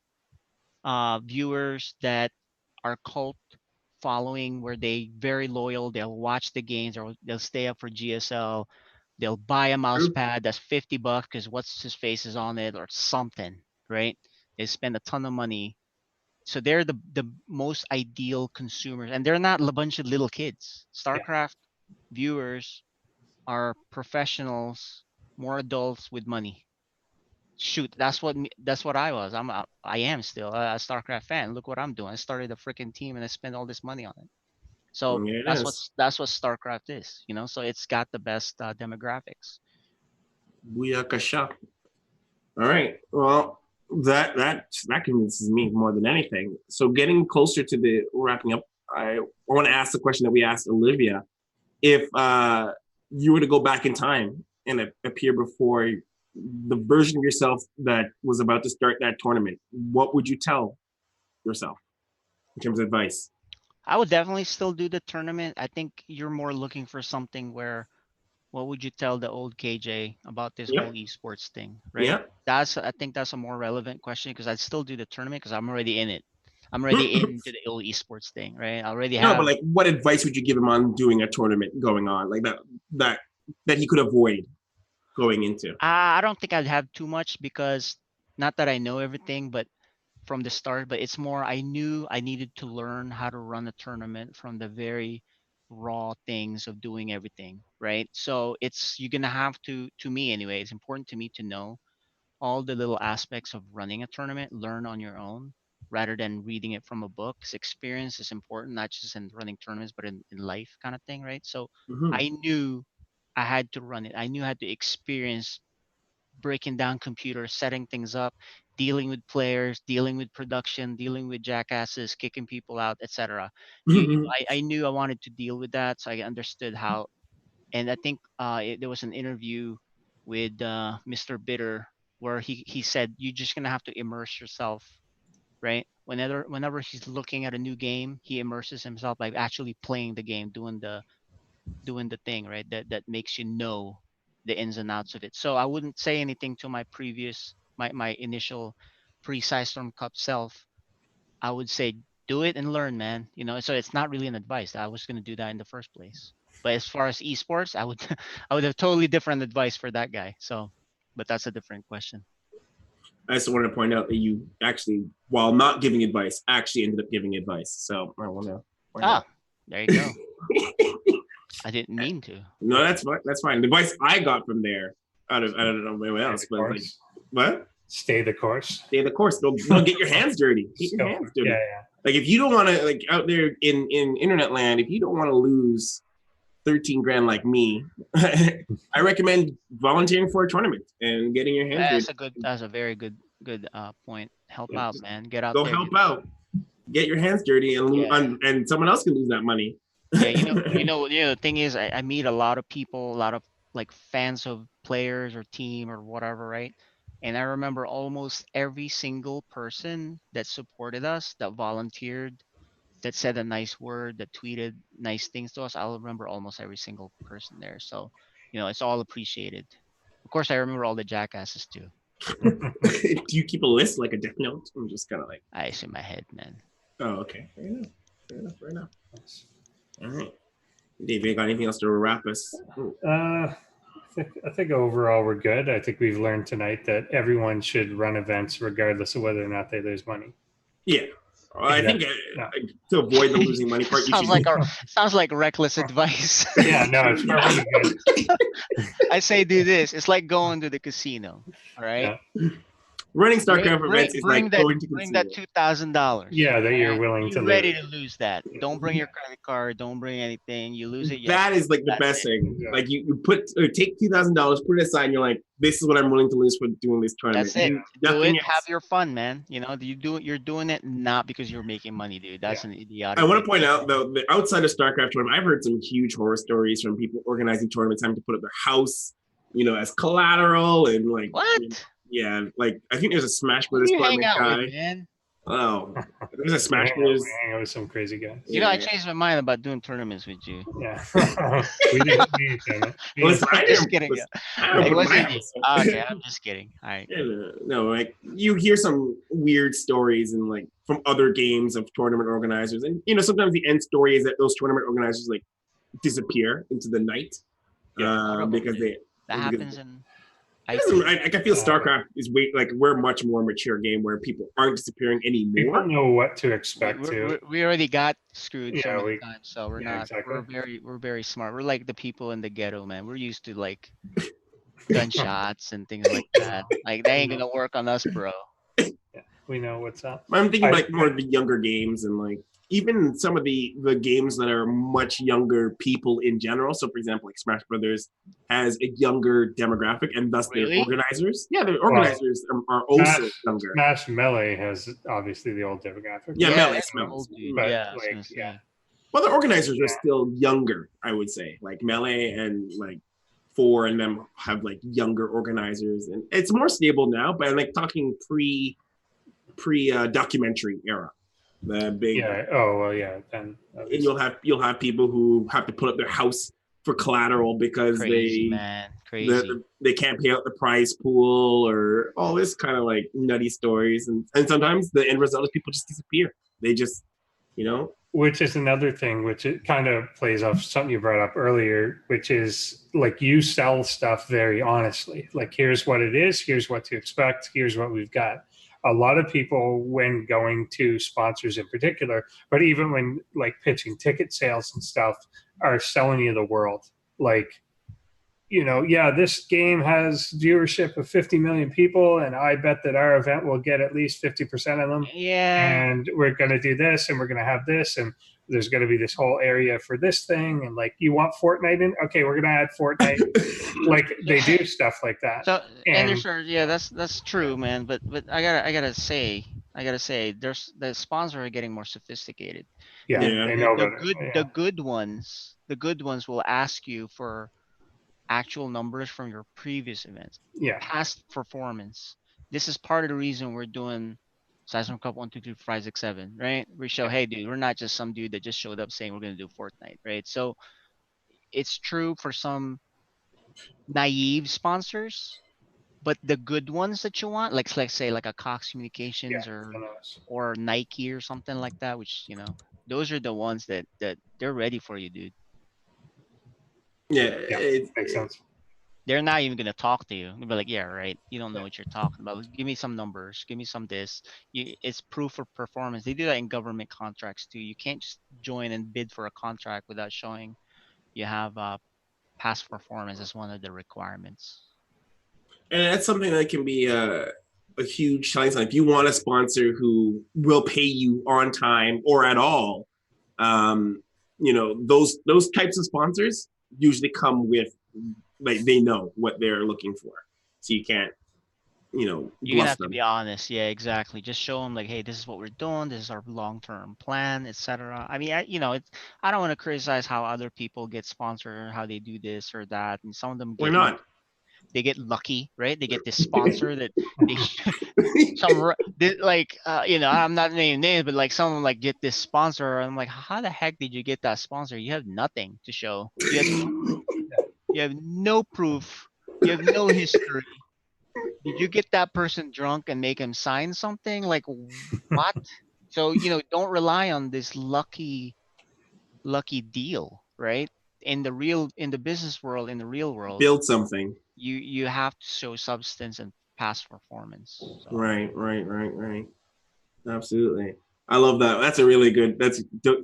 C: viewers that are cult following where they very loyal. They'll watch the games or they'll stay up for GSL. They'll buy a mouse
A: True.
C: pad that's $50 because what's his face is on it or something, right? They spend a ton of money. So they're the most ideal consumers, and they're not a bunch of little kids.
B: Yeah.
C: StarCraft viewers are professionals, more adults with money. Shoot, that's what I was. I am still a StarCraft fan. Look what I'm doing. I started a freaking team and I spent all this money on it. So
A: Yeah, it
C: that's what
A: is.
C: that's what StarCraft is. So it's got the best demographics.
A: Booyakasha. All right. Well, that convinces me more than anything. So getting closer to the wrapping up, I want to ask the question that we asked Olivia. If you were to go back in time and appear before the version of yourself that was about to start that tournament, what would you tell yourself in terms of advice?
C: I would definitely still do the tournament. I think you're more looking for something where, what would you tell the old KJ about this whole
A: Yep.
C: esports thing, right?
A: Yep.
C: I think that's a more relevant question because I'd still do the tournament because I'm already in it. I'm already into the old esports thing, right? I already
A: No, but
C: have.
A: like, what advice would you give him on doing a tournament going on like that that he could avoid going into?
C: I don't think I'd have too much because not that I know everything, but from the start, but it's more I knew I needed to learn how to run a tournament from the very raw things of doing everything, right? So you're gonna have to me anyway, it's important to me to know all the little aspects of running a tournament, learn on your own rather than reading it from a book. 'Cause experience is important, not just in running tournaments, but in life kind of thing, right? So
A: Mm-hmm.
C: I knew I had to run it. I knew I had to experience breaking down computers, setting things up, dealing with players, dealing with production, dealing with jackasses, kicking people out, etc. I knew I wanted to deal with that, so I understood how. And I think there was an interview with Mr. Bitter where he said you're just gonna have to immerse yourself, right? Whenever he's looking at a new game, he immerses himself by actually playing the game, doing the thing, right? That makes you know the ins and outs of it. So I wouldn't say anything to my initial pre-SISTORM Cup self. I would say do it and learn, man. So it's not really an advice. I was gonna do that in the first place. But as far as esports, I would I would have totally different advice for that guy. So, but that's a different question.
A: I just wanted to point out that you actually, while not giving advice, actually ended up giving advice. So I want to point
C: Ah,
A: out.
C: there you go. I didn't mean to.
A: No, that's fine. That's fine. The advice I got from there, I don't know anyone else, but like, what?
B: Stay the course.
A: Stay the course. Don't get your hands dirty. Get your hands dirty.
B: Yeah.
A: Like, if you don't want to, like, out there in internet land, if you don't want to lose 13 grand like me, I recommend volunteering for a tournament and getting your hands dirty.
C: That's a very good point. Help out, man. Get out
A: Go
C: there.
A: help out. Get your hands dirty and
C: Yeah.
A: and someone else can lose that money.
C: Yeah, the thing is, I meet a lot of people, a lot of like fans of players or team or whatever, right? And I remember almost every single person that supported us, that volunteered, that said a nice word, that tweeted nice things to us. I'll remember almost every single person there. So, it's all appreciated. Of course, I remember all the jackasses too.
A: Do you keep a list like a Death Note? I'm just kind of like,
C: I in my head, man.
A: oh, okay. Fair enough. Fair enough. All right. Dave, you got anything else to wrap us?
B: I think overall we're good. I think we've learned tonight that everyone should run events regardless of whether or not they lose money.
A: Yeah. I think to avoid the losing money part,
C: sounds like reckless advice.
B: Yeah, no, it's perfectly good.
C: I say do this. It's like going to the casino. All right.
A: Yeah. Running StarCraft events is like going to
C: bring that $2,000.
B: Yeah, that you're willing to
C: ready
B: lose.
C: to lose that. Don't bring your credit card. Don't bring anything. You lose it.
A: That is like the best thing.
B: Yeah.
A: Like you take $2,000, put it aside, and you're like, this is what I'm willing to lose for doing this tournament.
C: That's it. Do it.
A: Else.
C: Have your fun, man. You're doing it not because you're making money, dude. That's an idiotic.
A: I want to point out though, that outside of StarCraft tournament, I've heard some huge horror stories from people organizing tournaments having to put up their house, as collateral and like
C: what?
A: Yeah, like I think there's a Smash Brothers tournament guy.
C: With, man?
A: Oh, there's a Smash Brothers.
B: Hang out with some crazy guy.
C: I changed my mind about doing tournaments with you.
B: Yeah, we didn't need it.
C: I'm just kidding. Okay, I'm just kidding. All right.
A: Yeah, no, like you hear some weird stories and like from other games of tournament organizers, and sometimes the end story is that those tournament organizers like disappear into the night because
C: that happens in.
A: I feel StarCraft is we're a much more mature game where people aren't disappearing anymore.
B: People know what to expect.
C: We already got screwed so many times, so we're not.
B: Exactly.
C: We're very smart. We're like the people in the ghetto, man. We're used to like gunshots and things like that. Like they ain't gonna work on us, bro.
B: Yeah, we know what's up.
A: I'm thinking like more of the younger games and like even some of the games that are much younger people in general. So, for example, like Smash Brothers has a younger demographic, and thus their organizers. Yeah, their organizers are also younger.
B: Smash Melee has obviously the old demographic.
A: Yeah, Melee. Well, the organizers are still younger, I would say. Like Melee and like 4 and them have like younger organizers, and it's more stable now. But I'm like talking pre documentary era. The big
B: then
A: and you'll have people who have to put up their house for collateral because they can't pay out the prize pool or all this kind of like nutty stories, and sometimes the end result is people just disappear. They just
B: which is another thing which it kind of plays off something you brought up earlier, which is like you sell stuff very honestly, like here's what it is, here's what to expect, here's what we've got. A lot of people, when going to sponsors in particular, but even when like pitching ticket sales and stuff, are selling you the world. Like, this game has viewership of 50 million people, and I bet that our event will get at least 50% of them.
C: Yeah.
B: And we're going to do this, and we're going to have this, and there's going to be this whole area for this thing. And like, you want Fortnite in? Okay, we're going to add Fortnite. Like they do stuff like that.
C: So, and that's true, man. But I gotta say, there's the sponsors are getting more sophisticated.
B: Yeah, they know
C: the good ones will ask you for actual numbers from your previous events.
B: Yeah.
C: Past performance. This is part of the reason we're doing StarCraft Cup 1, 2, 3, 4, 5, 6, 7, right? We show, hey, dude, we're not just some dude that just showed up saying we're going to do Fortnite, right? So it's true for some naive sponsors, but the good ones that you want, like let's say like a Cox Communications or Nike or something like that, which those are the ones that they're ready for you, dude.
A: Yeah,
B: it makes sense.
C: They're not even gonna talk to you. They'll be like, yeah, right. You don't know what you're talking about. Give me some numbers. Give me some this. It's proof of performance. They do that in government contracts too. You can't just join and bid for a contract without showing you have past performance as one of the requirements.
A: And that's something that can be a huge selling sign. If you want a sponsor who will pay you on time or at all, those types of sponsors usually come with, like, they know what they're looking for. So you can't,
C: you have to be honest. Yeah, exactly. Just show them like, hey, this is what we're doing. This is our long-term plan, etc. I mean, I don't want to criticize how other people get sponsored or how they do this or that. And some of them
A: we're not.
C: they get lucky, right? They get this sponsor that they I'm not naming names, but like someone like get this sponsor. I'm like, how the heck did you get that sponsor? You have nothing to show. You have no proof. You have no history. Did you get that person drunk and make him sign something? Like what? So, don't rely on this lucky deal, right? In the business world, in the real world,
A: Build something.
C: you have to show substance and past performance. So.
A: Right. Absolutely. I love that. That's a really good.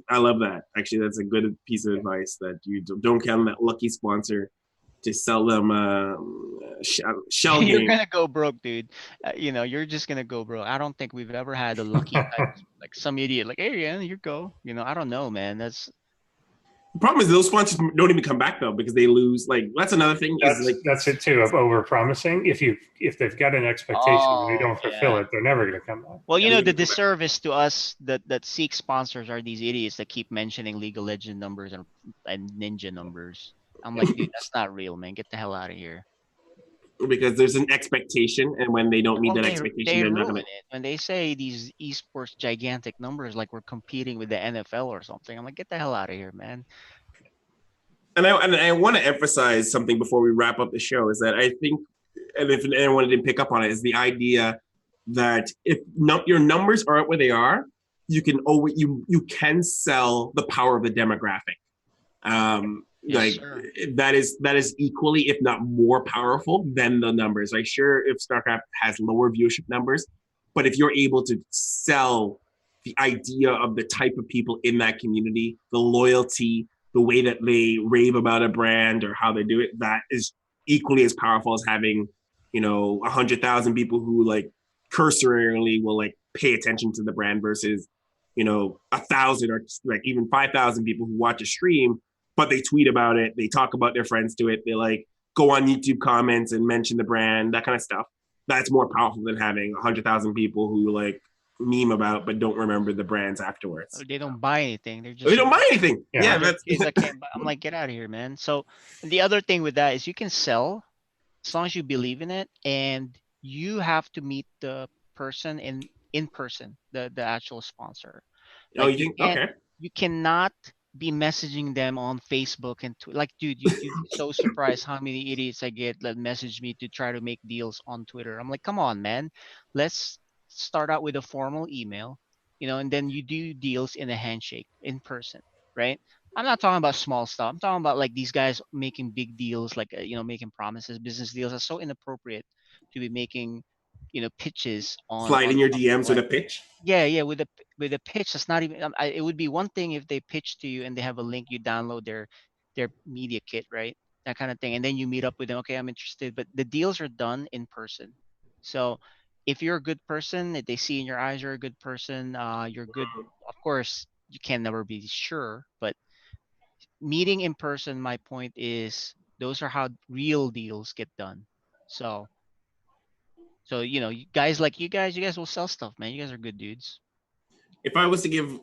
A: I love that. Actually, that's a good piece of advice that you don't count on that lucky sponsor to sell them shell
C: You're
A: game.
C: gonna go broke, dude. You're just gonna go broke. I don't think we've ever had a lucky type, like some idiot, like, hey, yeah, you go. I don't know, man.
A: The problem is those sponsors don't even come back though because they lose. Like that's another thing.
B: That's it too, of over promising. If they've got an expectation and they don't fulfill it, they're never going to come back.
C: Well, the disservice to us that seek sponsors are these idiots that keep mentioning League of Legends numbers and Ninja numbers. I'm like, dude, that's not real, man. Get the hell out of here.
A: Because there's an expectation, and when they don't meet that expectation, they're not gonna.
C: It. When they say these esports gigantic numbers, like we're competing with the NFL or something, I'm like, get the hell out of here, man.
A: And I want to emphasize something before we wrap up the show is that I think, and if anyone didn't pick up on it, is the idea that if your numbers are where they are, you can can sell the power of the demographic.
C: Yes,
A: that is equally, if not more powerful than the numbers. Like sure, if StarCraft has lower viewership numbers, but if you're able to sell the idea of the type of people in that community, the loyalty, the way that they rave about a brand or how they do it, that is equally as powerful as having, 100,000 people who like cursorily will like pay attention to the brand versus, 1,000 or like even 5,000 people who watch a stream, but they tweet about it. They talk about their friends to it. They like go on YouTube comments and mention the brand, that kind of stuff. That's more powerful than having 100,000 people who like meme about but don't remember the brands afterwards.
C: They don't buy anything. They
A: don't buy anything. Yeah,
C: that's. I'm like, get out of here, man. So the other thing with that is you can sell as long as you believe in it, and you have to meet the person in person, the actual sponsor.
A: Like, you think? Okay.
C: You cannot be messaging them on Facebook and like, dude, you'd be so surprised how many idiots I get that message me to try to make deals on Twitter. I'm like, come on, man. Let's start out with a formal email, and then you do deals in a handshake in person, right? I'm not talking about small stuff. I'm talking about like these guys making big deals, like making promises, business deals. That's so inappropriate to be making, pitches on
A: sliding your DMs with a pitch.
C: Yeah, with a pitch. That's not even. It would be one thing if they pitch to you and they have a link. You download their media kit, right? That kind of thing, and then you meet up with them. Okay, I'm interested, but the deals are done in person. So if you're a good person, if they see in your eyes you're a good person, you're good. Of course, you can never be sure, but meeting in person, my point is, those are how real deals get done. So guys like you guys will sell stuff, man. You guys are good dudes.
A: If I was to give,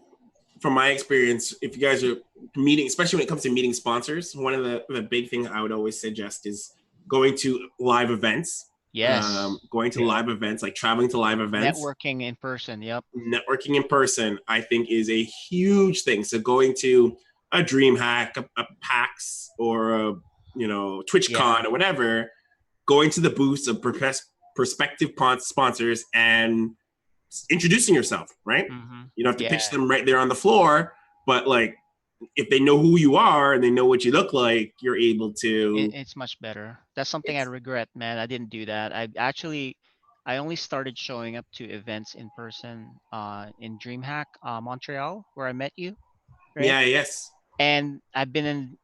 A: from my experience, if you guys are meeting, especially when it comes to meeting sponsors, one of the big things I would always suggest is going to live events.
C: Yes.
A: Going to live events, like traveling to live events.
C: Networking in person. Yep.
A: Networking in person, I think, is a huge thing. So going to a DreamHack, a PAX, or a TwitchCon or whatever, going to the booths of prospective sponsors and introducing yourself, right?
C: Mm-hmm.
A: You don't have to pitch them right there on the floor, but like if they know who you are and they know what you look like, you're able to.
C: It's much better. That's something I regret, man. I didn't do that. I only started showing up to events in person in DreamHack Montreal, where I met you. Right?
A: Yeah. Yes.
C: And I've been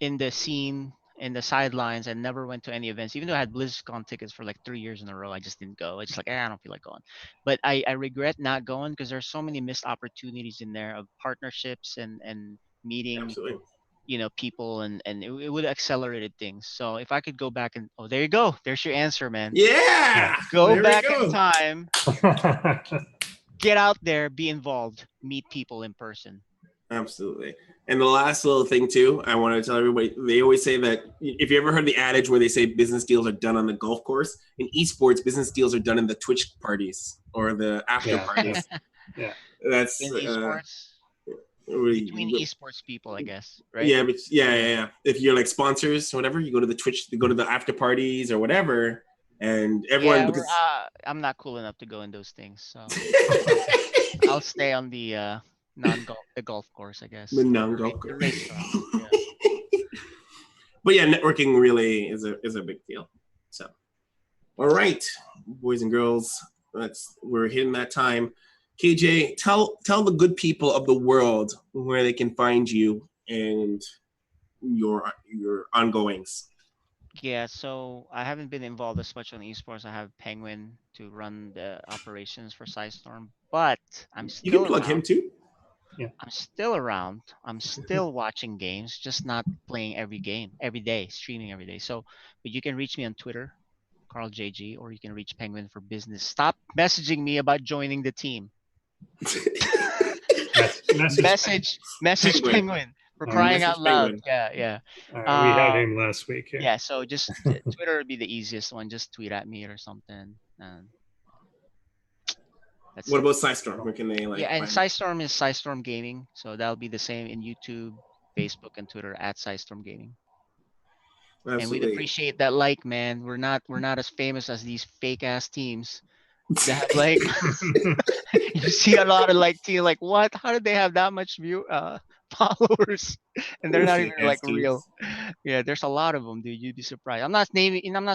C: in the scene, in the sidelines, and never went to any events, even though I had BlizzCon tickets for like 3 years in a row. I just didn't go. I just like, I don't feel like going. But I regret not going because there's so many missed opportunities in there of partnerships and meeting,
A: absolutely,
C: people, and it would have accelerated things. So if I could go back and there you go, there's your answer, man.
A: Yeah,
C: go back in time, get out there, be involved, meet people in person.
A: Absolutely. And the last little thing too, I want to tell everybody, they always say that if you ever heard the adage where they say business deals are done on the golf course, in esports, business deals are done in the Twitch parties or the after parties.
B: Yeah.
A: That's
C: In esports, between esports people, I guess, right?
A: Yeah, but yeah. If you're like sponsors or whatever, you go to the Twitch, you go to the after parties or whatever, and everyone
C: Yeah,
A: because
C: I'm not cool enough to go in those things, so I'll stay on the golf course, I guess.
A: the non-golf
C: The racetrack. Yeah.
A: But yeah, networking really is a big deal. So, all right, boys and girls, we're hitting that time. KJ, tell the good people of the world where they can find you and your ongoings.
C: Yeah, so I haven't been involved as much on esports. I have Penguin to run the operations for PSISTORM, but I'm
A: You can
C: still
A: plug him
C: around.
A: too.
C: I'm still around. I'm still watching games, just not playing every game every day, streaming every day. So, but you can reach me on Twitter, CarlJG, or you can reach Penguin for business. Stop messaging me about joining the team. Message Penguin for crying out loud.
A: Penguin.
C: Yeah.
B: We had him last week here.
C: Yeah, so just Twitter would be the easiest one. Just tweet at me or something. And
A: what about PSISTORM? Where can they like?
C: Yeah, and PSISTORM is PSISTORM Gaming, so that'll be the same in YouTube, Facebook, and Twitter at PSISTORM Gaming.
A: Absolutely.
C: And we'd appreciate that man. We're not as famous as these fake ass teams that have like you see a lot of team like what? How did they have that much followers? And they're not even like real. Yeah, there's a lot of them, dude. You'd be surprised. I'm not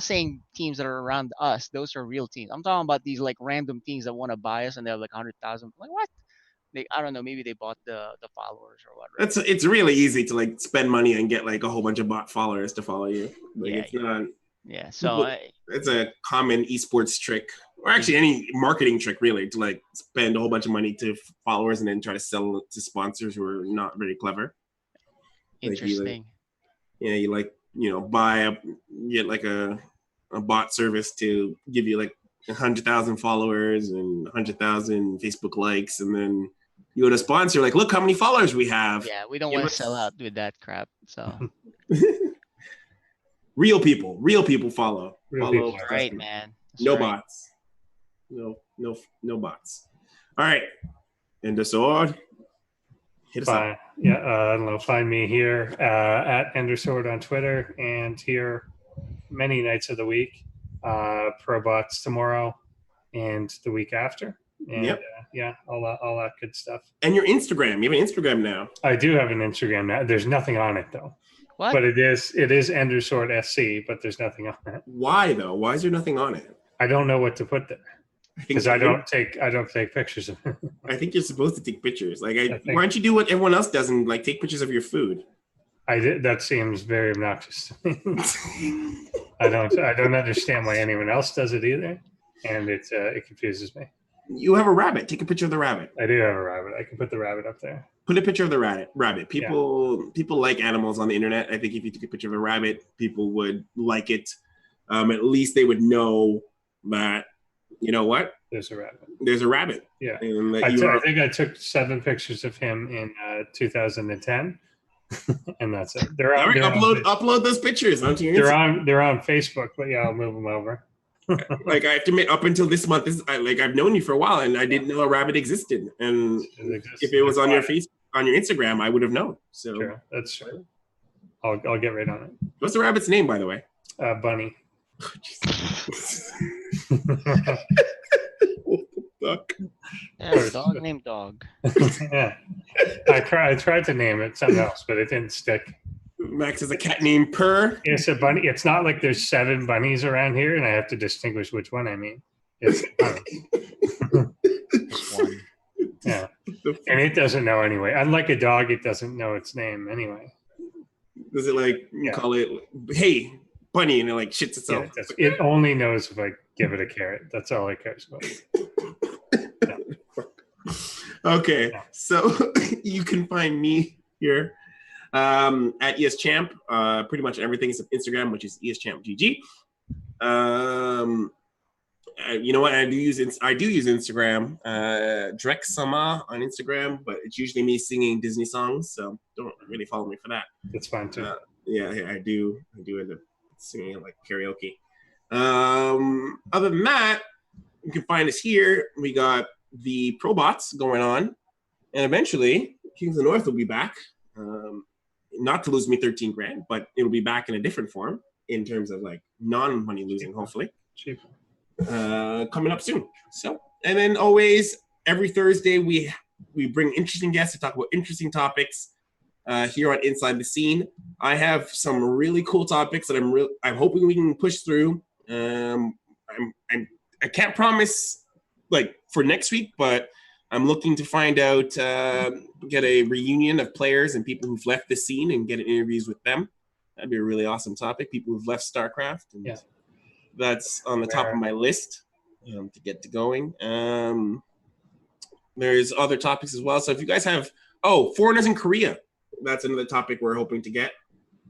C: saying teams that are around us. Those are real teams. I'm talking about these like random teams that want to buy us and they have like 100,000. Like what? I don't know. Maybe they bought the followers or whatever.
A: It's really easy to like spend money and get like a whole bunch of bot followers to follow you. Like,
C: yeah,
A: it's not.
C: Yeah. So
A: it's a common esports trick, or actually any marketing trick, really, to like spend a whole bunch of money to followers and then try to sell to sponsors who are not very clever.
C: Interesting.
A: Get like a bot service to give you like 100,000 followers and 100,000 Facebook likes, and then you go to sponsor, like, look how many followers we have.
C: Yeah, we don't want to sell out with that crap. So
A: real people follow.
B: People.
C: Right, man. That's
A: no
C: right.
A: bots. No bots. All right. And the sword. Hit us up.
B: Yeah, I don't know. Find me here at Endersword on Twitter and here many nights of the week. Pro bots tomorrow and the week after. And all that good stuff. And
A: your Instagram. You have an Instagram now.
B: I do have an Instagram now. There's nothing on it though.
C: What?
B: But it is Endersword SC, but there's nothing on it.
A: Why though? Why is there nothing on it?
B: I don't know what to put there. Because I don't take pictures of it.
A: I think you're supposed to take pictures. Like, why don't you do what everyone else does and like take pictures of your food?
B: That seems very obnoxious to me. I don't understand why anyone else does it either, and it confuses me.
A: You have a rabbit. Take a picture of the rabbit.
B: I do have a rabbit. I can put the rabbit up there.
A: Put a picture of the rabbit. People like animals on the internet. I think if you took a picture of a rabbit, people would like it. At least they would know that, you know what?
B: There's a rabbit.
A: There's a rabbit.
B: Yeah.
A: And
B: I think I took 7 pictures of him in 2010. And that's it.
A: Upload those pictures onto your Instagram.
B: They're on Facebook, but yeah, I'll move them over.
A: Like, I have to admit, up until this month, I've known you for a while, and I didn't know a rabbit existed. And if it was on your Instagram, I would have known. So
B: sure, that's true. I'll get right on it.
A: What's the rabbit's name, by the way?
B: Bunny.
A: What the fuck?
C: Yeah, dog named Dog.
B: Yeah, I tried to name it something else, but it didn't stick.
A: Max is a cat named Purr.
B: It's a bunny. It's not like there's 7 bunnies around here, and I have to distinguish which one I mean. It's
C: Just one.
B: Yeah, and it doesn't know anyway. Unlike a dog, it doesn't know its name anyway.
A: Does it call it, hey, bunny, and it like shits itself?
B: Yeah, it only knows if I give it a carrot. That's all it cares about. Yeah.
A: Okay, so you can find me here at ESChamp. Pretty much everything except Instagram, which is ESChampGG. You know what? I do use Instagram, Drexama on Instagram, but it's usually me singing Disney songs, so don't really follow me for that.
B: That's fine too.
A: Yeah, I do end up singing like karaoke. Other than that, you can find us here. We got the Probots going on, and eventually Kings of the North will be back. Not to lose me 13 grand, but it'll be back in a different form in terms of like non-money losing, hopefully.
B: Cheap.
A: Coming up soon. So, and then always every Thursday we bring interesting guests to talk about interesting topics here on Inside the Scene. I have some really cool topics that I'm hoping we can push through. I can't promise like for next week, but I'm looking to find out, get a reunion of players and people who've left the scene and get interviews with them. That'd be a really awesome topic. People who've left StarCraft. And
B: yeah.
A: That's on the top of my list to get to going. There's other topics as well. So if you guys have, foreigners in Korea, that's another topic we're hoping to get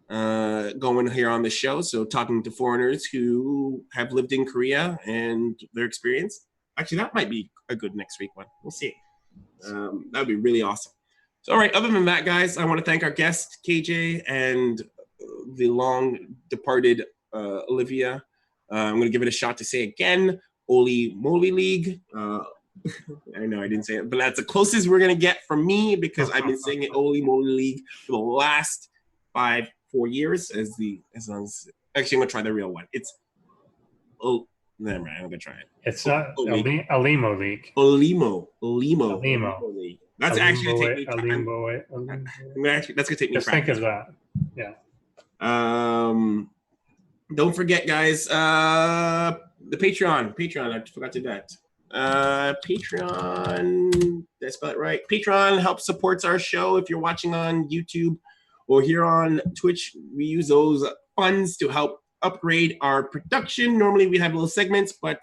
A: going here on the show. So talking to foreigners who have lived in Korea and their experience. Actually, that might be a good next week one. We'll see. That would be really awesome. So, all right, other than that, guys, I want to thank our guest, KJ, and the long departed Olivia. I'm going to give it a shot to say again, Olimoleague. I know I didn't say it, but that's the closest we're going to get from me because I've been saying it Olimoleague for the last 4 years actually, I'm going to try the real one. It's, never mind, I'm going to try it.
B: It's not Olimoleague.
A: Olimoleague. That's actually going to take me time. That's going to take me
B: Just think of that. Yeah.
A: Don't forget, guys, the Patreon. I forgot to do that. Patreon, did I spell it right? Patreon helps supports our show. If you're watching on YouTube or here on Twitch, we use those funds to help upgrade our production. Normally we have little segments, but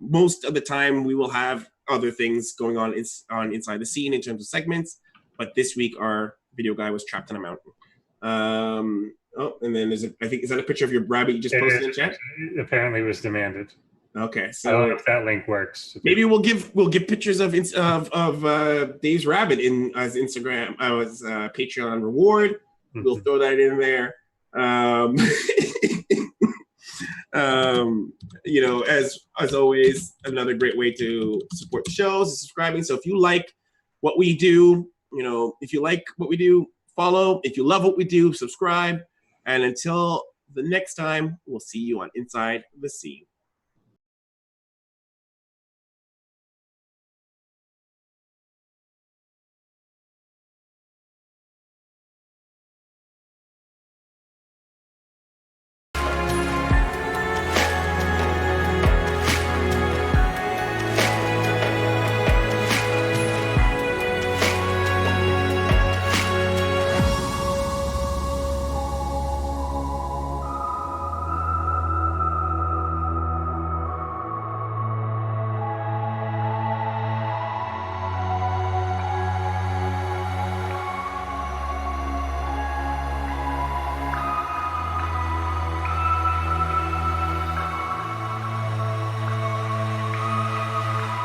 A: most of the time we will have other things going on Inside the Scene in terms of segments. But this week our video guy was trapped on a mountain. And then is that a picture of your rabbit you just posted in chat?
B: It apparently was demanded.
A: Okay, so
B: I don't know if that link works.
A: Maybe we'll give pictures of Dave's rabbit as Instagram as Patreon reward. Mm-hmm. We'll throw that in there. As always, another great way to support the shows is subscribing. So if you like what we do, follow. If you love what we do, subscribe. And until the next time, we'll see you on Inside the Scene.